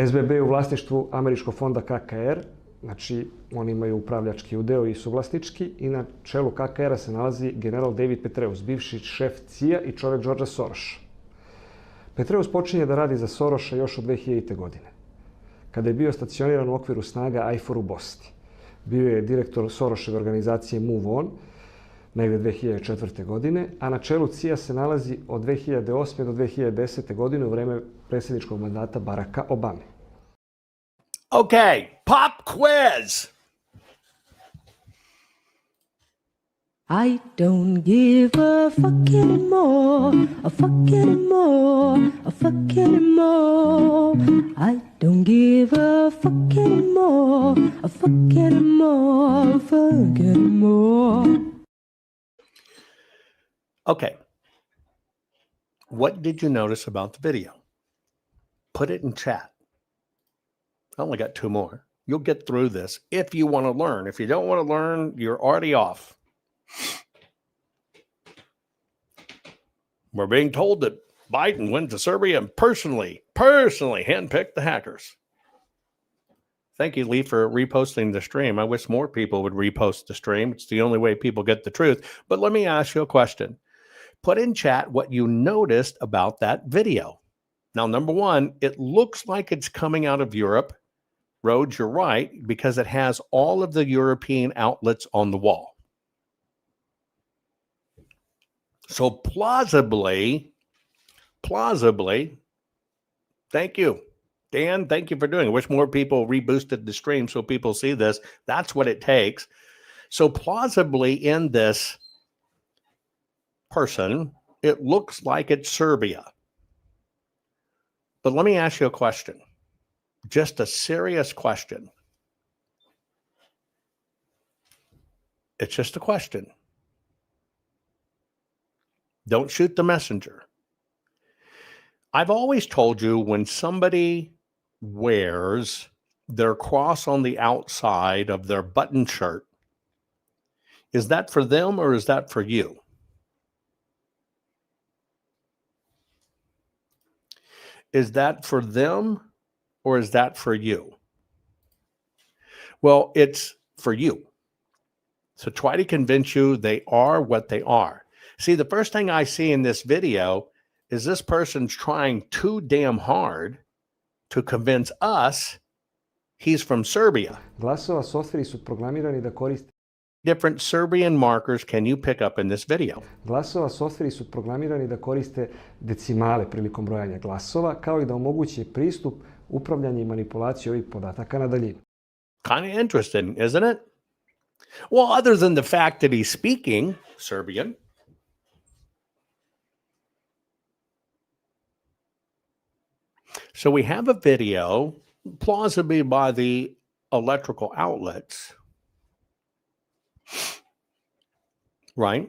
SBB je u vlasništvu američkog fonda KKR, znači oni imaju upravljački udeo i suvlasnički i na čelu KKR-a se nalazi general David Petraeus, bivši šef CIA i čovjek Georgea Sorosa. Petraeus počinje da radi za Sorosa još od 2000. godine, kada je bio stacioniran u okviru snaga IFOR u Bosni. Bio je direktor Sorosove organizacije Move On, negde 2004. godine, a na čelu CIA se nalazi od 2008. do 2010. godine u vreme predsjedničkog mandata Baracka Obame. Okay, pop quiz. I don't give a fuck anymore, a fuck anymore, a fuck anymore. I don't give a fuck anymore, a fuck anymore, a fuck anymore. Okay. What did you notice about the video? Put it in chat. I only got 2 more. You'll get through this if you want to learn. If you don't want to learn, you're already off. We're being told that Biden went to Serbia and personally handpicked the hackers. Thank you, Lee, for reposting the stream. I wish more people would repost the stream. It's the only way people get the truth. But let me ask you a question. Put in chat what you noticed about that video. Now, number one, it looks like it's coming out of Europe. Rhodes, you're right, because it has all of the European outlets on the wall. So plausibly, thank you. Dan, thank you for doing it. I wish more people reboosted the stream so people see this. That's what it takes. So plausibly in this person, it looks like it's Serbia. But let me ask you a question. Just a serious question. It's just a question. Don't shoot the messenger. I've always told you when somebody wears their cross on the outside of their button shirt, is that for them or is that for you? Is that for them or is that for you? Well, it's for you. So try to convince you they are what they are. See, the first thing I see in this video is this person's trying too damn hard to convince us he's from Serbia. Glasova softveri su programirani da koriste Different Serbian markers can you pick up in this video? Glasova softveri su programirani da koriste decimale prilikom brojanja glasova, kao i da omoguće pristup, upravljanje i manipulaciju ovih podataka na daljinu. Kind of interesting, isn't it? Well, other than the fact that he's speaking Serbian. So we have a video, plausibly by the electrical outlets, right?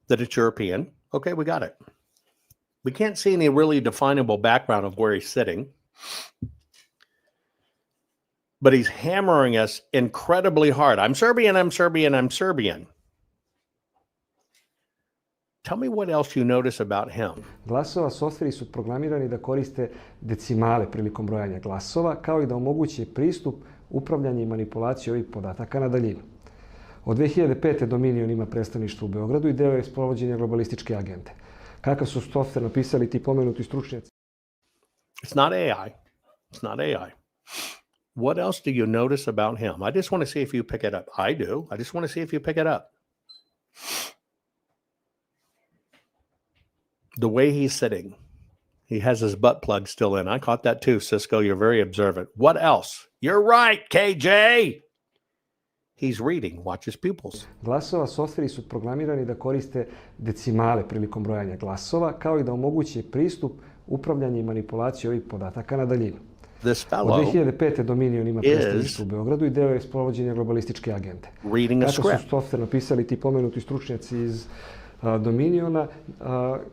That it's European. Okay, we got it. We can't see any really definable background of where he's sitting. But he's hammering us incredibly hard. I'm Serbian, I'm Serbian, I'm Serbian. Tell me what else you notice about him. Glasova softveri su programirani da koriste decimale prilikom brojanja glasova, kao i da omoguće pristup, upravljanje i manipulaciju ovih podataka na daljinu. Od 2005. Dominion ima predstavništvo u Beogradu i deo je sprovođenja globalističke agende. Kakav su softver napisali ti pomenuti stručnjaci? It's not AI. It's not AI. What else do you notice about him? I just want to see if you pick it up. I do. I just want to see if you pick it up. The way he's sitting. He has his butt plug still in. I caught that too, Cisco. You're very observant. What else? You're right, KJ. He's reading. Watch his pupils. Glasova softveri su programirani da koriste decimale prilikom brojanja glasova, kao i da omoguće pristup, upravljanje i manipulaciju ovih podataka na daljinu. This Od fellow 2005. Dominion ima predstavništvo u Beogradu i deo je sprovođenja globalističke agende. reading a Kako script. su softver napisali ti pomenuti stručnjaci iz Dominiona,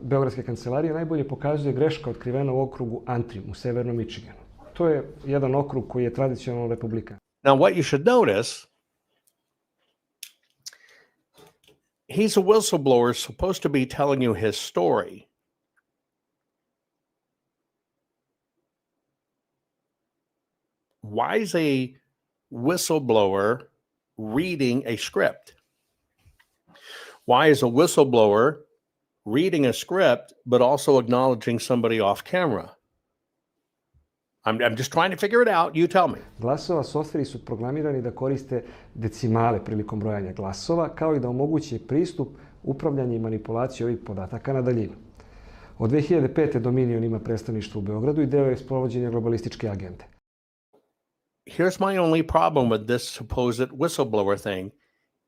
Beogradske kancelarije, najbolje pokazuje greška otkrivena u okrugu Antrim u severnom Michiganu. To je jedan okrug koji je tradicionalno republikan. Now, what you should notice, he's a whistleblower supposed to be telling you his story. Why is a whistleblower reading a script? Why is a whistleblower reading a script but also acknowledging somebody off camera? I'm just trying to figure it out. You tell me. Glasova softveri su programirani da koriste decimale prilikom brojanja glasova, kao i da omoguće pristup, upravljanje i manipulaciju ovih podataka na daljinu. Od 2005. Dominion ima predstavništvo u Beogradu i deo je sprovođenja globalističke agende. Here's my only problem with this supposed whistleblower thing.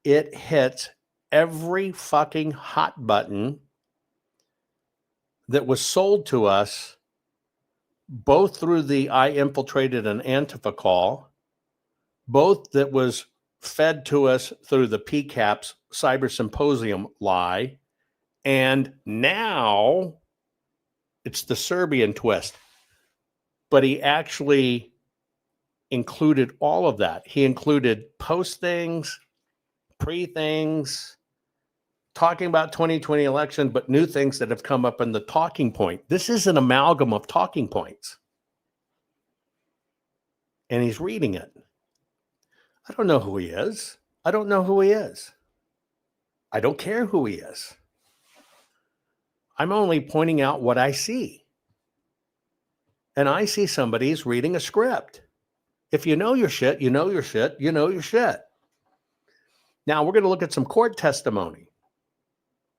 It hits every fucking hot button that was sold to us, both through the I infiltrated an Antifa call, both that was fed to us through the PCAP's Cyber Symposium lie, and now it's the Serbian twist. But he actually included all of that. He included post things, pre things, talking about 2020 election, but new things that have come up in the talking point. This is an amalgam of talking points. And he's reading it. I don't know who he is. I don't know who he is. I don't care who he is. I'm only pointing out what I see. And I see somebody's reading a script. If you know your shit, you know your shit, you know your shit. Now we're going to look at some court testimony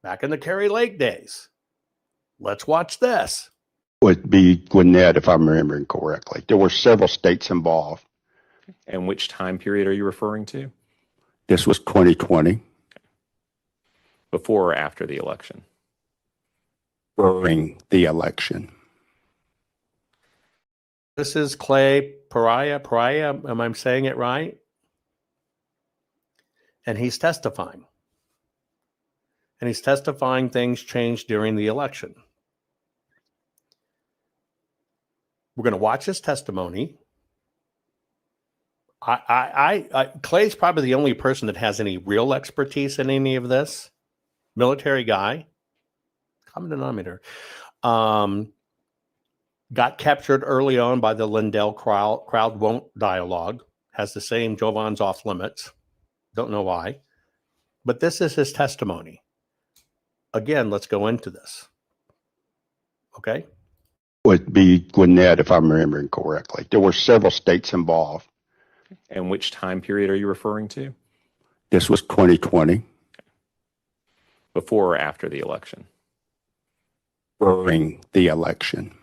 back in the Kerry Lake days. Let's watch this. Would be Gwinnett, if I'm remembering correctly. There were several states involved. And which time period are you referring to? This was 2020. Before or after the election? During the election. This is Clay Pariah, am I saying it right? And he's testifying. And he's testifying things changed during the election. We're going to watch his testimony. Clay's probably the only person that has any real expertise in any of this. Military guy. Common denominator. Got captured early on by the Lindell crowd won't dialogue. Has the same Jovan's off limits. Don't know why. But this is his testimony. Again, let's go into this. Okay? Would be Gwinnett, if I'm remembering correctly. There were several states involved. And which time period are you referring to? This was 2020. Before or after the election? During the election.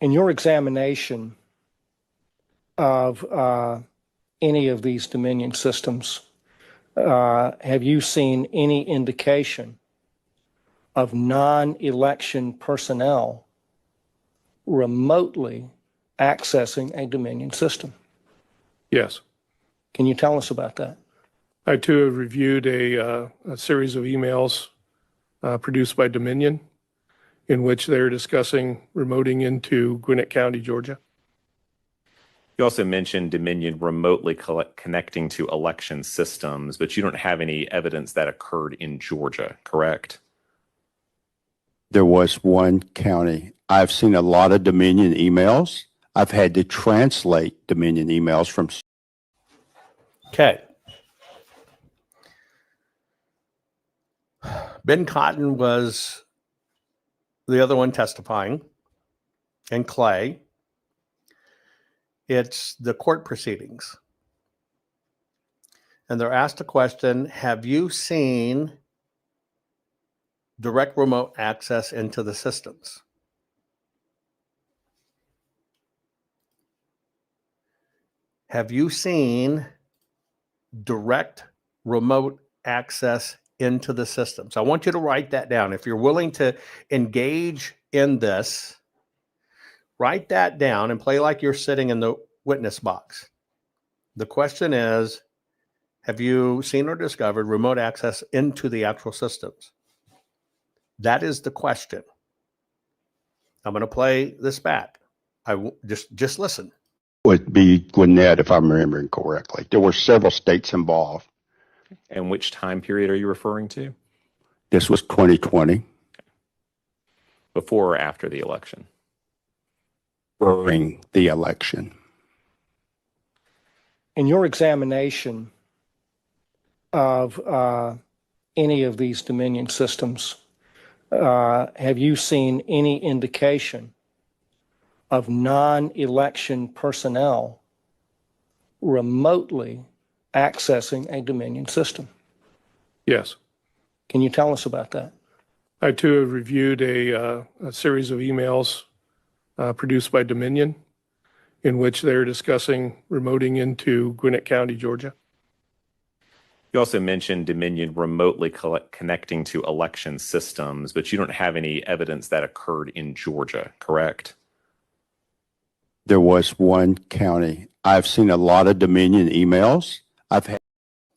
In your examination of any of these Dominion systems, have you seen any indication of non-election personnel remotely accessing a Dominion system? Yes. Can you tell us about that? I too have reviewed a series of emails produced by Dominion in which they're discussing remoting into Gwinnett County, Georgia. You also mentioned Dominion remotely connecting to election systems, but you don't have any evidence that occurred in Georgia, correct? There was one county. I've seen a lot of Dominion emails. I've had to translate Dominion emails from. Okay. Ben Cotton was the other one testifying, and Clay. It's the court proceedings. And they're asked a question, have you seen direct remote access into the systems? Have you seen direct remote access into the systems? I want you to write that down. If you're willing to engage in this, write that down and play like you're sitting in the witness box. The question is, have you seen or discovered remote access into the actual systems? That is the question. I'm going to play this back. Just listen. Would be Gwinnett, if I'm remembering correctly. There were several states involved. And which time period are you referring to? This was 2020. Before or after the election? During the election. In your examination of any of these Dominion systems, have you seen any indication of non-election personnel remotely accessing a Dominion system? Yes. Can you tell us about that? I too have reviewed a series of emails produced by Dominion in which they're discussing remoting into Gwinnett County, Georgia. You also mentioned Dominion remotely connecting to election systems, but you don't have any evidence that occurred in Georgia, correct? There was one county. I've seen a lot of Dominion emails.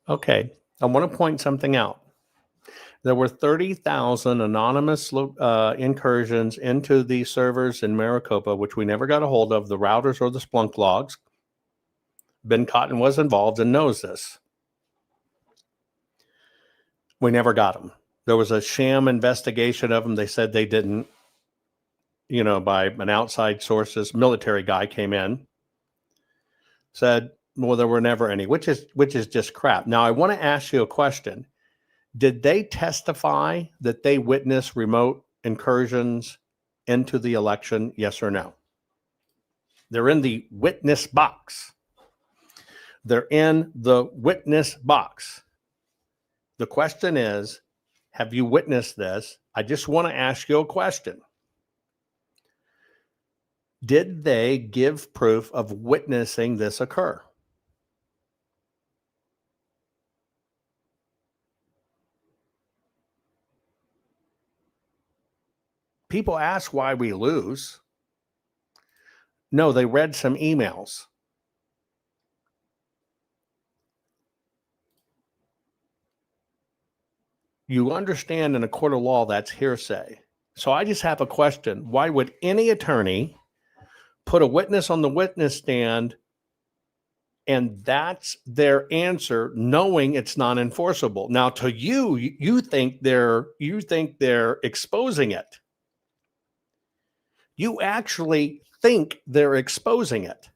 Okay, I want to point something out. There were 30,000 anonymous incursions into the servers in Maricopa, which we never got a hold of, the routers or the Splunk logs. Ben Cotton was involved and knows this. We never got them. There was a sham investigation of them. They said they didn't, by an outside sources. Military guy came in, said, well, there were never any, which is just crap. Now, I want to ask you a question. Did they testify that they witnessed remote incursions into the election? Yes or no? They're in the witness box. They're in the witness box. The question is, have you witnessed this? I just want to ask you a question. Did they give proof of witnessing this occur? People ask why we lose. No, they read some emails. You understand in a court of law that's hearsay. So I just have a question. Why would any attorney put a witness on the witness stand and that's their answer, knowing it's not enforceable? Now, to you think they're exposing it. You actually think they're exposing it.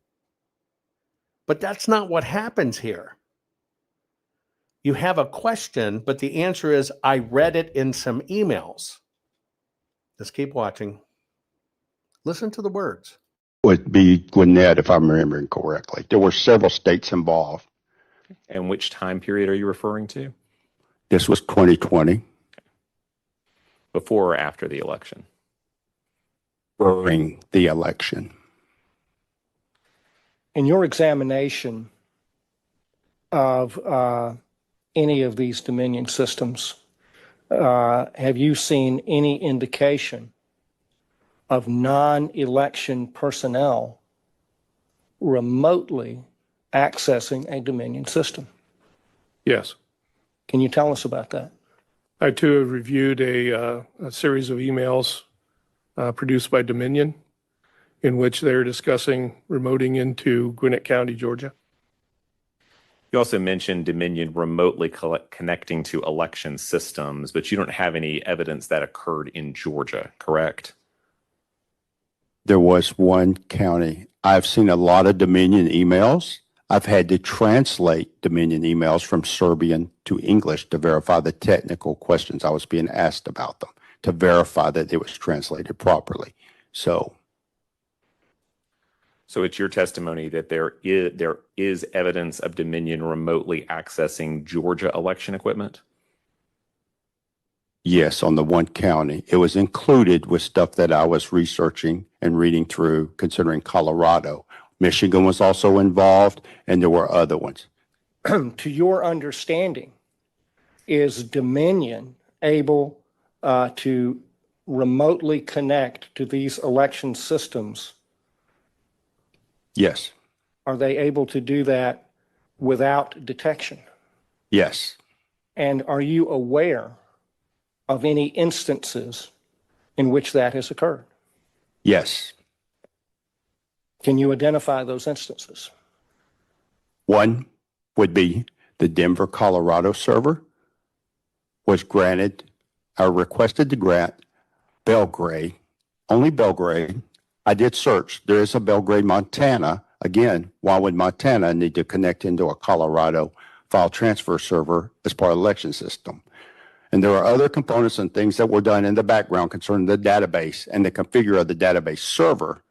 But that's not what happens here. You have a question, but the answer is, I read it in some emails. Just keep watching. Listen to the words. Would be Gwinnett, if I'm remembering correctly. There were several states involved. And which time period are you referring to? This was 2020. Before or after the election? During the election. In your examination of any of these Dominion systems, have you seen any indication of non-election personnel remotely accessing a Dominion system? Yes. Can you tell us about that? I, too, have reviewed a series of emails produced by Dominion in which they're discussing remoting into Gwinnett County, Georgia. You also mentioned Dominion remotely connecting to election systems, but you don't have any evidence that occurred in Georgia, correct? There was one county. I've seen a lot of Dominion emails. I've had to translate Dominion emails from Serbian to English to verify the technical questions I was being asked about them, to verify that it was translated properly. So it's your testimony that there is evidence of Dominion remotely accessing Georgia election equipment? yes, on the one county. It was included with stuff that I was researching and reading through, considering Colorado. Michigan was also involved, and there were other ones. To your understanding, is Dominion able to remotely connect to these election systems? Yes. Are they able to do that without detection? Yes. And are you aware of any instances in which that has occurred? Yes. Can you identify those instances? One would be the Denver, Colorado server was granted, or requested to grant Belgrade, only Belgrade. I did search. There is a Belgrade, Montana. Again, why would Montana need to connect into a Colorado file transfer server as part of the election system? And there are other components and things that were done in the background concerning the database and the configure of the database server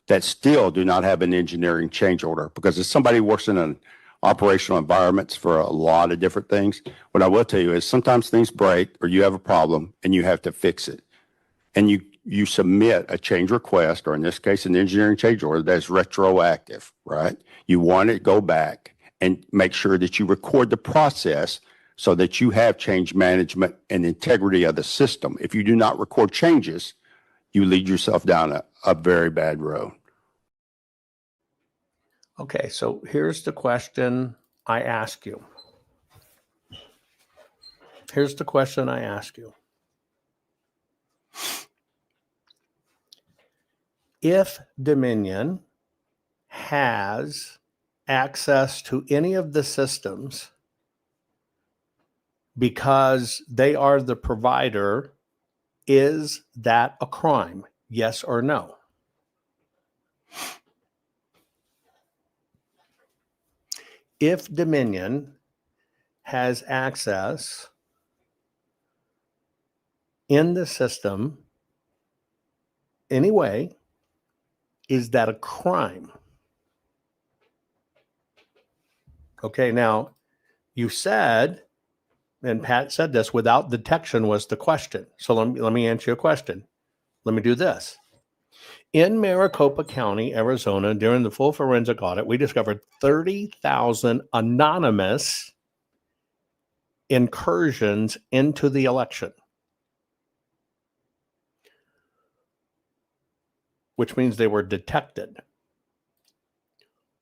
that still do not have an engineering change order. Because as somebody who works in an operational environments for a lot of different things, what I will tell you is sometimes things break or you have a problem and you have to fix it. And you submit a change request, or in this case, an engineering change order that's retroactive, right? You want to go back and make sure that you record the process so that you have change management and integrity of the system. If you do not record changes, you lead yourself down a very bad road. Okay, so here's the question I ask you. Here's the question I ask you. If Dominion has access to any of the systems because they are the provider, is that a crime? Yes or no? If Dominion has access in the system anyway, is that a crime? Okay, now you said, and Pat said this, without detection was the question. So let me answer your question. Let me do this. In Maricopa County, Arizona, during the full forensic audit, we discovered 30,000 anonymous incursions into the election, which means they were detected.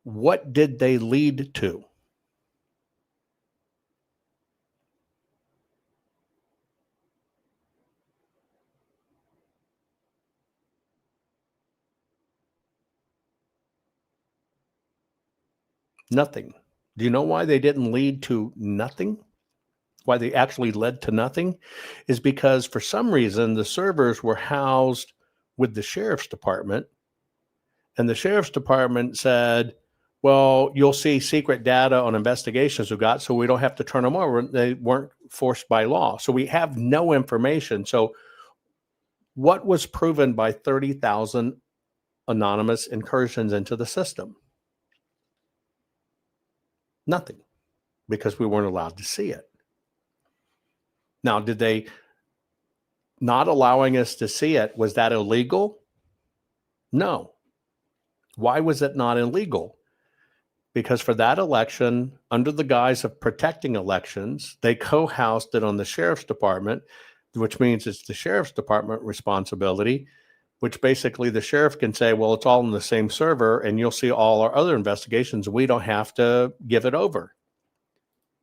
What did they lead to? Nothing. Do you know why they didn't lead to nothing? Why they actually led to nothing is because for some reason the servers were housed with the sheriff's department, and the sheriff's department said, well, you'll see secret data on investigations we got, so we don't have to turn them over. They weren't forced by law. So we have no information. So what was proven by 30,000 anonymous incursions into the system? Nothing, because we weren't allowed to see it. Now, did they not allowing us to see it, was that illegal? No. Why was it not illegal? Because for that election, under the guise of protecting elections, they co-housed it on the sheriff's department, which means it's the sheriff's department responsibility, which basically the sheriff can say, well, it's all in the same server and you'll see all our other investigations. We don't have to give it over.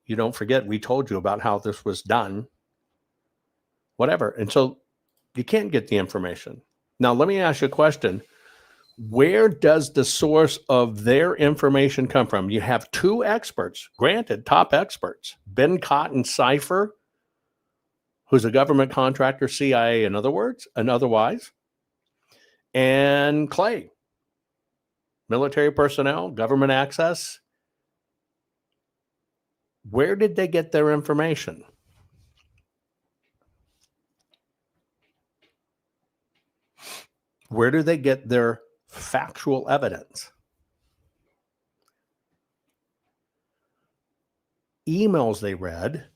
You don't forget, we told you about how this was done, whatever. And so you can't get the information. Now, let me ask you a question. Where does the source of their information come from? You have two experts, granted, top experts, Ben Cotton Cipher, who's a government contractor, CIA, in other words, and otherwise, and Clay, military personnel, government access. Where did they get their information? Where do they get their factual evidence? Emails they read,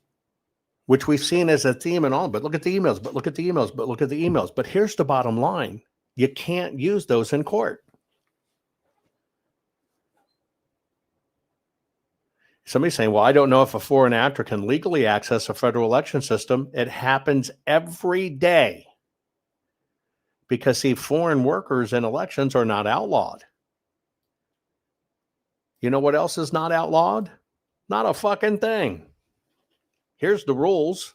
which we've seen as a theme and all, but look at the emails, but look at the emails, but look at the emails. But here's the bottom line. You can't use those in court. Somebody's saying, well, I don't know if a foreign actor can legally access a federal election system. It happens every day. Because, see, foreign workers in elections are not outlawed. You know what else is not outlawed? Not a fucking thing. Here's the rules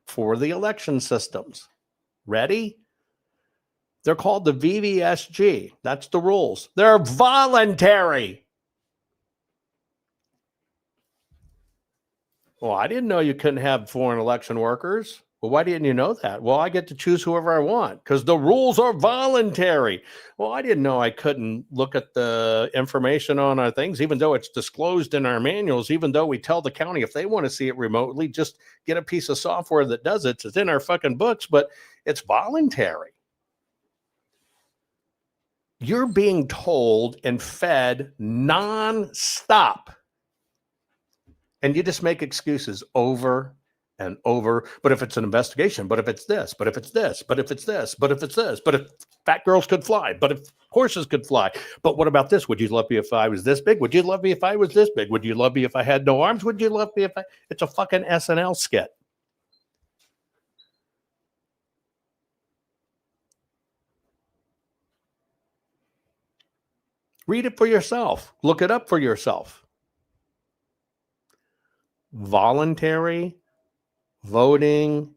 for the election systems. Ready? They're called the VVSG. That's the rules. They're voluntary. Well, I didn't know you couldn't have foreign election workers. Well, why didn't you know that? Well, I get to choose whoever I want because the rules are voluntary. Well, I didn't know I couldn't look at the information on our things, even though it's disclosed in our manuals, even though we tell the county if they want to see it remotely, just get a piece of software that does it. It's in our fucking books, but it's voluntary. You're being told and fed nonstop. And you just make excuses over and over. But if it's an investigation, but if it's this, but if it's this, but if it's this, but if it's this, but if fat girls could fly, but if horses could fly. But what about this? Would you love me if I was this big? Would you love me if I was this big? Would you love me if I had no arms? Would you love me if I... It's a fucking SNL skit. Read it for yourself. Look it up for yourself. Voluntary voting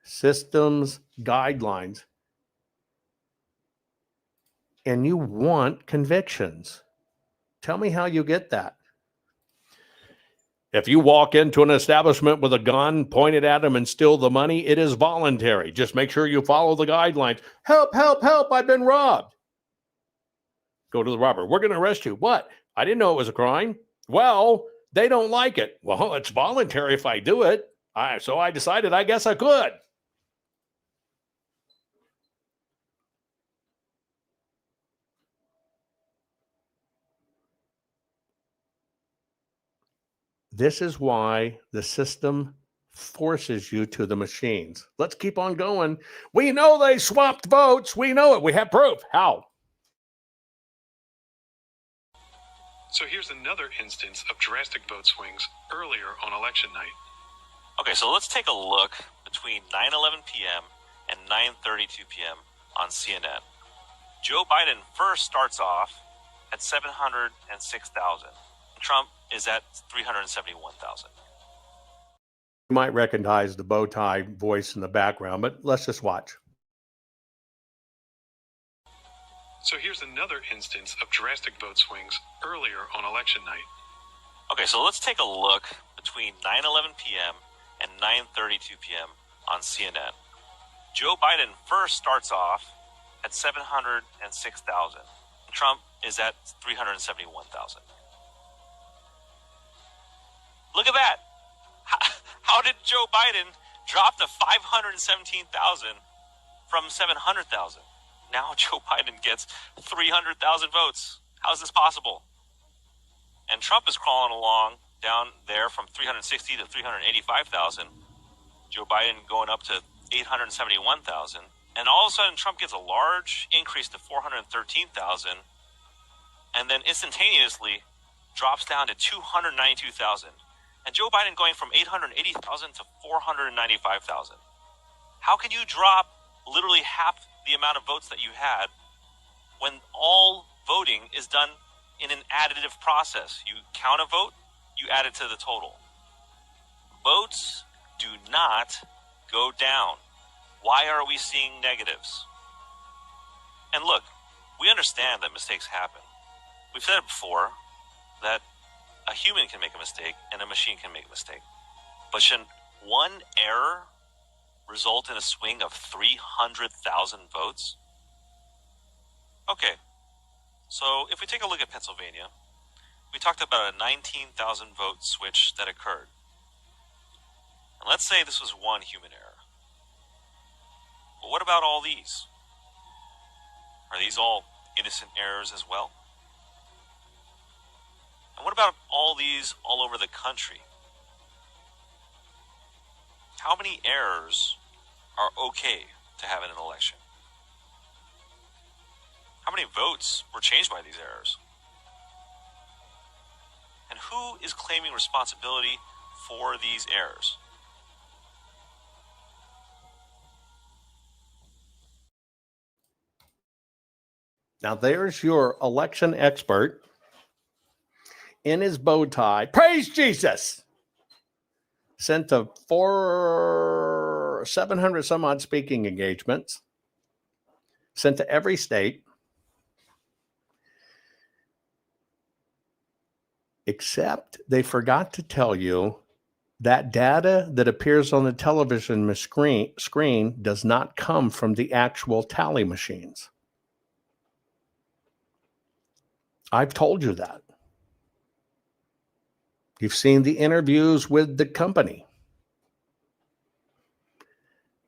systems guidelines. And you want convictions. Tell me how you get that. If you walk into an establishment with a gun pointed at them and steal the money, it is voluntary. Just make sure you follow the guidelines. Help, help, help, I've been robbed. Go to the robber. We're going to arrest you. What? I didn't know it was a crime. Well, they don't like it. Well, it's voluntary if I do it. So I decided I guess I could. This is why the system forces you to the machines. Let's keep on going. We know they swapped votes. We know it. We have proof. How? So here's another instance of drastic vote swings earlier on election night. Okay, so let's take a look between 9:11 p.m. and 9:32 p.m. on CNN. Joe Biden first starts off at 706,000. Trump is at 371,000. You might recognize the bow tie voice in the background, but let's just watch. So here's another instance of drastic vote swings earlier on election night. Okay, so let's take a look between 9:11 p.m. and 9:32 p.m. on CNN. Joe Biden first starts off at 706,000. Trump is at 371,000. Look at that. How did Joe Biden drop to 517,000 from 700,000? Now Joe Biden gets 300,000 votes. How is this possible? And Trump is crawling along down there from 360 to 385,000. Joe Biden going up to 871,000. And all of a sudden, Trump gets a large increase to 413,000. And then instantaneously drops down to 292,000. And Joe Biden going from 880,000 to 495,000. How can you drop literally half the amount of votes that you had when all voting is done in an additive process? You count a vote, you add it to the total. Votes do not go down. Why are we seeing negatives? And look, we understand that mistakes happen. We've said it before that a human can make a mistake and a machine can make a mistake. But should one error result in a swing of 300,000 votes? Okay, so if we take a look at Pennsylvania, we talked about a 19,000 vote switch that occurred. And let's say this was one human error. But what about all these? Are these all innocent errors as well? And what about all these all over the country? How many errors are okay to have in an election? How many votes were changed by these errors? And who is claiming responsibility for these errors? Now there's your election expert in his bow tie. Praise Jesus! Sent to 700 some odd speaking engagements. Sent to every state. Except they forgot to tell you that data that appears on the television screen does not come from the actual tally machines. I've told you that. You've seen the interviews with the company.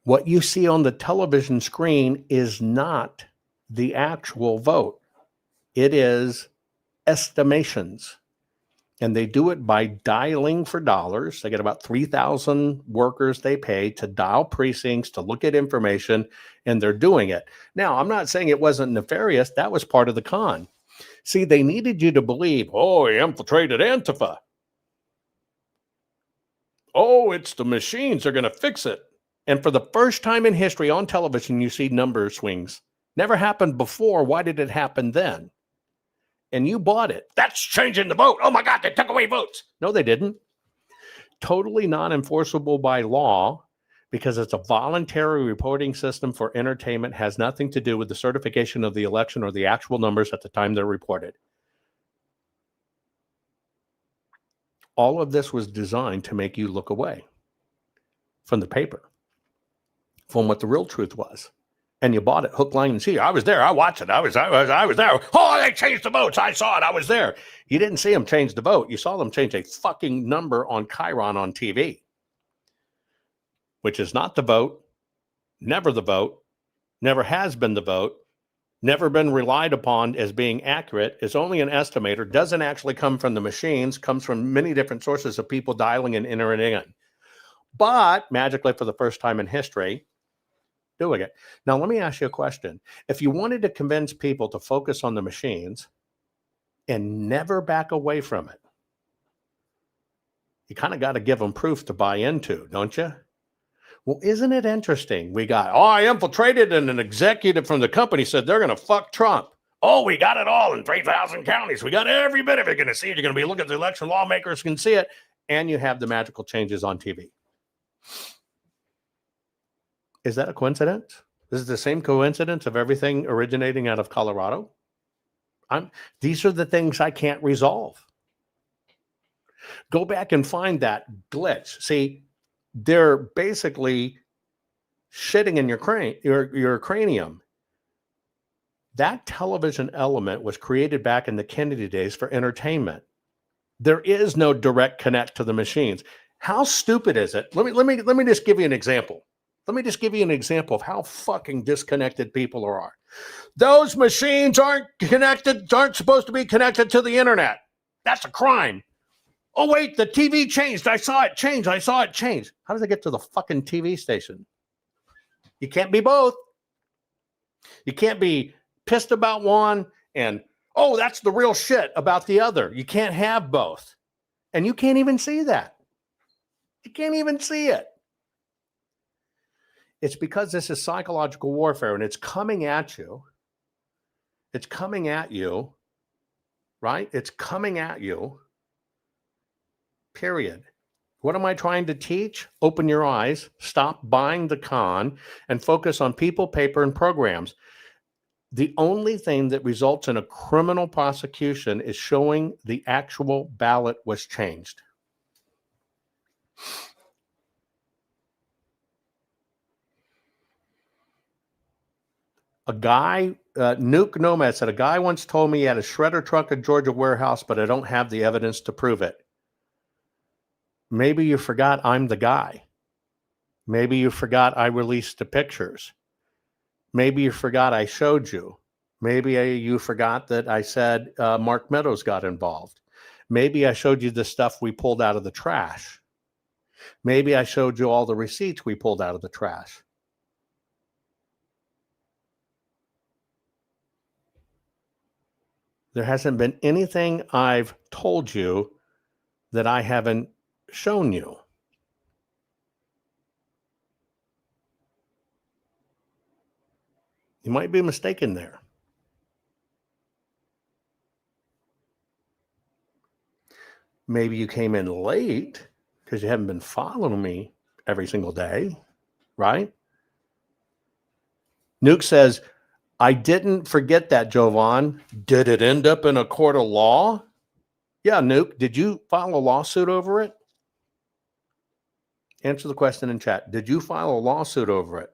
What you see on the television screen is not the actual vote. It is estimations. And they do it by dialing for dollars. They get about 3,000 workers they pay to dial precincts, to look at information, and they're doing it. Now, I'm not saying it wasn't nefarious. That was part of the con. See, they needed you to believe, oh, he infiltrated Antifa. Oh, it's the machines. They're going to fix it. And for the first time in history on television, you see number swings. Never happened before. Why did it happen then? And you bought it. That's changing the vote. Oh, my God, they took away votes. No, they didn't. Totally non-enforceable by law because it's a voluntary reporting system for entertainment, has nothing to do with the certification of the election or the actual numbers at the time they're reported. All of this was designed to make you look away from the paper, from what the real truth was. And you bought it hook, line, and sinker. I was there. I watched it. I was there. Oh, they changed the votes. I saw it. I was there. You didn't see them change the vote. You saw them change a fucking number on Chiron on TV, which is not the vote, never the vote, never has been the vote, never been relied upon as being accurate, is only an estimator, doesn't actually come from the machines, comes from many different sources of people dialing and entering in. But magically, for the first time in history, doing it. Now, let me ask you a question. If you wanted to convince people to focus on the machines and never back away from it, you kind of got to give them proof to buy into, don't you? Well, isn't it interesting? We got, I infiltrated and an executive from the company said they're going to fuck Trump. Oh, we got it all in 3,000 counties. We got every bit of it. You're going to see it. You're going to be looking at the election. Lawmakers can see it. And you have the magical changes on TV. Is that a coincidence? This is the same coincidence of everything originating out of Colorado? These are the things I can't resolve. Go back and find that glitch. See, they're basically shitting in your cranium. That television element was created back in the Kennedy days for entertainment. There is no direct connect to the machines. How stupid is it? Let me just give you an example. Let me just give you an example of how fucking disconnected people are. Those machines aren't supposed to be connected to the internet. That's a crime. Oh, wait, the TV changed. I saw it change. How does it get to the fucking TV station? You can't be both. You can't be pissed about one and, oh, that's the real shit about the other. You can't have both. And you can't even see that. You can't even see it. It's because this is psychological warfare and it's coming at you. It's coming at you, right? It's coming at you, period. What am I trying to teach? Open your eyes, stop buying the con, and focus on people, paper, and programs. The only thing that results in a criminal prosecution is showing the actual ballot was changed. A guy, Nuke Nomad said, a guy once told me he had a shredder truck in Georgia warehouse, but I don't have the evidence to prove it. Maybe you forgot I'm the guy. Maybe you forgot I released the pictures. Maybe you forgot I showed you. Maybe you forgot that I said Mark Meadows got involved. Maybe I showed you the stuff we pulled out of the trash. Maybe I showed you all the receipts we pulled out of the trash. There hasn't been anything I've told you that I haven't shown you. You might be mistaken there. Maybe you came in late because you haven't been following me every single day, right? Nuke says, I didn't forget that, Jovan. Did it end up in a court of law? Yeah, Nuke, did you file a lawsuit over it? Answer the question in chat. Did you file a lawsuit over it?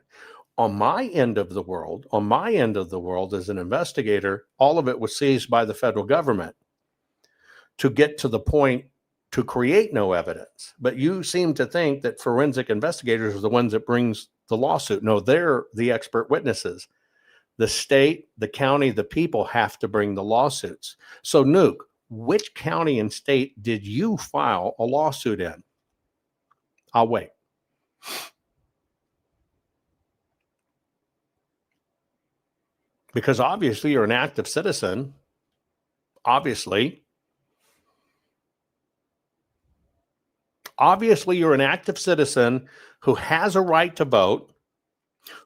On my end of the world, as an investigator, all of it was seized by the federal government to get to the point to create no evidence. But you seem to think that forensic investigators are the ones that brings the lawsuit. No, they're the expert witnesses. The state, the county, the people have to bring the lawsuits. So, Nuke, which county and state did you file a lawsuit in? I'll wait. Because obviously you're an active citizen. Obviously you're an active citizen who has a right to vote,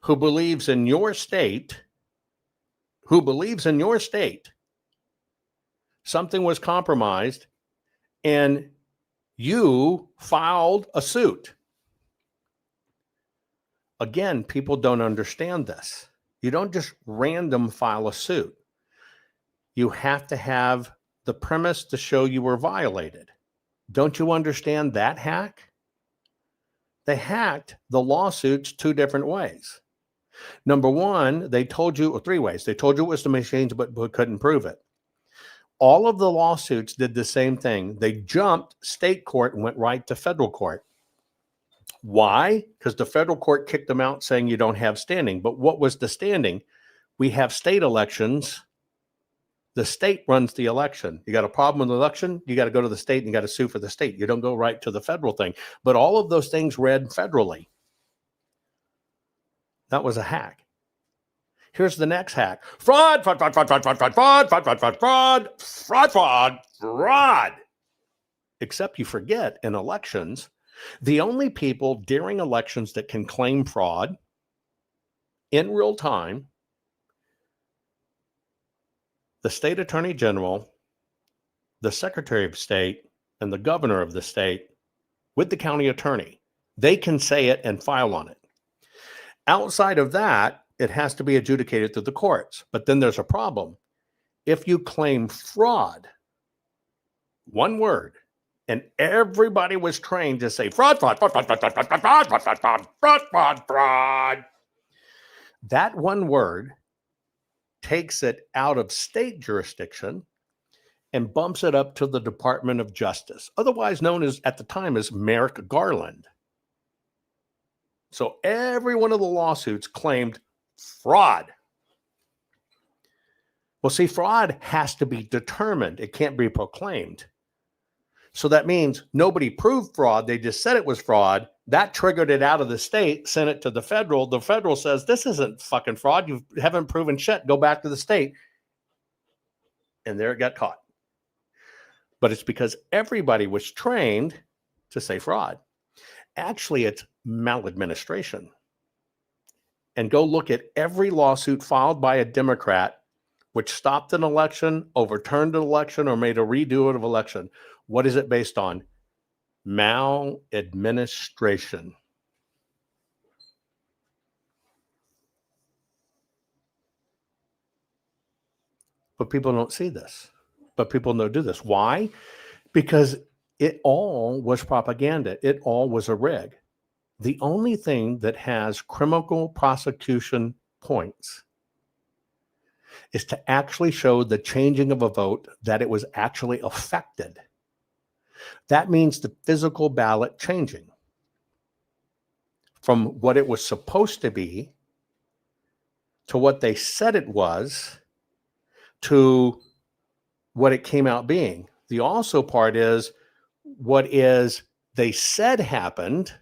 who believes in your state, something was compromised, and you filed a suit. Again, people don't understand this. You don't just random file a suit. You have to have the premise to show you were violated. Don't you understand that hack? They hacked the lawsuits 2 different ways. Number one, they told you, or 3 ways. They told you it was the machines, but couldn't prove it. All of the lawsuits did the same thing. They jumped state court and went right to federal court. Why? Because the federal court kicked them out saying you don't have standing. But what was the standing? We have state elections. The state runs the election. You got a problem with the election, you got to go to the state and you got to sue for the state. You don't go right to the federal thing. But all of those things read federally. That was a hack. Here's the next hack. Fraud, fraud, fraud, fraud, fraud, fraud, fraud, fraud, fraud, fraud, fraud, fraud, fraud, fraud, fraud. Except you forget, in elections, the only people during elections that can claim fraud in real time, the state attorney general, the secretary of state, and the governor of the state with the county attorney. They can say it and file on it. Outside of that, it has to be adjudicated through the courts. But then there's a problem. If you claim fraud, one word, and everybody was trained to say fraud, fraud, fraud, fraud, fraud, fraud, fraud, fraud, fraud, fraud, fraud, fraud, fraud, fraud. That one word takes it out of state jurisdiction and bumps it up to the Department of Justice, otherwise known as, at the time, as Merrick Garland. So every one of the lawsuits claimed fraud. Well, see, fraud has to be determined. It can't be proclaimed. So that means nobody proved fraud. They just said it was fraud. That triggered it out of the state, sent it to the federal. The federal says, this isn't fucking fraud. You haven't proven shit. Go back to the state. And there it got caught. But it's because everybody was trained to say fraud. Actually, it's maladministration. And go look at every lawsuit filed by a Democrat which stopped an election, overturned an election, or made a redo of election. What is it based on? Maladministration. But people don't see this. But people don't do this. Why? Because it all was propaganda. It all was a rig. The only thing that has criminal prosecution points is to actually show the changing of a vote, that it was actually affected. That means the physical ballot changing from what it was supposed to be to what they said it was to what it came out being. The also part is what is they said happened.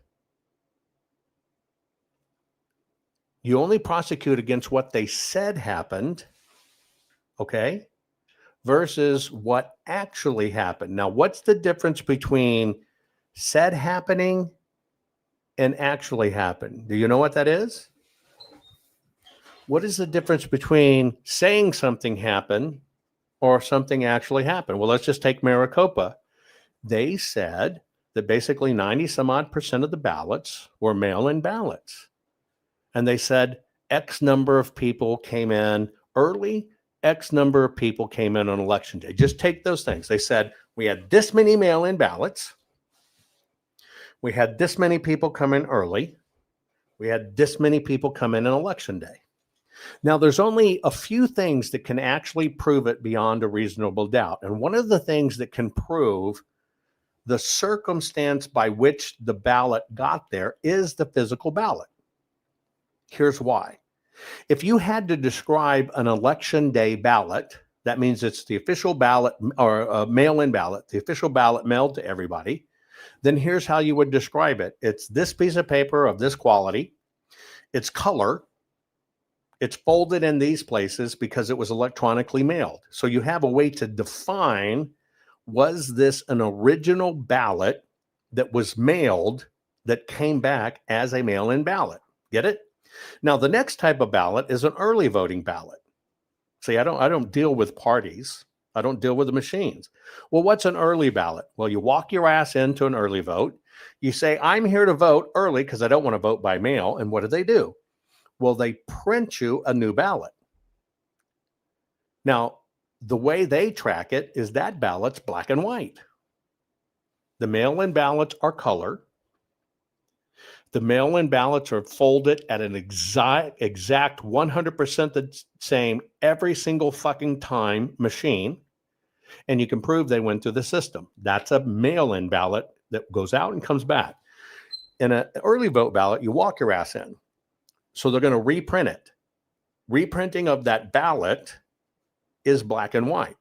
You only prosecute against what they said happened, okay, versus what actually happened. Now, what's the difference between said happening and actually happened? Do you know what that is? What is the difference between saying something happened or something actually happened? Well, let's just take Maricopa. They said that basically 90 some odd % of the ballots were mail-in ballots. And they said X number of people came in early, X number of people came in on election day. Just take those things. They said we had this many mail-in ballots. We had this many people come in early. We had this many people come in on election day. Now, there's only a few things that can actually prove it beyond a reasonable doubt. And one of the things that can prove the circumstance by which the ballot got there is the physical ballot. Here's why. If you had to describe an election day ballot, that means it's the official ballot or a mail-in ballot, the official ballot mailed to everybody, then here's how you would describe it. It's this piece of paper of this quality, it's color, it's folded in these places because it was electronically mailed. So you have a way to define, was this an original ballot that was mailed that came back as a mail-in ballot? Get it? Now, the next type of ballot is an early voting ballot. See, I don't deal with parties. I don't deal with the machines. Well, what's an early ballot? Well, you walk your ass into an early vote. You say, I'm here to vote early because I don't want to vote by mail. And what do? Well, they print you a new ballot. Now, the way they track it is that ballot's black and white. The mail-in ballots are color. The mail-in ballots are folded at an exact 100% the same every single fucking time machine. And you can prove they went through the system. That's a mail-in ballot that goes out and comes back. In an early vote ballot, you walk your ass in. So they're going to reprint it. Reprinting of that ballot is black and white.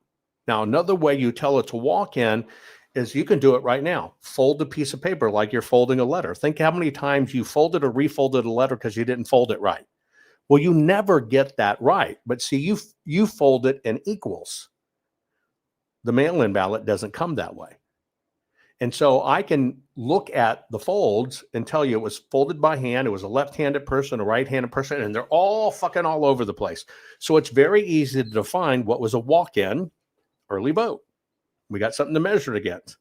Now, another way you tell it's a walk-in is you can do it right now. Fold a piece of paper like you're folding a letter. Think how many times you folded or refolded a letter because you didn't fold it right. Well, you never get that right. But see, you fold it in equals. The mail-in ballot doesn't come that way. And so I can look at the folds and tell you it was folded by hand. It was a left-handed person, a right-handed person, and they're all fucking all over the place. So it's very easy to define what was a walk-in early vote. We got something to measure it against.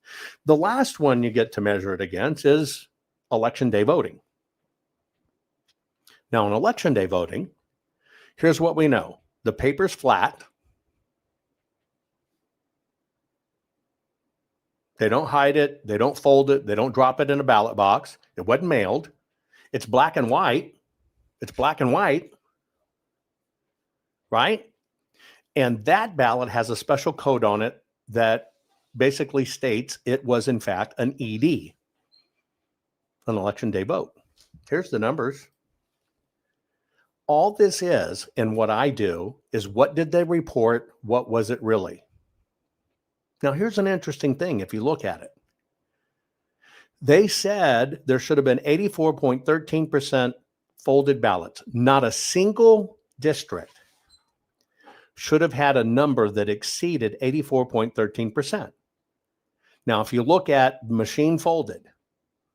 The last one you get to measure it against is election day voting. Now, in election day voting, here's what we know. The paper's flat. They don't hide it. They don't fold it. They don't drop it in a ballot box. It wasn't mailed. It's black and white. It's black and white. Right? And that ballot has a special code on it that basically states it was, in fact, an ED, an election day vote. Here's the numbers. All this is, and what I do, is what did they report? What was it really? Now, here's an interesting thing if you look at it. They said there should have been 84.13% folded ballots. Not a single district should have had a number that exceeded 84.13%. Now, if you look at machine folded,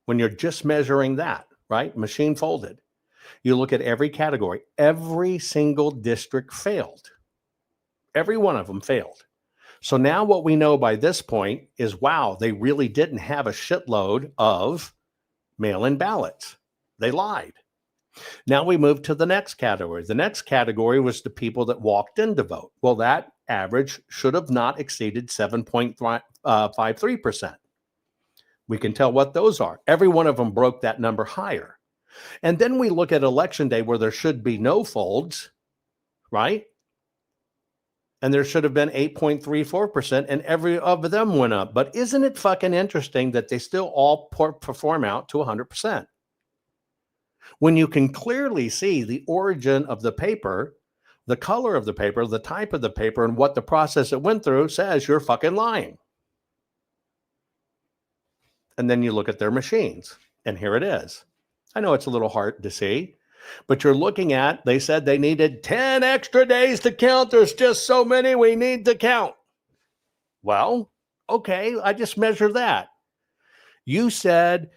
when you're just measuring that, right? Machine folded, you look at every category. Every single district failed. Every one of them failed. So now what we know by this point is, wow, they really didn't have a shitload of mail-in ballots. They lied. Now we move to the next category. The next category was the people that walked in to vote. Well, that average should have not exceeded 7.53%. We can tell what those are. Every one of them broke that number higher. And then we look at election day where there should be no folds, right? And there should have been 8.34%, and every of them went up. But isn't it fucking interesting that they still all perform out to 100%? When you can clearly see the origin of the paper, the color of the paper, the type of the paper, and what the process it went through says you're fucking lying. And then you look at their machines, and here it is. I know it's a little hard to see, but you're looking at, they said they needed 10 extra days to count. There's just so many we need to count. Well, okay, I just measure that. You said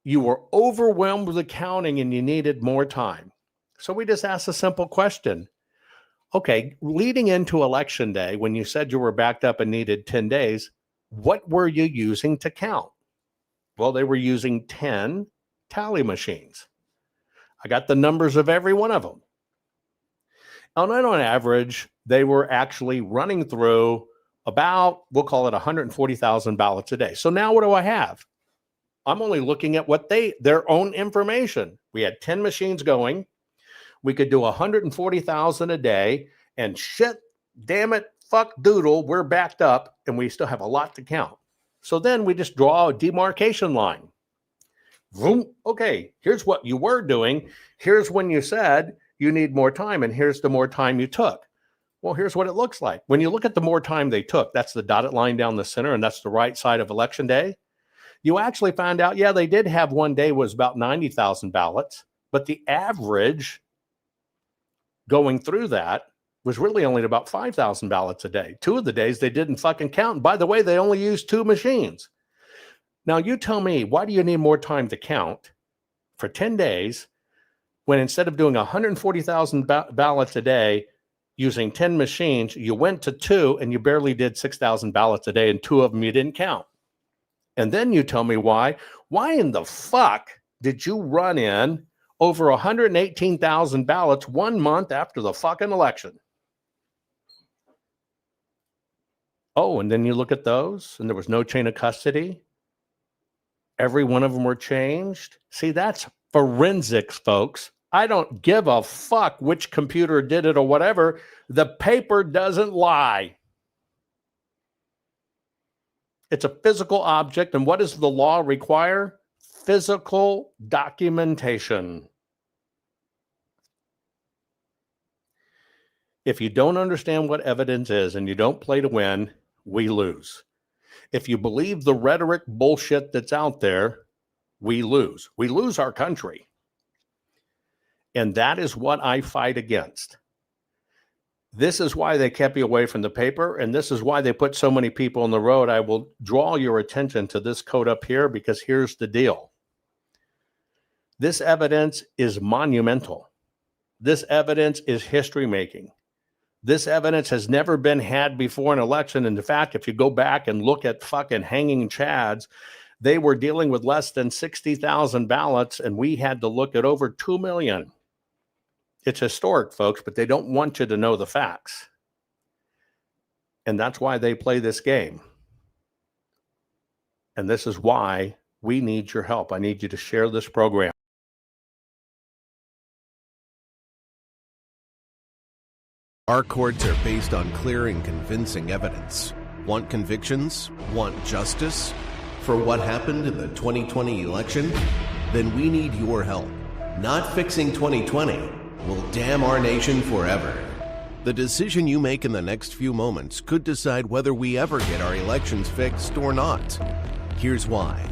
you were overwhelmed with the counting and you needed more time. So we just asked a simple question. Okay, leading into election day, when you said you were backed up and needed 10 days, what were you using to count? Well, they were using 10 tally machines. I got the numbers of every one of them. On average, they were actually running through about, we'll call it 140,000 ballots a day. So now what do I have? I'm only looking at what their own information. We had 10 machines going. We could do 140,000 a day, and shit, damn it, fuck doodle, we're backed up and we still have a lot to count. So then we just draw a demarcation line. Vroom. Okay, here's what you were doing. Here's when you said you need more time, and here's the more time you took. Well, here's what it looks like. When you look at the more time they took, that's the dotted line down the center, and that's the right side of election day. You actually found out, yeah, they did have one day was about 90,000 ballots, but the average going through that was really only about 5,000 ballots a day. 2 of the days they didn't fucking count. And by the way, they only used 2 machines. Now you tell me, why do you need more time to count for 10 days when instead of doing 140,000 ballots a day using 10 machines, you went to 2 and you barely did 6,000 ballots a day, and 2 of them you didn't count? And then you tell me why. Why in the fuck did you run in over 118,000 ballots 1 month after the fucking election? Oh, and then you look at those, and there was no chain of custody. every one of them were changed. See, that's forensics, folks. I don't give a fuck which computer did it or whatever. The paper doesn't lie. It's a physical object, and what does the law require? Physical documentation. If you don't understand what evidence is and you don't play to win, we lose. If you believe the rhetoric bullshit that's out there, we lose. We lose our country. And that is what I fight against. This is why they kept you away from the paper, and this is why they put so many people on the road. I will draw your attention to this code up here, because here's the deal. This evidence is monumental. This evidence is history-making. This evidence has never been had before in an election. And in fact, if you go back and look at fucking hanging chads, they were dealing with less than 60,000 ballots, and we had to look at over 2 million. It's historic, folks, but they don't want you to know the facts. And that's why they play this game. And this is why we need your help. I need you to share this program. Our courts are based on clear and convincing evidence. Want convictions? Want justice? For what happened in the 2020 election? Then we need your help. Not fixing 2020 will damn our nation forever. The decision you make in the next few moments could decide whether we ever get our elections fixed or not. Here's why.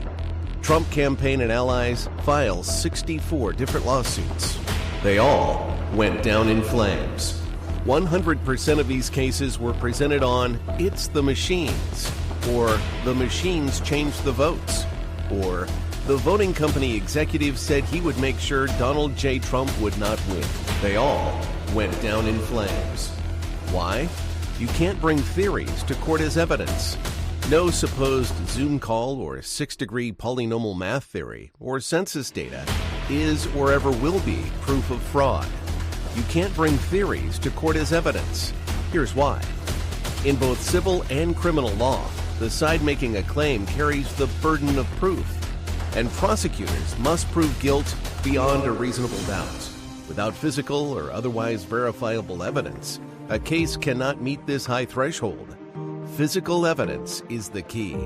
Trump campaign and allies filed 64 different lawsuits. They all went down in flames. 100% of these cases were presented on "It's the machines," or "The machines changed the votes," or "The voting company executive said he would make sure Donald J. Trump would not win." They all went down in flames. Why? You can't bring theories to court as evidence. No supposed Zoom call or 6-degree polynomial math theory or census data is or ever will be proof of fraud. You can't bring theories to court as evidence. Here's why. In both civil and criminal law, the side making a claim carries the burden of proof, and prosecutors must prove guilt beyond a reasonable doubt. Without physical or otherwise verifiable evidence, a case cannot meet this high threshold. Physical evidence is the key.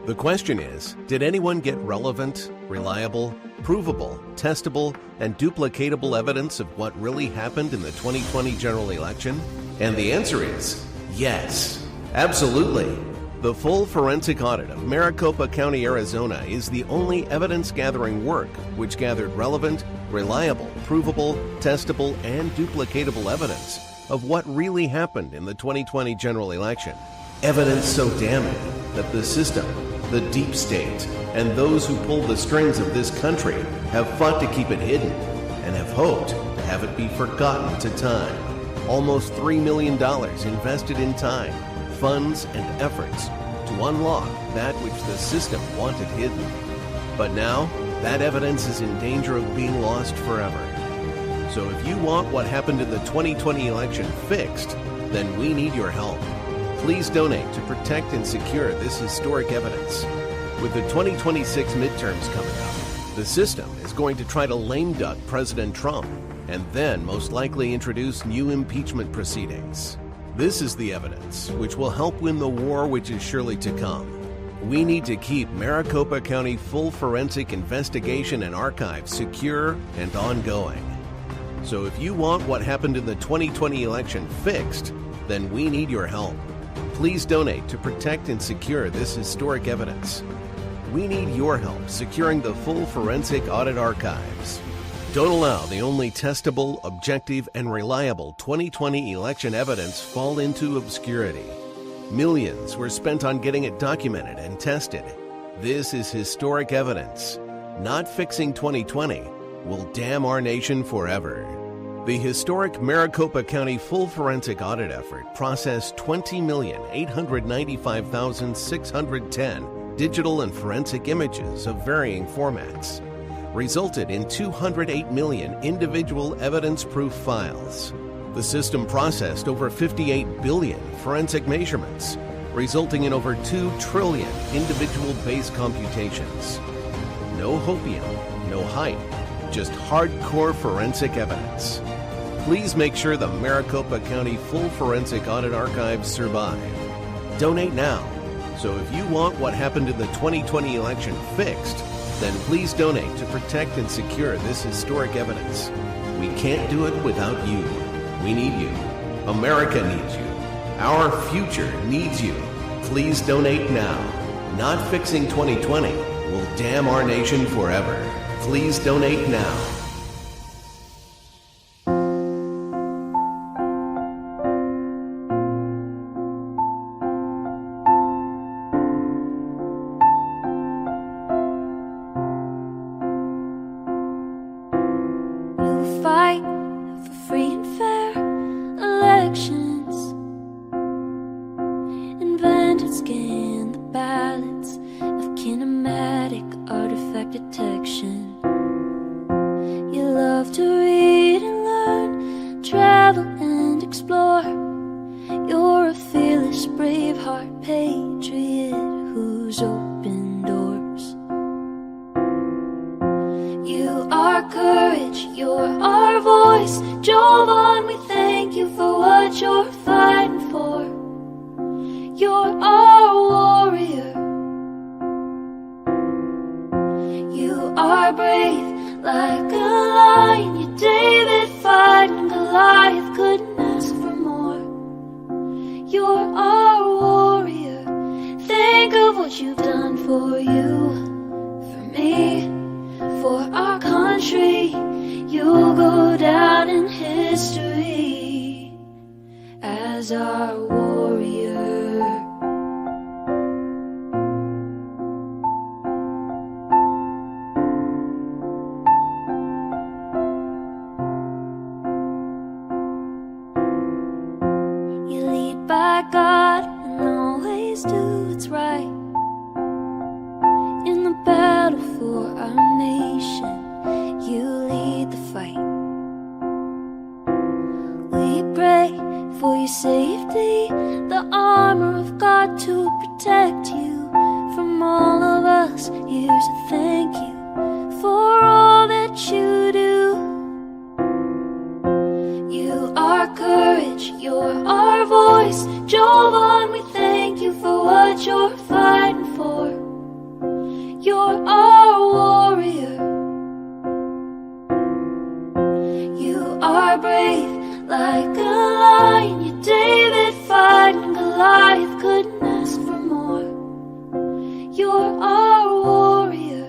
The question is, did anyone get relevant, reliable, provable, testable, and duplicatable evidence of what really happened in the 2020 general election? And the answer is yes, absolutely. The full forensic audit of Maricopa County, Arizona is the only evidence-gathering work which gathered relevant, reliable, provable, testable, and duplicatable evidence of what really happened in the 2020 general election. Evidence so damning that the system, the deep state, and those who pull the strings of this country have fought to keep it hidden and have hoped to have it be forgotten to time. Almost $3 million invested in time, funds, and efforts to unlock that which the system wanted hidden. But now, that evidence is in danger of being lost forever. So if you want what happened in the 2020 election fixed, then we need your help. Please donate to protect and secure this historic evidence. With the 2026 midterms coming up, the system is going to try to lame duck President Trump and then most likely introduce new impeachment proceedings. This is the evidence which will help win the war which is surely to come. We need to keep Maricopa County full forensic investigation and archive secure and ongoing. So if you want what happened in the 2020 election fixed, then we need your help. Please donate to protect and secure this historic evidence. We need your help securing the full forensic audit archives. Don't allow the only testable, objective, and reliable 2020 election evidence fall into obscurity. Millions were spent on getting it documented and tested. This is historic evidence. Not fixing 2020 will damn our nation forever. The historic Maricopa County full forensic audit effort processed 20,895,610 digital and forensic images of varying formats, resulted in 208 million individual evidence-proof files. The system processed over 58 billion forensic measurements, resulting in over 2 trillion individual base computations. no hopium, no hype, just hardcore forensic evidence. Please make sure the Maricopa County Full Forensic Audit Archives survive. Donate now. So if you want what happened in the 2020 election fixed, then please donate to protect and secure this historic evidence. We can't do it without you. We need you. America needs you. Our future needs you. Please donate now. Not fixing 2020 will damn our nation forever. Please donate now. You fight for free and fair elections. Invented scan the ballots of kinematic artifact detection. You love to read and learn, travel and explore. You're a fearless, braveheart patriot who's opened doors. You are courage, you're our voice. Jovan, we thank you for what you're fighting for. You're our warrior. You are brave like a lion. You're David fighting Goliath, couldn't ask for more. You're our warrior. Think of what you've done for you, for me, for our country. You'll go down in history as our warrior. You lead by God and always do what's right. In the battle for our nation, you lead the fight. We pray for your safety, the armor of God to protect you from all of us. Here's a thank you for all that you do. You are courage, you're our voice. Jovan, we thank you for what you're fighting for. You're our warrior. You are brave like a lion. You're David fighting Goliath, couldn't ask for more. You're our warrior.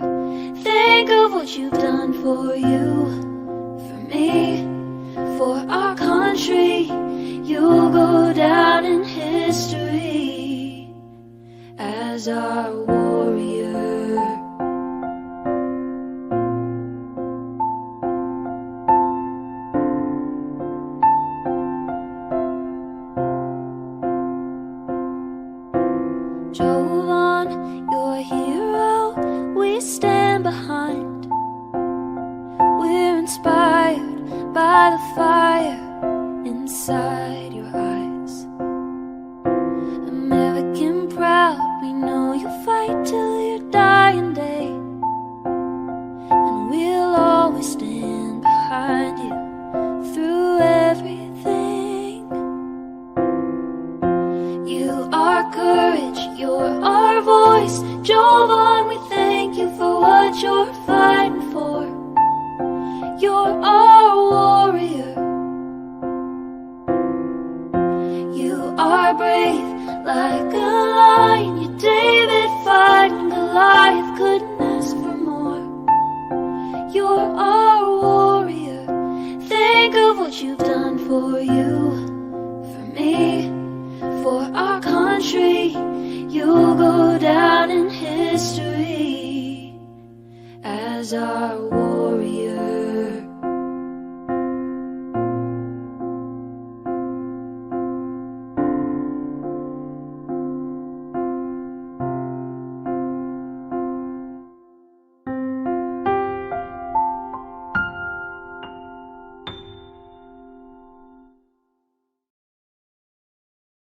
Think of what you've done for you, for me, for our country. You'll go down in history as our warrior. Jovan, you're a hero we stand behind. We're inspired by the fire inside your eyes. American proud, we know you'll fight till your dying day. And we'll always stand behind you through everything. You are courage, you're our voice. Jovan, we thank you for what you're fighting for. You're our warrior. You are brave like a lion. You're David fighting Goliath, couldn't ask for more. You're our warrior. Think of what you've done for you, for me, for our country. You'll go down in history as our warrior.